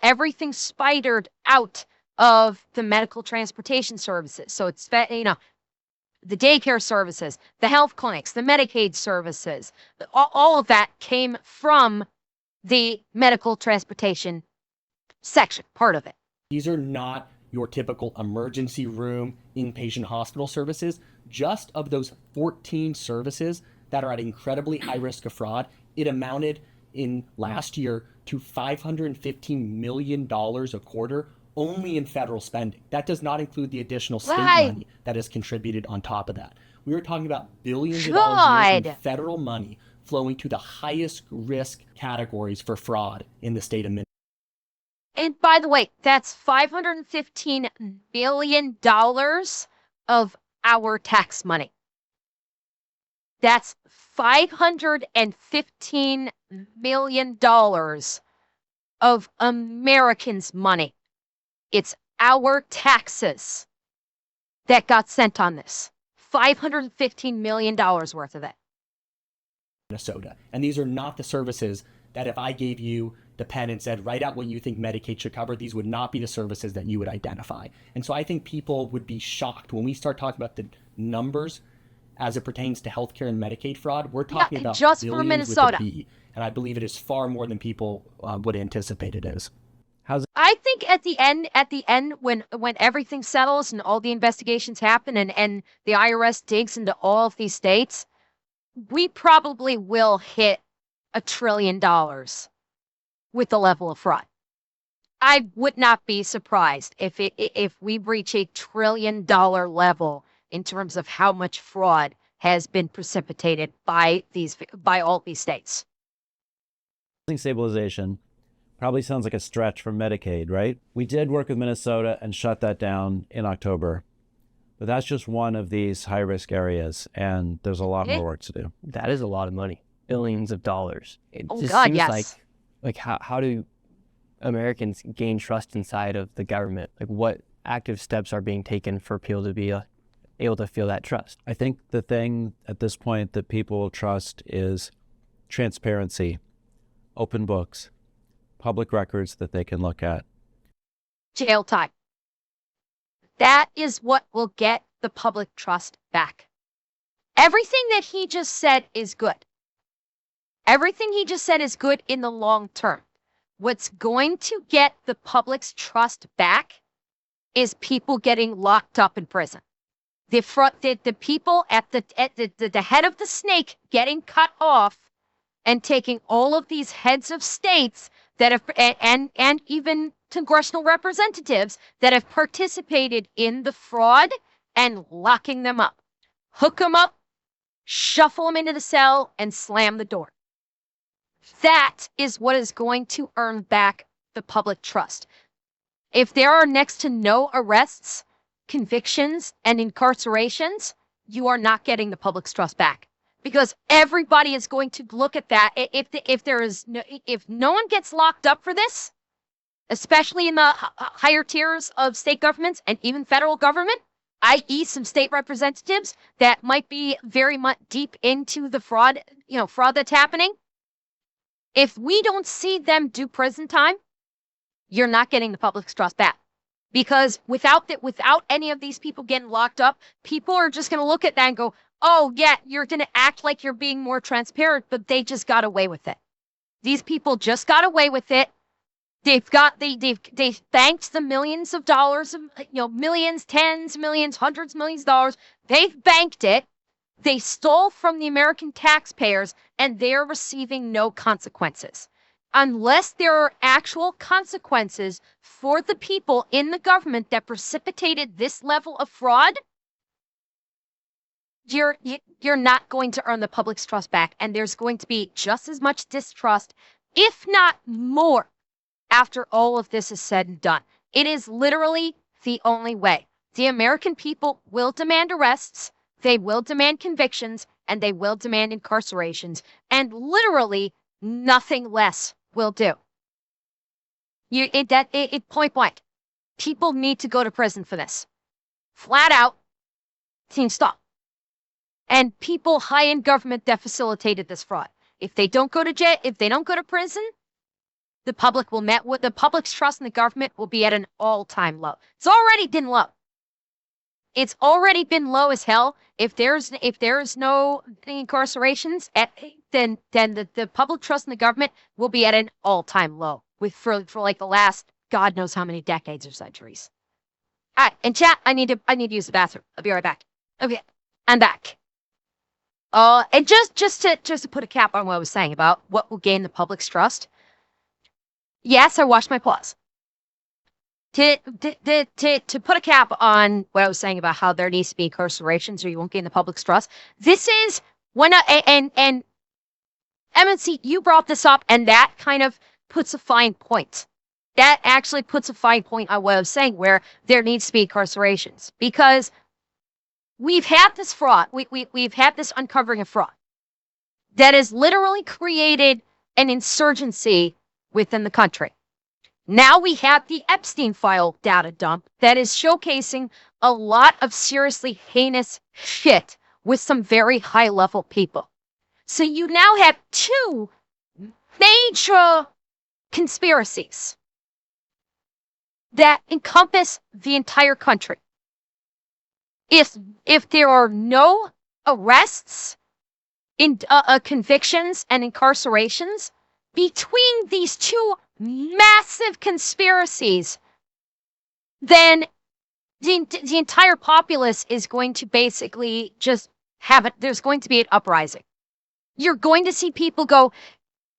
Speaker 1: everything spidered out of the medical transportation services. So it's, the daycare services, the health clinics, the Medicaid services, all of that came from the medical transportation section, part of it.
Speaker 6: These are not your typical emergency room, inpatient hospital services. Just of those 14 services that are at incredibly high risk of fraud, it amounted in last year to $515 million a quarter only in federal spending. That does not include the additional state money that is contributed on top of that. We were talking about billions of dollars in federal money flowing to the highest risk categories for fraud in the state of Minnesota.
Speaker 1: And by the way, that's $515 billion of our tax money. That's $515 million of Americans' money. It's our taxes that got sent on this. $515 million worth of it.
Speaker 6: Minnesota. And these are not the services that if I gave you the pen and said, write out what you think Medicaid should cover, these would not be the services that you would identify. And so I think people would be shocked when we start talking about the numbers as it pertains to healthcare and Medicaid fraud. We're talking about
Speaker 1: just
Speaker 6: billions
Speaker 1: for Minnesota.
Speaker 6: With a B, and I believe it is far more than people would anticipate it is.
Speaker 1: I think at the end, when everything settles and all the investigations happen and the IRS digs into all of these states, we probably will hit $1 trillion with the level of fraud. I would not be surprised if we reach $1 trillion level in terms of how much fraud has been precipitated by all these states.
Speaker 4: Housing stabilization probably sounds like a stretch for Medicaid, right? We did work with Minnesota and shut that down in October, but that's just one of these high-risk areas, and there's a lot more work to do.
Speaker 2: That is a lot of money, billions of dollars. It just
Speaker 1: God,
Speaker 2: seems
Speaker 1: yes.
Speaker 2: like how do Americans gain trust inside of the government? Like, what active steps are being taken for people to be able to feel that trust?
Speaker 4: I think the thing at this point that people will trust is transparency, open books, public records that they can look at.
Speaker 1: Jail time. That is what will get the public trust back. Everything that he just said is good. Everything he just said is good in the long term. What's going to get the public's trust back is people getting locked up in prison. The people at the head of the snake getting cut off and taking all of these heads of states that have and even congressional representatives that have participated in the fraud and locking them up. Hook them up, shuffle them into the cell, and slam the door. That is what is going to earn back the public trust. If there are next to no arrests, convictions, and incarcerations, you are not getting the public's trust back. Because everybody is going to look at that. If no one gets locked up for this, especially in the higher tiers of state governments and even federal government, i.e. some state representatives that might be very much deep into the fraud that's happening. If we don't see them do prison time, you're not getting the public's trust back. Because without any of these people getting locked up, people are just going to look at that and go, oh, yeah, you're going to act like you're being more transparent, but they just got away with it. These people just got away with it. They've banked the millions of dollars, millions, tens, millions, hundreds of millions of dollars. They've banked it. They stole from the American taxpayers, and they're receiving no consequences. Unless there are actual consequences for the people in the government that precipitated this level of fraud, you're not going to earn the public's trust back, and there's going to be just as much distrust, if not more, after all of this is said and done. It is literally the only way. The American people will demand arrests, they will demand convictions, and they will demand incarcerations, and literally nothing less will do. Point blank. People need to go to prison for this. Flat out. Team stop. And people high in government that facilitated this fraud. If they don't go to jail, if they don't go to prison, the public's trust in the government will be at an all-time low. It's already been low. It's already been low as hell. If there's no incarcerations, then the public trust in the government will be at an all-time low for like the last God knows how many decades or centuries. All right, and chat, I need to use the bathroom. I'll be right back. Okay, I'm back. And just to put a cap on what I was saying about what will gain the public's trust. Yes, I washed my paws. To put a cap on what I was saying about how there needs to be incarcerations or you won't gain the public's trust. This is and MNC, you brought this up, and that kind of puts a fine point. That actually puts a fine point on what I was saying, where there needs to be incarcerations, because we've had this fraud. We've had this uncovering of fraud that has literally created an insurgency within the country. Now we have the Epstein file data dump that is showcasing a lot of seriously heinous shit with some very high level people. So you now have two major conspiracies that encompass the entire country. If there are no arrests, convictions, and incarcerations between these two massive conspiracies, then the entire populace is going to basically just have it. There's going to be an uprising. You're going to see people go,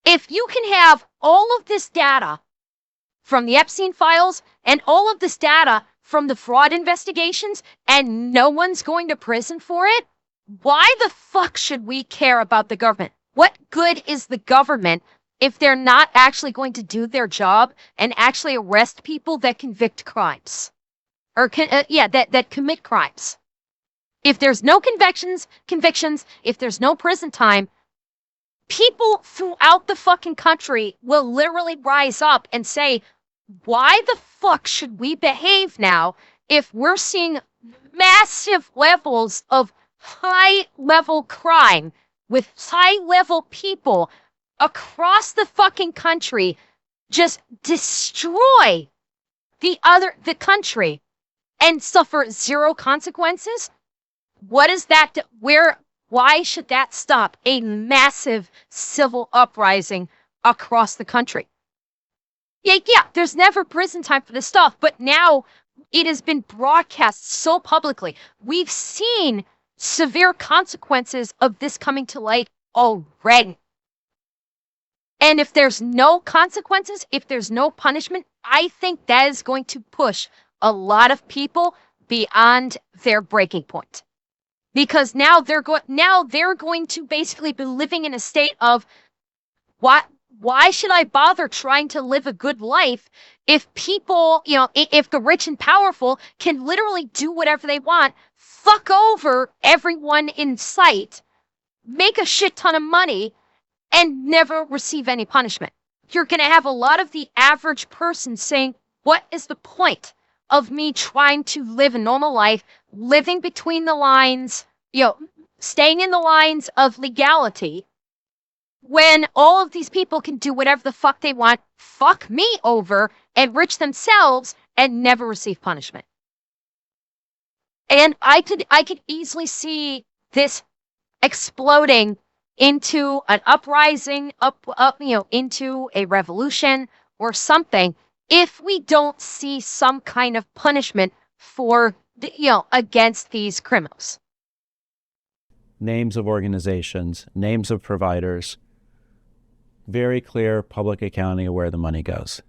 Speaker 1: if you can have all of this data from the Epstein files and all of this data from the fraud investigations and no one's going to prison for it, why the fuck should we care about the government? What good is the government if they're not actually going to do their job and actually arrest people that convict crimes? Or that commit crimes. If there's no convictions, if there's no prison time, people throughout the fucking country will literally rise up and say, why the fuck should we behave now if we're seeing massive levels of high-level crime with high-level people across the fucking country just destroy the country and suffer zero consequences? What is that? Why should that stop a massive civil uprising across the country? Yeah, there's never prison time for this stuff, but now it has been broadcast so publicly. We've seen severe consequences of this coming to light already. And if there's no consequences, if there's no punishment, I think that is going to push a lot of people beyond their breaking point. Because now they're going to basically be living in a state of, why should I bother trying to live a good life if people, if the rich and powerful can literally do whatever they want, fuck over everyone in sight, make a shit ton of money, and never receive any punishment? You're going to have a lot of the average person saying, what is the point of me trying to live a normal life, living between the lines, staying in the lines of legality, when all of these people can do whatever the fuck they want, fuck me over, enrich themselves, and never receive punishment? And I could easily see this exploding into an uprising, into a revolution or something, if we don't see some kind of punishment for, against these criminals.
Speaker 4: Names of organizations, names of providers, very clear public accounting of where the money goes.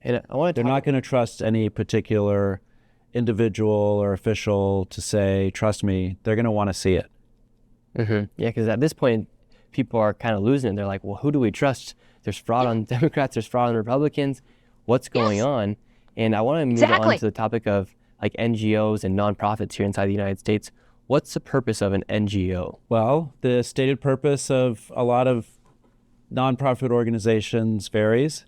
Speaker 2: And
Speaker 4: they're not going to trust any particular individual or official to say, trust me. They're going to want to see it.
Speaker 2: Yeah, because at this point, people are kind of losing it. They're like, well, who do we trust? There's fraud on Democrats, there's fraud on Republicans. What's going
Speaker 1: Yes,
Speaker 2: on? And I want to move on
Speaker 1: exactly.
Speaker 2: to the topic of like NGOs and nonprofits here inside the United States. What's the purpose of an NGO?
Speaker 4: Well, the stated purpose of a lot of nonprofit organizations varies.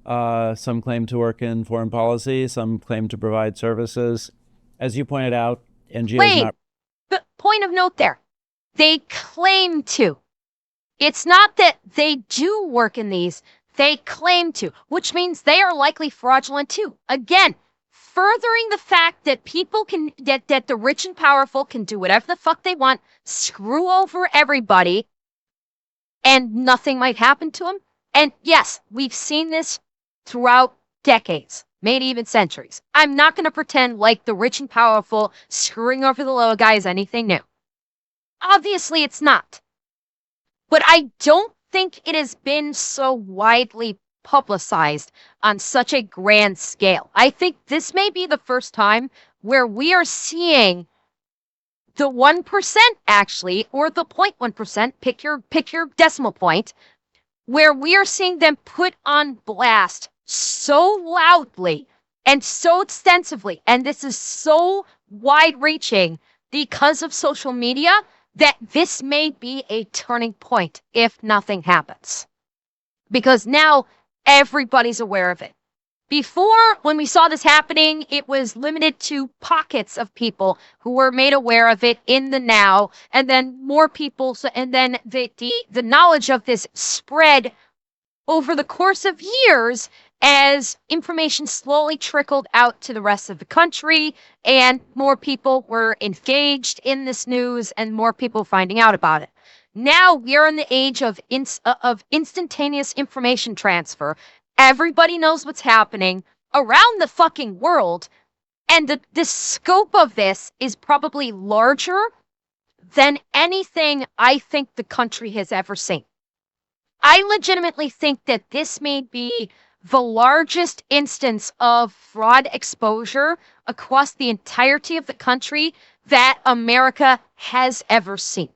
Speaker 4: Some claim to work in foreign policy, some claim to provide services. As you pointed out, NGOs
Speaker 1: Wait,
Speaker 4: not.
Speaker 1: but point of note there. They claim to. It's not that they do work in these, they claim to, which means they are likely fraudulent too. Again, furthering the fact that people can, that the rich and powerful can do whatever the fuck they want, screw over everybody, and nothing might happen to them. And yes, we've seen this throughout decades, maybe even centuries. I'm not going to pretend like the rich and powerful screwing over the low guy is anything new. Obviously, it's not. But I don't think it has been so widely publicized on such a grand scale. I think this may be the first time where we are seeing the 1% actually, or the 0.1%, pick your decimal point, where we are seeing them put on blast so loudly and so extensively, and this is so wide-reaching because of social media, that this may be a turning point if nothing happens. Because now everybody's aware of it. Before, when we saw this happening, it was limited to pockets of people who were made aware of it in the now, and then more people, and then the knowledge of this spread over the course of years as information slowly trickled out to the rest of the country, and more people were engaged in this news, and more people finding out about it. Now we're in the age of instantaneous information transfer. Everybody knows what's happening around the fucking world, and the scope of this is probably larger than anything I think the country has ever seen. I legitimately think that this may be the largest instance of fraud exposure across the entirety of the country that America has ever seen.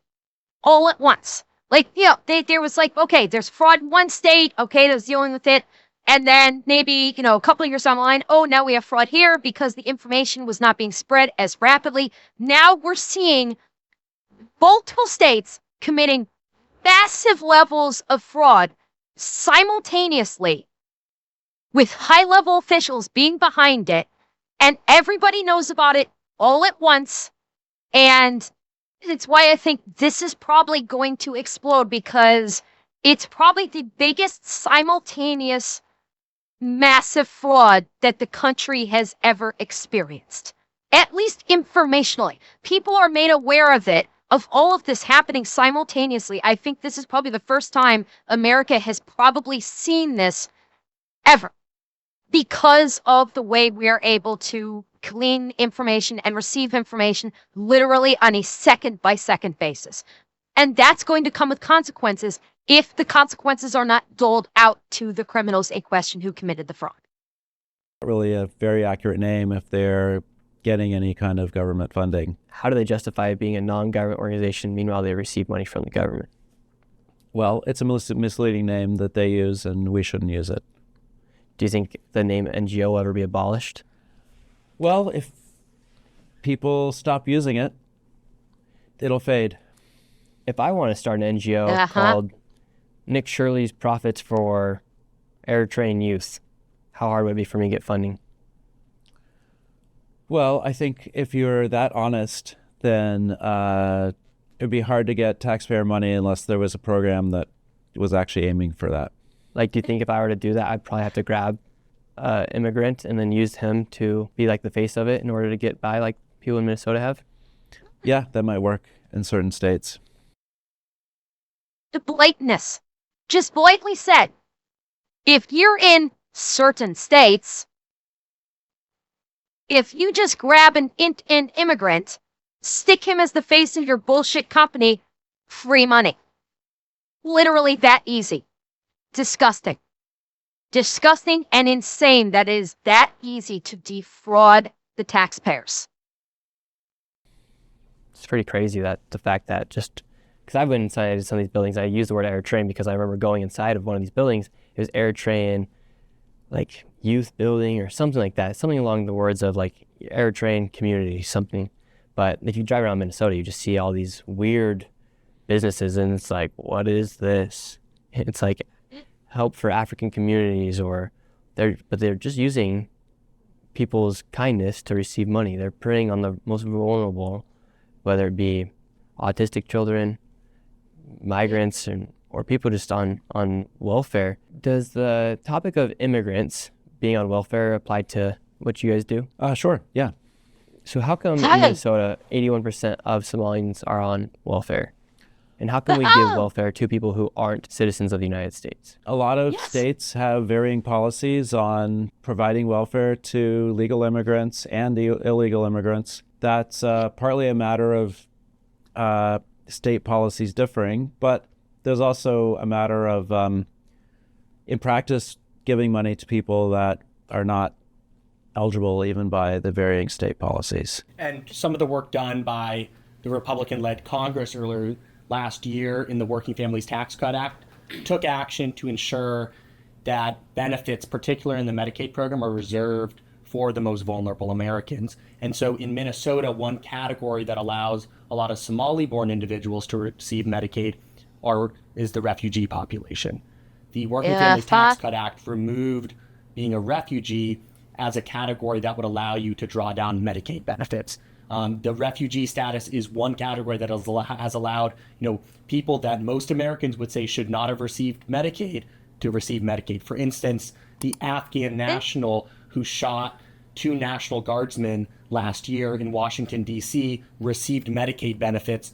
Speaker 1: All at once. Like, there was like, okay, there's fraud in one state, okay, that was dealing with it. And then maybe, a couple of years down the line, oh, now we have fraud here because the information was not being spread as rapidly. Now we're seeing multiple states committing massive levels of fraud simultaneously with high-level officials being behind it, and everybody knows about it all at once. And it's why I think this is probably going to explode, because it's probably the biggest simultaneous massive fraud that the country has ever experienced. At least informationally. People are made aware of it, of all of this happening simultaneously. I think this is probably the first time America has probably seen this ever, because of the way we are able to glean information and receive information literally on a second-by-second basis. And that's going to come with consequences if the consequences are not doled out to the criminals in question who committed the fraud.
Speaker 4: Really a very accurate name if they're getting any kind of government funding.
Speaker 2: How do they justify being a non-government organization, meanwhile they receive money from the government?
Speaker 4: Well, it's a misleading name that they use, and we shouldn't use it.
Speaker 2: Do you think the name NGO will ever be abolished?
Speaker 4: Well, if people stop using it, it'll fade.
Speaker 2: If I want to start an NGO called Nick Shirley's Profits for Eritrean Youth, how hard would it be for me to get funding?
Speaker 4: Well, I think if you're that honest, then it would be hard to get taxpayer money unless there was a program that was actually aiming for that.
Speaker 2: Like, do you think if I were to do that, I'd probably have to grab immigrant and then use him to be like the face of it in order to get by like people in Minnesota have?
Speaker 4: Yeah, that might work in certain states.
Speaker 1: The blatantness. Just blatantly said, if you're in certain states, if you just grab an immigrant, stick him as the face of your bullshit company, free money. Literally that easy. Disgusting. Disgusting and insane that it is that easy to defraud the taxpayers.
Speaker 2: It's pretty crazy that the fact that just because I've been inside some of these buildings, I use the word Eritrean because I remember going inside of one of these buildings. It was Eritrean, like youth building or something like that, something along the words of like Eritrean community, something. But if you drive around Minnesota, you just see all these weird businesses, and it's like, what is this? It's like help for African communities, or they're just using people's kindness to receive money. They're preying on the most vulnerable, whether it be autistic children, migrants, or people just on welfare. Does the topic of immigrants being on welfare apply to what you guys do?
Speaker 4: Sure, yeah.
Speaker 2: So how come in Minnesota 81% of Somalians are on welfare? And how can we give welfare to people who aren't citizens of the United States?
Speaker 4: A lot of states have varying policies on providing welfare to legal immigrants and illegal immigrants. That's partly a matter of state policies differing, but there's also a matter of, in practice, giving money to people that are not eligible even by the varying state policies.
Speaker 6: And some of the work done by the Republican-led Congress earlier last year in the Working Families Tax Cut Act took action to ensure that benefits, particularly in the Medicaid program, are reserved for the most vulnerable Americans. And so in Minnesota, one category that allows a lot of Somali-born individuals to receive Medicaid is the refugee population. The Working Families Tax Cut Act removed being a refugee as a category that would allow you to draw down Medicaid benefits. The refugee status is one category that has allowed, people that most Americans would say should not have received Medicaid to receive Medicaid. For instance, the Afghan national who shot 2 National Guardsmen last year in Washington, D.C., received Medicaid benefits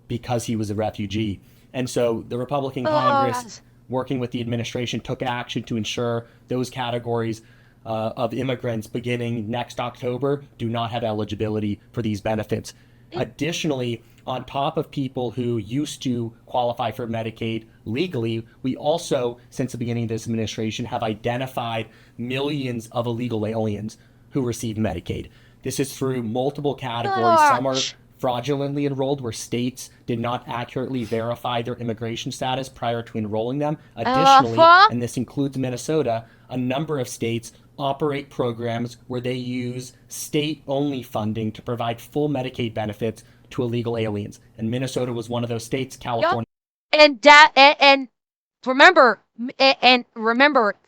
Speaker 6: because he was a refugee. And so the Republican Congress, working with the administration, took action to ensure those categories of immigrants beginning next October do not have eligibility for these benefits. Additionally, on top of people who used to qualify for Medicaid legally, we also, since the beginning of this administration, have identified millions of illegal aliens who receive Medicaid. This is through multiple categories. Some are fraudulently enrolled, where states did not accurately verify their immigration status prior to enrolling them. Additionally, and this includes Minnesota, a number of states operate programs where they use state-only funding to provide full Medicaid benefits to illegal aliens. And Minnesota was one of those states, California.
Speaker 1: And remember,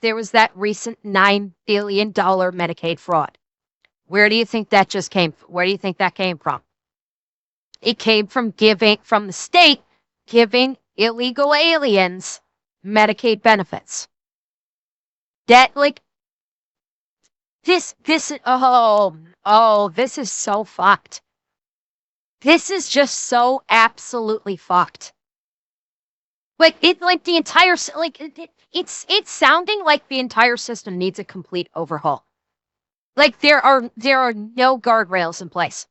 Speaker 1: there was that recent $9 billion Medicaid fraud. Where do you think that came from? It came from the state giving illegal aliens Medicaid benefits. This is so fucked. This is just so absolutely fucked. It's sounding like the entire system needs a complete overhaul. Like there are no guardrails in place.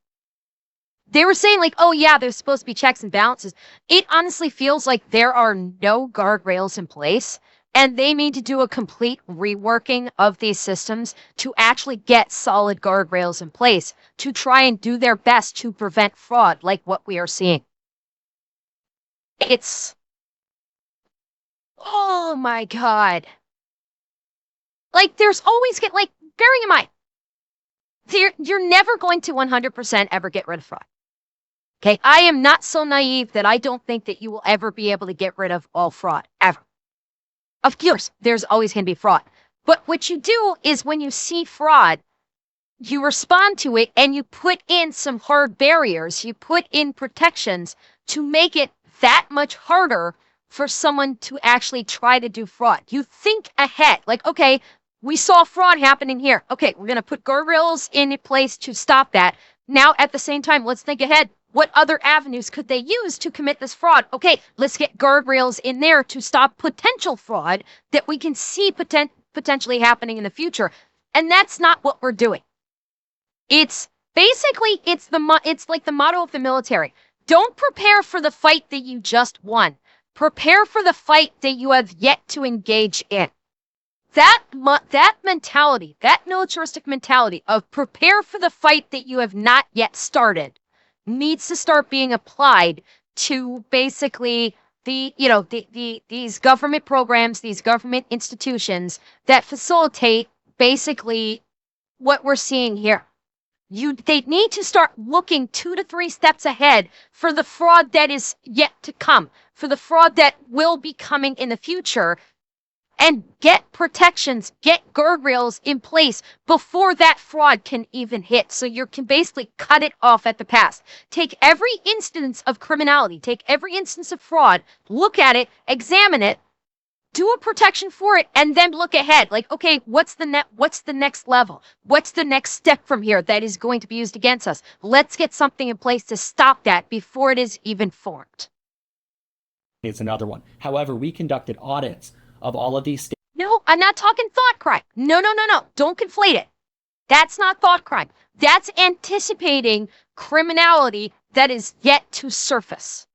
Speaker 1: They were saying there's supposed to be checks and balances. It honestly feels like there are no guardrails in place, and they need to do a complete reworking of these systems to actually get solid guardrails in place to try and do their best to prevent fraud like what we are seeing. Oh my God. There's always bearing in mind, you're never going to 100% ever get rid of fraud. Okay, I am not so naive that I don't think that you will ever be able to get rid of all fraud, ever. Of course, there's always going to be fraud. But what you do is when you see fraud, you respond to it and you put in some hard barriers. You put in protections to make it that much harder for someone to actually try to do fraud. You think ahead, okay, we saw fraud happening here. Okay, we're going to put guardrails in place to stop that. Now, at the same time, let's think ahead. What other avenues could they use to commit this fraud? Okay, let's get guardrails in there to stop potential fraud that we can see potentially happening in the future. And that's not what we're doing. It's basically, it's like the motto of the military. Don't prepare for the fight that you just won. Prepare for the fight that you have yet to engage in. That mentality, that militaristic mentality of prepare for the fight that you have not yet started, needs to start being applied to basically these government programs, these government institutions that facilitate basically what we're seeing here. They need to start looking 2 to 3 steps ahead for the fraud that is yet to come, for the fraud that will be coming in the future, and get protections, get guardrails in place before that fraud can even hit. So you can basically cut it off at the pass. Take every instance of criminality, take every instance of fraud, look at it, examine it, do a protection for it, and then look ahead. Like, okay, what's the next level? What's the next step from here that is going to be used against us? Let's get something in place to stop that before it is even formed.
Speaker 6: It's another one. However, we conducted audits of all of these states.
Speaker 1: No, I'm not talking thought crime. No. Don't conflate it. That's not thought crime. That's anticipating criminality that is yet to surface.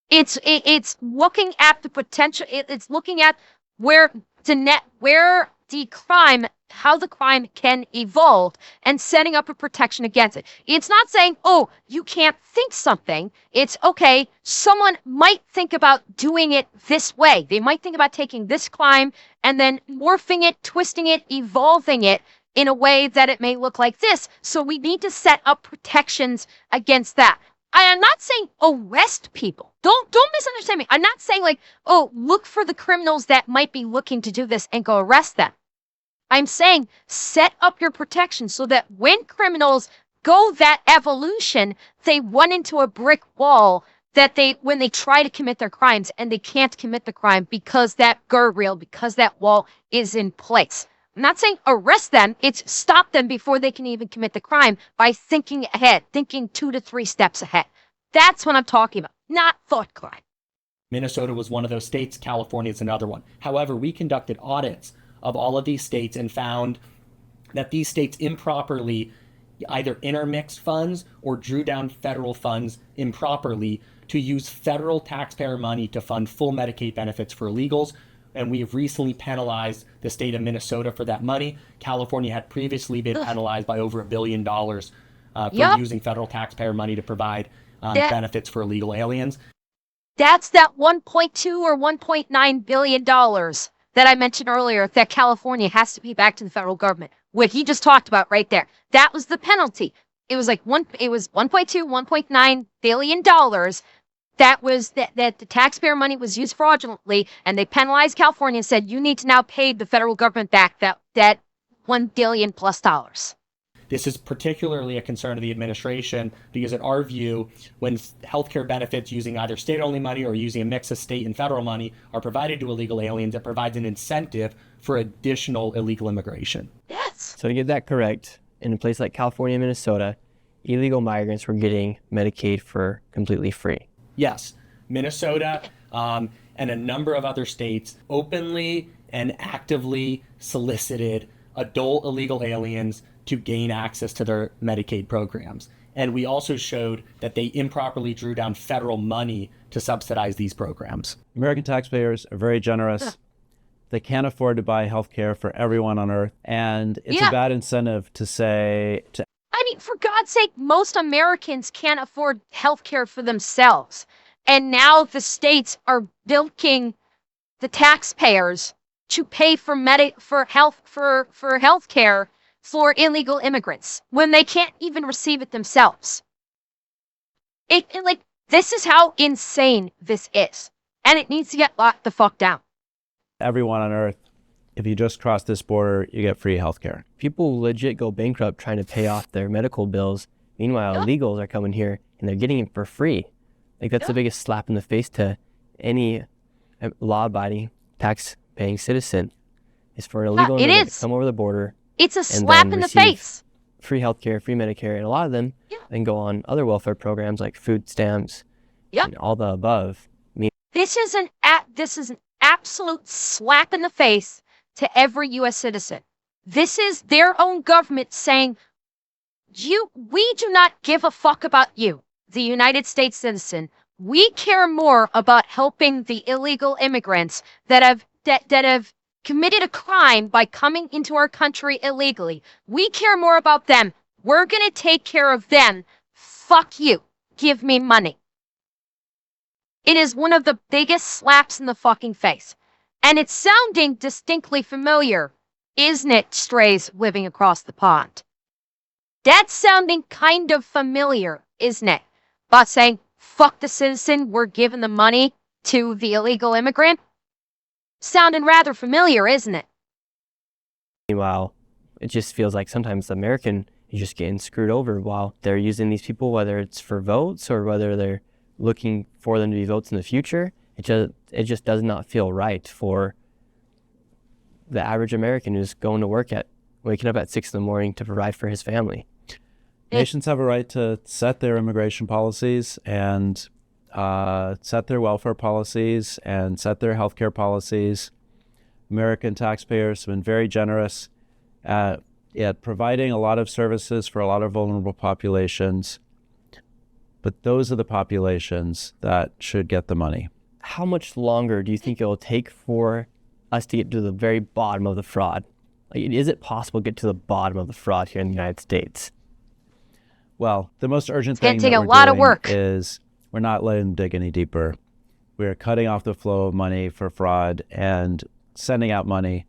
Speaker 1: It's looking at the potential. It's looking at where the crime, how the crime can evolve, and setting up a protection against it. It's not saying, oh, you can't think something. It's okay. Someone might think about doing it this way. They might think about taking this crime and then morphing it, twisting it, evolving it in a way that it may look like this. So we need to set up protections against that. I am not saying arrest people. Don't misunderstand me. I'm not saying like, oh, look for the criminals that might be looking to do this and go arrest them. I'm saying set up your protection so that when criminals go that evolution, they run into a brick wall that when they try to commit their crimes and they can't commit the crime because that guardrail, because that wall is in place. I'm not saying arrest them. It's stop them before they can even commit the crime by thinking ahead, thinking 2 to 3 steps ahead. That's what I'm talking about, not thought crime.
Speaker 6: Minnesota was one of those states. California is another one. However, we conducted audits of all of these states and found that these states improperly either intermixed funds or drew down federal funds improperly to use federal taxpayer money to fund full Medicaid benefits for illegals. And we have recently penalized the state of Minnesota for that money. California had previously been penalized by over $1 billion for using federal taxpayer money to provide benefits for illegal aliens.
Speaker 1: That's that $1.2 or $1.9 billion that I mentioned earlier that California has to pay back to the federal government. What he just talked about right there. That was the penalty. It was like it was $1.2, $1.9 billion. That was that the taxpayer money was used fraudulently, and they penalized California and said, you need to now pay the federal government back that $1 billion plus dollars.
Speaker 6: This is particularly a concern of the administration because in our view, when healthcare benefits using either state-only money or using a mix of state and federal money are provided to illegal aliens, it provides an incentive for additional illegal immigration.
Speaker 1: Yes.
Speaker 2: So to get that correct, in a place like California and Minnesota, illegal migrants were getting Medicaid for completely free.
Speaker 6: Yes, Minnesota and a number of other states openly and actively solicited adult illegal aliens to gain access to their Medicaid programs. And we also showed that they improperly drew down federal money to subsidize these programs.
Speaker 4: American taxpayers are very generous. They can't afford to buy health care for everyone on earth. And it's a bad incentive to say to
Speaker 1: I mean, for God's sake, most Americans can't afford health care for themselves. And now the states are bilking the taxpayers to pay for health care for illegal immigrants when they can't even receive it themselves. This is how insane this is. And it needs to get locked the fuck down.
Speaker 4: everyone on earth, if you just cross this border, you get free health care.
Speaker 2: People legit go bankrupt trying to pay off their medical bills. Meanwhile, illegals are coming here and they're getting it for free. Like, that's the biggest slap in the face to any law-abiding, tax-paying citizen, is for an illegal immigrant to come over the border.
Speaker 1: It's a slap in the face.
Speaker 2: Free healthcare, free Medicare, and a lot of them then go on other welfare programs like food stamps and all the above. I mean,
Speaker 1: this is an absolute slap in the face to every U.S. citizen. This is their own government saying, we do not give a fuck about you, the United States citizen. We care more about helping the illegal immigrants that have committed a crime by coming into our country illegally. We care more about them. We're going to take care of them. Fuck you. give me money. It is one of the biggest slaps in the fucking face. And it's sounding distinctly familiar, isn't it, strays living across the pond? That's sounding kind of familiar, isn't it? About saying, fuck the citizen, we're giving the money to the illegal immigrant. Sounding rather familiar, isn't it?
Speaker 2: Meanwhile, it just feels like sometimes the American is just getting screwed over while they're using these people, whether it's for votes or whether they're looking for them to be votes in the future. It just does not feel right for the average American who's going to work waking up at 6 in the morning to provide for his family.
Speaker 4: Nations have a right to set their immigration policies and set their welfare policies and set their healthcare policies. American taxpayers have been very generous at providing a lot of services for a lot of vulnerable populations. But those are the populations that should get the money.
Speaker 2: How much longer do you think it will take for us to get to the very bottom of the fraud? Like, is it possible to get to the bottom of the fraud here in the United States?
Speaker 4: Well, the most urgent
Speaker 1: It's gonna
Speaker 4: thing
Speaker 1: take
Speaker 4: that
Speaker 1: a
Speaker 4: we're
Speaker 1: lot of
Speaker 4: doing
Speaker 1: work.
Speaker 4: is we're not letting them dig any deeper. We're cutting off the flow of money for fraud and sending out money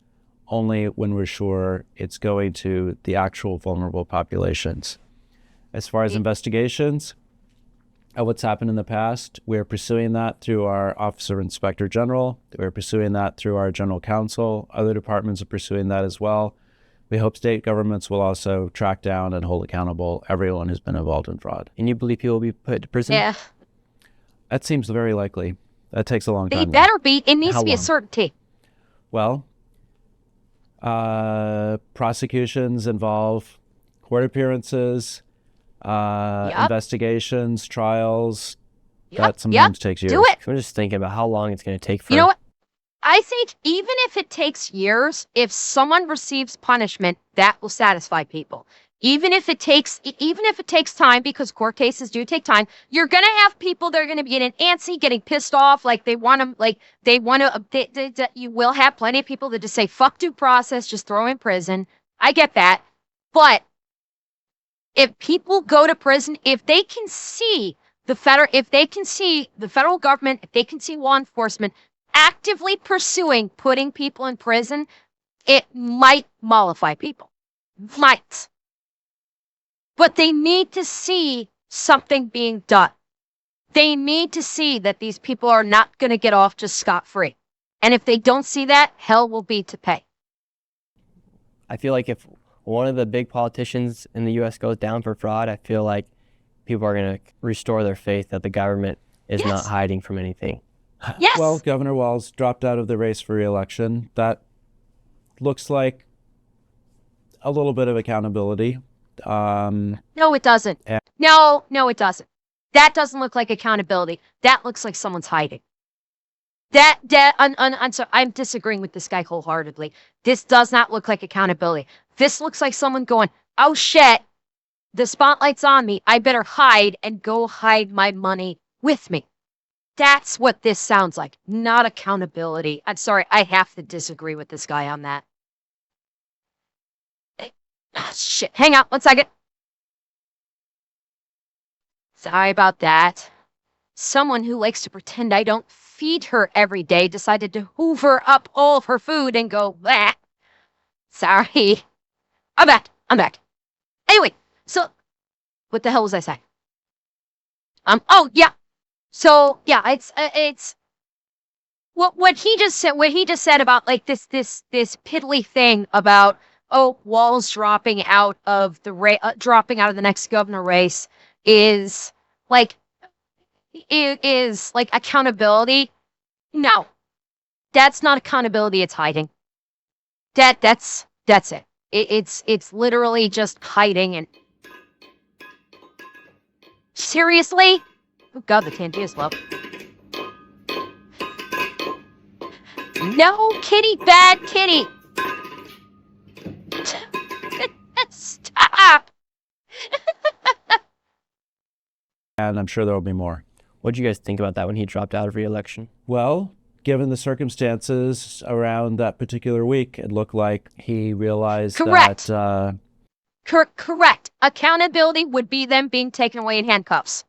Speaker 4: only when we're sure it's going to the actual vulnerable populations. As far as investigations of what's happened in the past, we're pursuing that through our Office of Inspector General. We're pursuing that through our General Counsel. Other departments are pursuing that as well. We hope state governments will also track down and hold accountable everyone who's been involved in fraud.
Speaker 2: And you believe people will be put to prison?
Speaker 1: Yeah.
Speaker 4: That seems very likely. That takes a long
Speaker 1: They
Speaker 4: time. though.
Speaker 1: better be. It needs
Speaker 2: How
Speaker 1: to be a
Speaker 2: long?
Speaker 1: certainty.
Speaker 4: Well, prosecutions involve court appearances, investigations, trials. That sometimes takes years.
Speaker 1: Do it.
Speaker 2: So I'm just thinking about how long it's going to take for...
Speaker 1: You know what? I think even if it takes years, if someone receives punishment, that will satisfy people. Even if it takes time, because court cases do take time, you're gonna have people that are gonna be getting antsy, getting pissed off, like you will have plenty of people that just say fuck due process, just throw him in prison. I get that, but if people go to prison, if they can see the federal government, if they can see law enforcement actively pursuing putting people in prison, it might mollify people. Might. But they need to see something being done. They need to see that these people are not going to get off just scot-free. And if they don't see that, hell will be to pay.
Speaker 2: I feel like if one of the big politicians in the U.S. goes down for fraud, I feel like people are going to restore their faith that the government is not hiding from anything.
Speaker 1: Yes.
Speaker 4: Well, Governor Walz dropped out of the race for re-election. That looks like a little bit of accountability.
Speaker 1: No, it doesn't.
Speaker 4: Yeah.
Speaker 1: No, it doesn't. That doesn't look like accountability. That looks like someone's hiding. I'm disagreeing with this guy wholeheartedly. This does not look like accountability. This looks like someone going, oh shit, the spotlight's on me. I better hide and go hide my money with me. That's what this sounds like, not accountability. I'm sorry, I have to disagree with this guy on that. Shit, hang on 1 second. Sorry about that. Someone who likes to pretend I don't feed her every day decided to hoover up all of her food and go, bleh. Sorry. I'm back. Anyway, so, what the hell was I saying? Oh, yeah. So, yeah, it's, what he just said about, like, this piddly thing about, oh, Walz dropping out of the next governor race is like accountability. No, that's not accountability. It's hiding. That's it. It's literally just hiding. And seriously, oh god, the Tangiers love. No, kitty, bad kitty. Stop.
Speaker 4: And I'm sure there will be more.
Speaker 2: What did you guys think about that when he dropped out of re-election?
Speaker 4: Well, given the circumstances around that particular week, it looked like he realized
Speaker 1: Correct.
Speaker 4: that...
Speaker 1: Correct. Accountability would be them being taken away in handcuffs.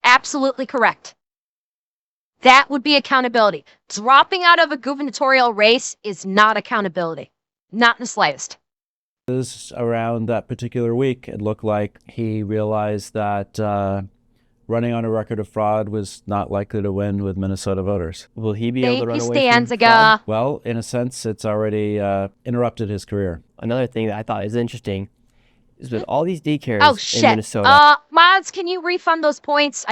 Speaker 1: Absolutely correct. That would be accountability. Dropping out of a gubernatorial race is not accountability. Not in the slightest.
Speaker 4: Around that particular week, it looked like he realized that running on a record of fraud was not likely to win with Minnesota voters.
Speaker 2: Will he be able to run away from fraud?
Speaker 1: Stanziga.
Speaker 4: Well, in a sense, it's already interrupted his career.
Speaker 2: Another thing that I thought is interesting is with all these daycares
Speaker 1: Oh
Speaker 2: in
Speaker 1: shit.
Speaker 2: Minnesota.
Speaker 1: Mods, can you refund those points?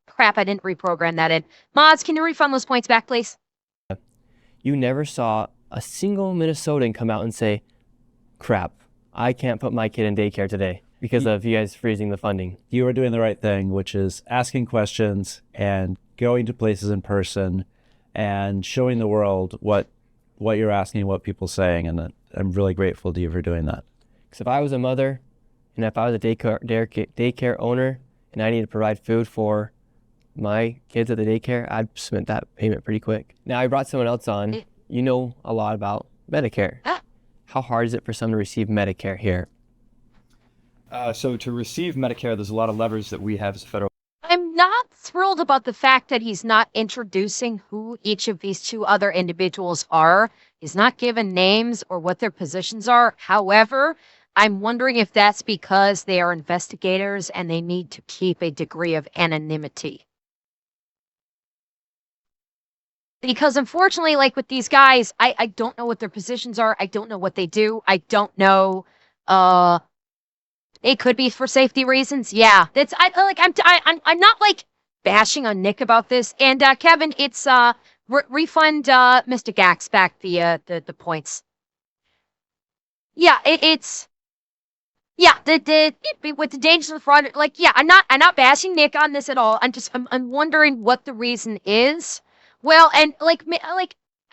Speaker 1: Crap, I didn't reprogram that in. Mods, can you refund those points back, please?
Speaker 2: You never saw a single Minnesotan come out and say, crap, I can't put my kid in daycare today because of you guys freezing the funding.
Speaker 4: You are doing the right thing, which is asking questions and going to places in person and showing the world what you're asking, what people are saying, and I'm really grateful to you for doing that.
Speaker 2: Because if I was a mother and if I was a daycare owner and I need to provide food for my kids at the daycare, I'd submit that payment pretty quick. Now, I brought someone else on. You know a lot about Medicare. How hard is it for someone to receive Medicare here?
Speaker 3: So to receive Medicare, there's a lot of levers that we have as a federal.
Speaker 1: I'm not thrilled about the fact that he's not introducing who each of these two other individuals are. He's not given names or what their positions are. However, I'm wondering if that's because they are investigators and they need to keep a degree of anonymity. Because unfortunately, like with these guys, I don't know what their positions are. I don't know what they do. I don't know. It could be for safety reasons. Yeah, I'm not like bashing on Nick about this. And Kevin, it's refund Mr. Gax back the points. Yeah, it's yeah with the dangers of fraud. Like yeah, I'm not bashing Nick on this at all. I'm wondering what the reason is. Well, and I'm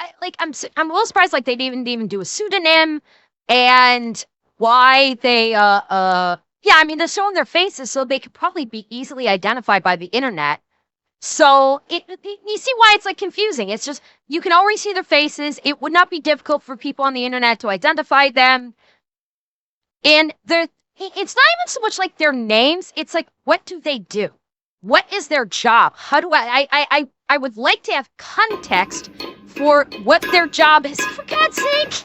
Speaker 1: a little surprised like they didn't even do a pseudonym and why they yeah, I mean they're showing their faces so they could probably be easily identified by the internet. So you see why it's like confusing. It's just you can already see their faces. It would not be difficult for people on the internet to identify them. And it's not even so much like their names, it's like what do they do? What is their job? How do I would like to have context for what their job is, for God's sake.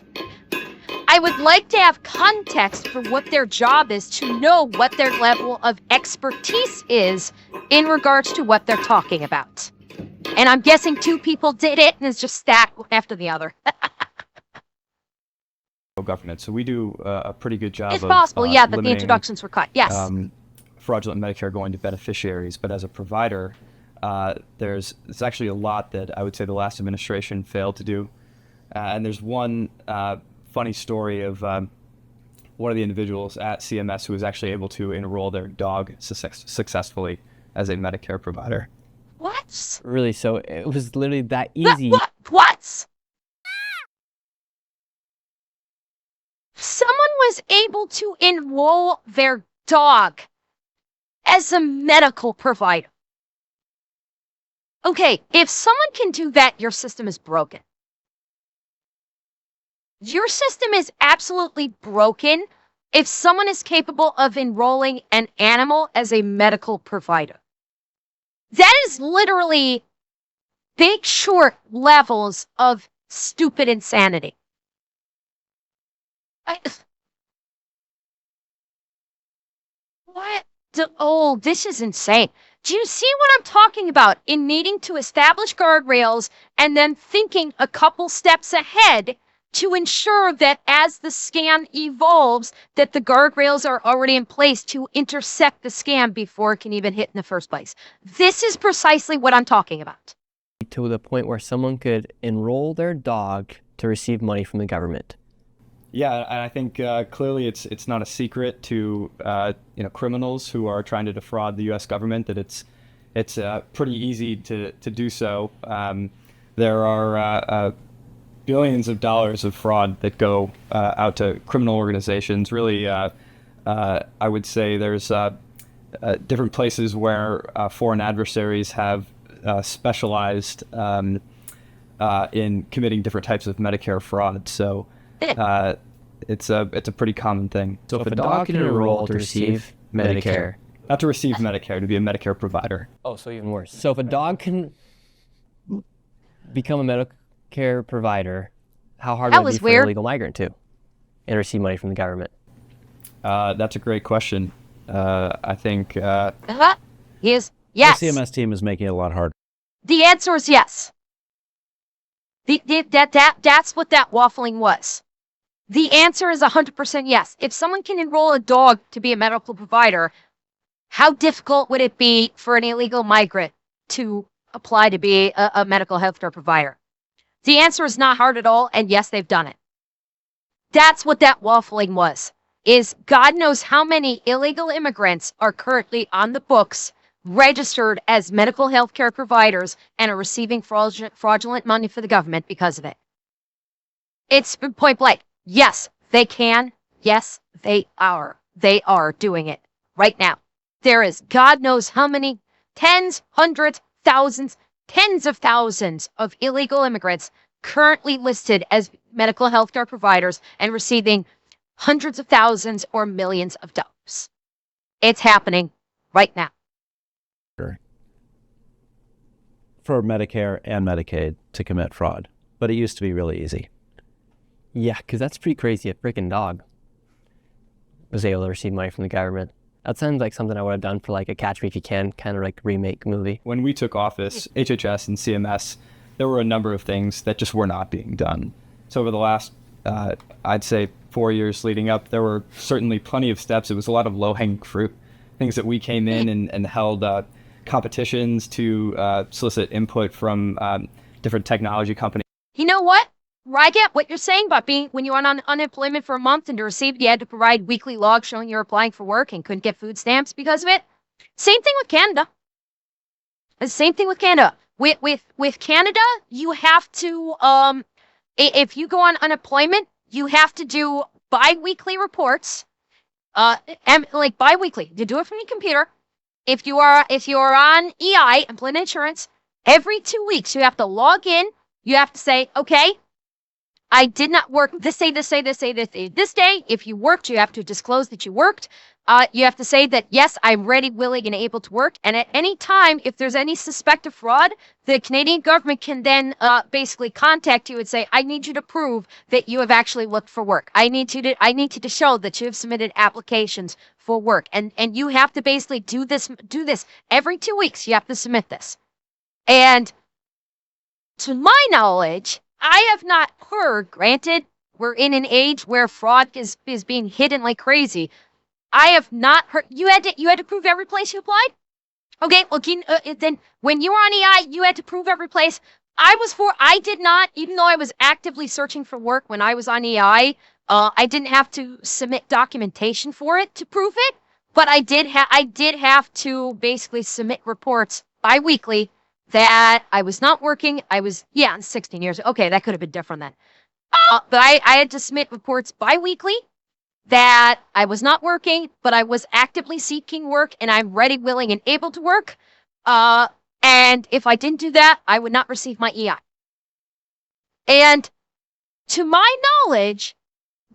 Speaker 1: I would like to have context for what their job is to know what their level of expertise is in regards to what they're talking about. And I'm guessing two people did it and it's just stacked one after the other.
Speaker 3: Government. So we do a pretty good job
Speaker 1: it's
Speaker 3: of
Speaker 1: possible, yeah, that the
Speaker 3: limiting,
Speaker 1: introductions were cut. Yes.
Speaker 3: Fraudulent Medicare going to beneficiaries, but as a provider, there's actually a lot that I would say the last administration failed to do. And there's one funny story of one of the individuals at CMS who was actually able to enroll their dog successfully as a Medicare provider.
Speaker 1: What?
Speaker 2: Really? So it was literally that easy.
Speaker 1: What? Someone was able to enroll their dog as a medical provider. Okay, if someone can do that, your system is broken. Your system is absolutely broken if someone is capable of enrolling an animal as a medical provider. That is literally Big Short levels of stupid insanity. What? Oh, this is insane. Do you see what I'm talking about in needing to establish guardrails and then thinking a couple steps ahead to ensure that as the scam evolves, that the guardrails are already in place to intercept the scam before it can even hit in the first place? This is precisely what I'm talking about.
Speaker 2: To the point where someone could enroll their dog to receive money from the government.
Speaker 3: Yeah, and I think clearly it's not a secret to criminals who are trying to defraud the U.S. government that it's pretty easy to do so. There are billions of dollars of fraud that go out to criminal organizations. Really, I would say there's different places where foreign adversaries have specialized in committing different types of Medicare fraud. So. It's a pretty common thing.
Speaker 2: So if a dog can enroll to receive Medicare,
Speaker 3: Not to receive Medicare, to be a Medicare provider.
Speaker 2: Oh, so even worse. So if a dog can become a Medicare provider, how hard
Speaker 1: That
Speaker 2: would it be
Speaker 1: was
Speaker 2: for
Speaker 1: weird.
Speaker 2: an illegal migrant to and receive money from the government?
Speaker 3: That's a great question. I think
Speaker 1: Yes.
Speaker 4: The
Speaker 1: Yes.
Speaker 4: CMS team is making it a lot harder.
Speaker 1: The answer is yes. That's what that waffling was. The answer is 100% yes. If someone can enroll a dog to be a medical provider, how difficult would it be for an illegal migrant to apply to be a medical healthcare provider? The answer is not hard at all, and yes, they've done it. That's what that waffling was, is God knows how many illegal immigrants are currently on the books, registered as medical healthcare providers, and are receiving fraudulent money for the government because of it. It's point blank. Yes, they can. Yes, they are. They are doing it right now. There is God knows how many tens, hundreds, thousands, tens of thousands of illegal immigrants currently listed as medical healthcare providers and receiving hundreds of thousands or millions of dollars. It's happening right now.
Speaker 4: For Medicare and Medicaid to commit fraud, but it used to be really easy.
Speaker 2: Yeah, because that's pretty crazy. A freaking dog was able to receive money from the government. That sounds like something I would have done for like a Catch Me If You Can kind of like remake movie.
Speaker 3: when we took office, HHS and CMS, there were a number of things that just were not being done. So over the last, I'd say 4 years leading up, there were certainly plenty of steps. It was a lot of low-hanging fruit, things that we came in and held competitions to solicit input from different technology companies.
Speaker 1: You know what? I get what you're saying about being when you went on unemployment for a month and to receive, you had to provide weekly logs showing you're applying for work and couldn't get food stamps because of it. Same thing with Canada. The same thing with Canada. With Canada, you have to if you go on unemployment, you have to do bi-weekly reports. Like bi-weekly. You do it from your computer. If you are on EI, employment insurance, every 2 weeks you have to log in. You have to say, okay, I did not work this day. If you worked, you have to disclose that you worked. You have to say that, yes, I'm ready, willing, and able to work. And at any time, if there's any suspect of fraud, the Canadian government can then basically contact you and say, I need you to prove that you have actually looked for work. I need you to show that you have submitted applications for work. And you have to basically do this every 2 weeks. You have to submit this. And to my knowledge, I have not heard, granted, we're in an age where fraud is being hidden like crazy. I have not heard, you had to prove every place you applied? Okay, well, then when you were on EI, you had to prove every place. I did not, even though I was actively searching for work when I was on EI, I didn't have to submit documentation for it to prove it, but I did have to basically submit reports bi-weekly that I was not working. I was, 16 years. Okay, that could have been different then. But I had to submit reports bi-weekly that I was not working, but I was actively seeking work and I'm ready, willing, and able to work. And if I didn't do that, I would not receive my EI. And to my knowledge,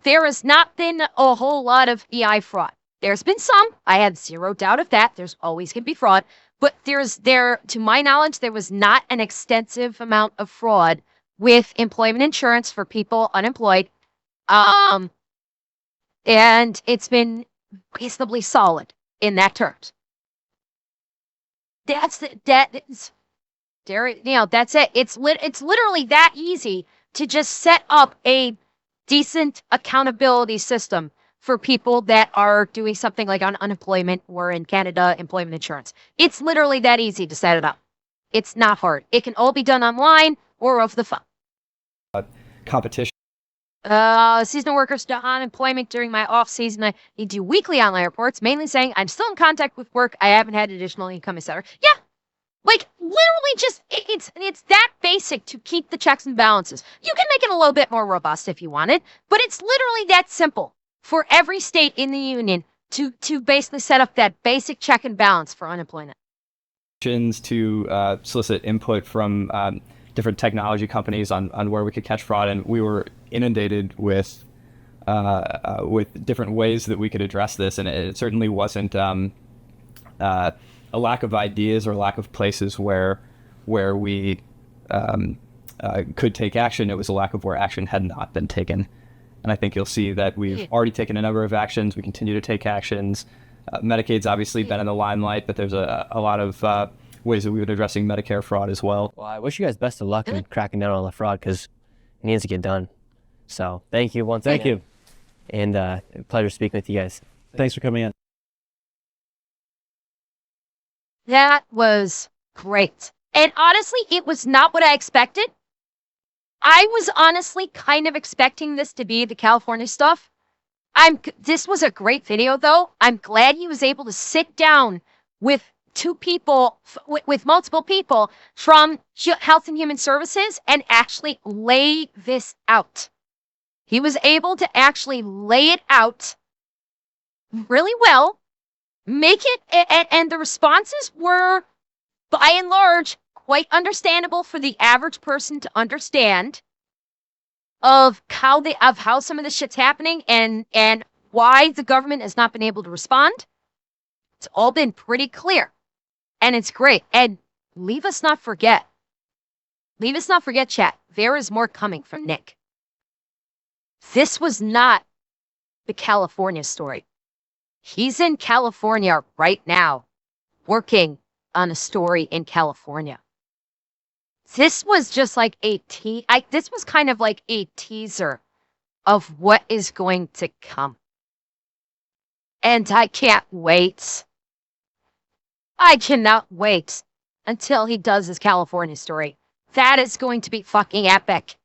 Speaker 1: there has not been a whole lot of EI fraud. There's been some. I have zero doubt of that. There's always going to be fraud. But to my knowledge, there was not an extensive amount of fraud with employment insurance for people unemployed. And it's been reasonably solid in that terms. That's it. It's literally that easy to just set up a decent accountability system for people that are doing something like on unemployment or in Canada, employment insurance. It's literally that easy to set it up. It's not hard. It can all be done online or over the phone.
Speaker 3: Competition.
Speaker 1: Seasonal workers to unemployment during my off season. I need to do weekly online reports, mainly saying I'm still in contact with work. I haven't had additional income, etc. Yeah, like literally just it's that basic to keep the checks and balances. You can make it a little bit more robust if you wanted, but it's literally that simple for every state in the union to basically set up that basic check and balance for unemployment.
Speaker 3: To solicit input from different technology companies on where we could catch fraud, and we were inundated with different ways that we could address this, and it certainly wasn't a lack of ideas or lack of places where we could take action. It was a lack of where action had not been taken. And I think you'll see that we've already taken a number of actions. We continue to take actions. Medicaid's obviously been in the limelight, but there's a lot of ways that we've been addressing Medicare fraud as well.
Speaker 2: Well, I wish you guys best of luck in cracking down on the fraud because it needs to get done. So thank you once again.
Speaker 4: Thank you.
Speaker 2: And pleasure speaking with you guys.
Speaker 4: Thanks for coming in.
Speaker 1: That was great. And honestly, it was not what I expected. I was honestly kind of expecting this to be the California stuff. This was a great video though. I'm glad he was able to sit down with two people, with multiple people from Health and Human Services and actually lay this out. He was able to actually lay it out really well, make it, and the responses were, by and large, quite understandable for the average person to understand of how some of this shit's happening and why the government has not been able to respond. It's all been pretty clear. And it's great. And leave us not forget, chat, there is more coming from Nick. This was not the California story. He's in California right now, working on a story in California. This was just like this was kind of like a teaser of what is going to come. And I can't wait. I cannot wait until he does his California story. That is going to be fucking epic.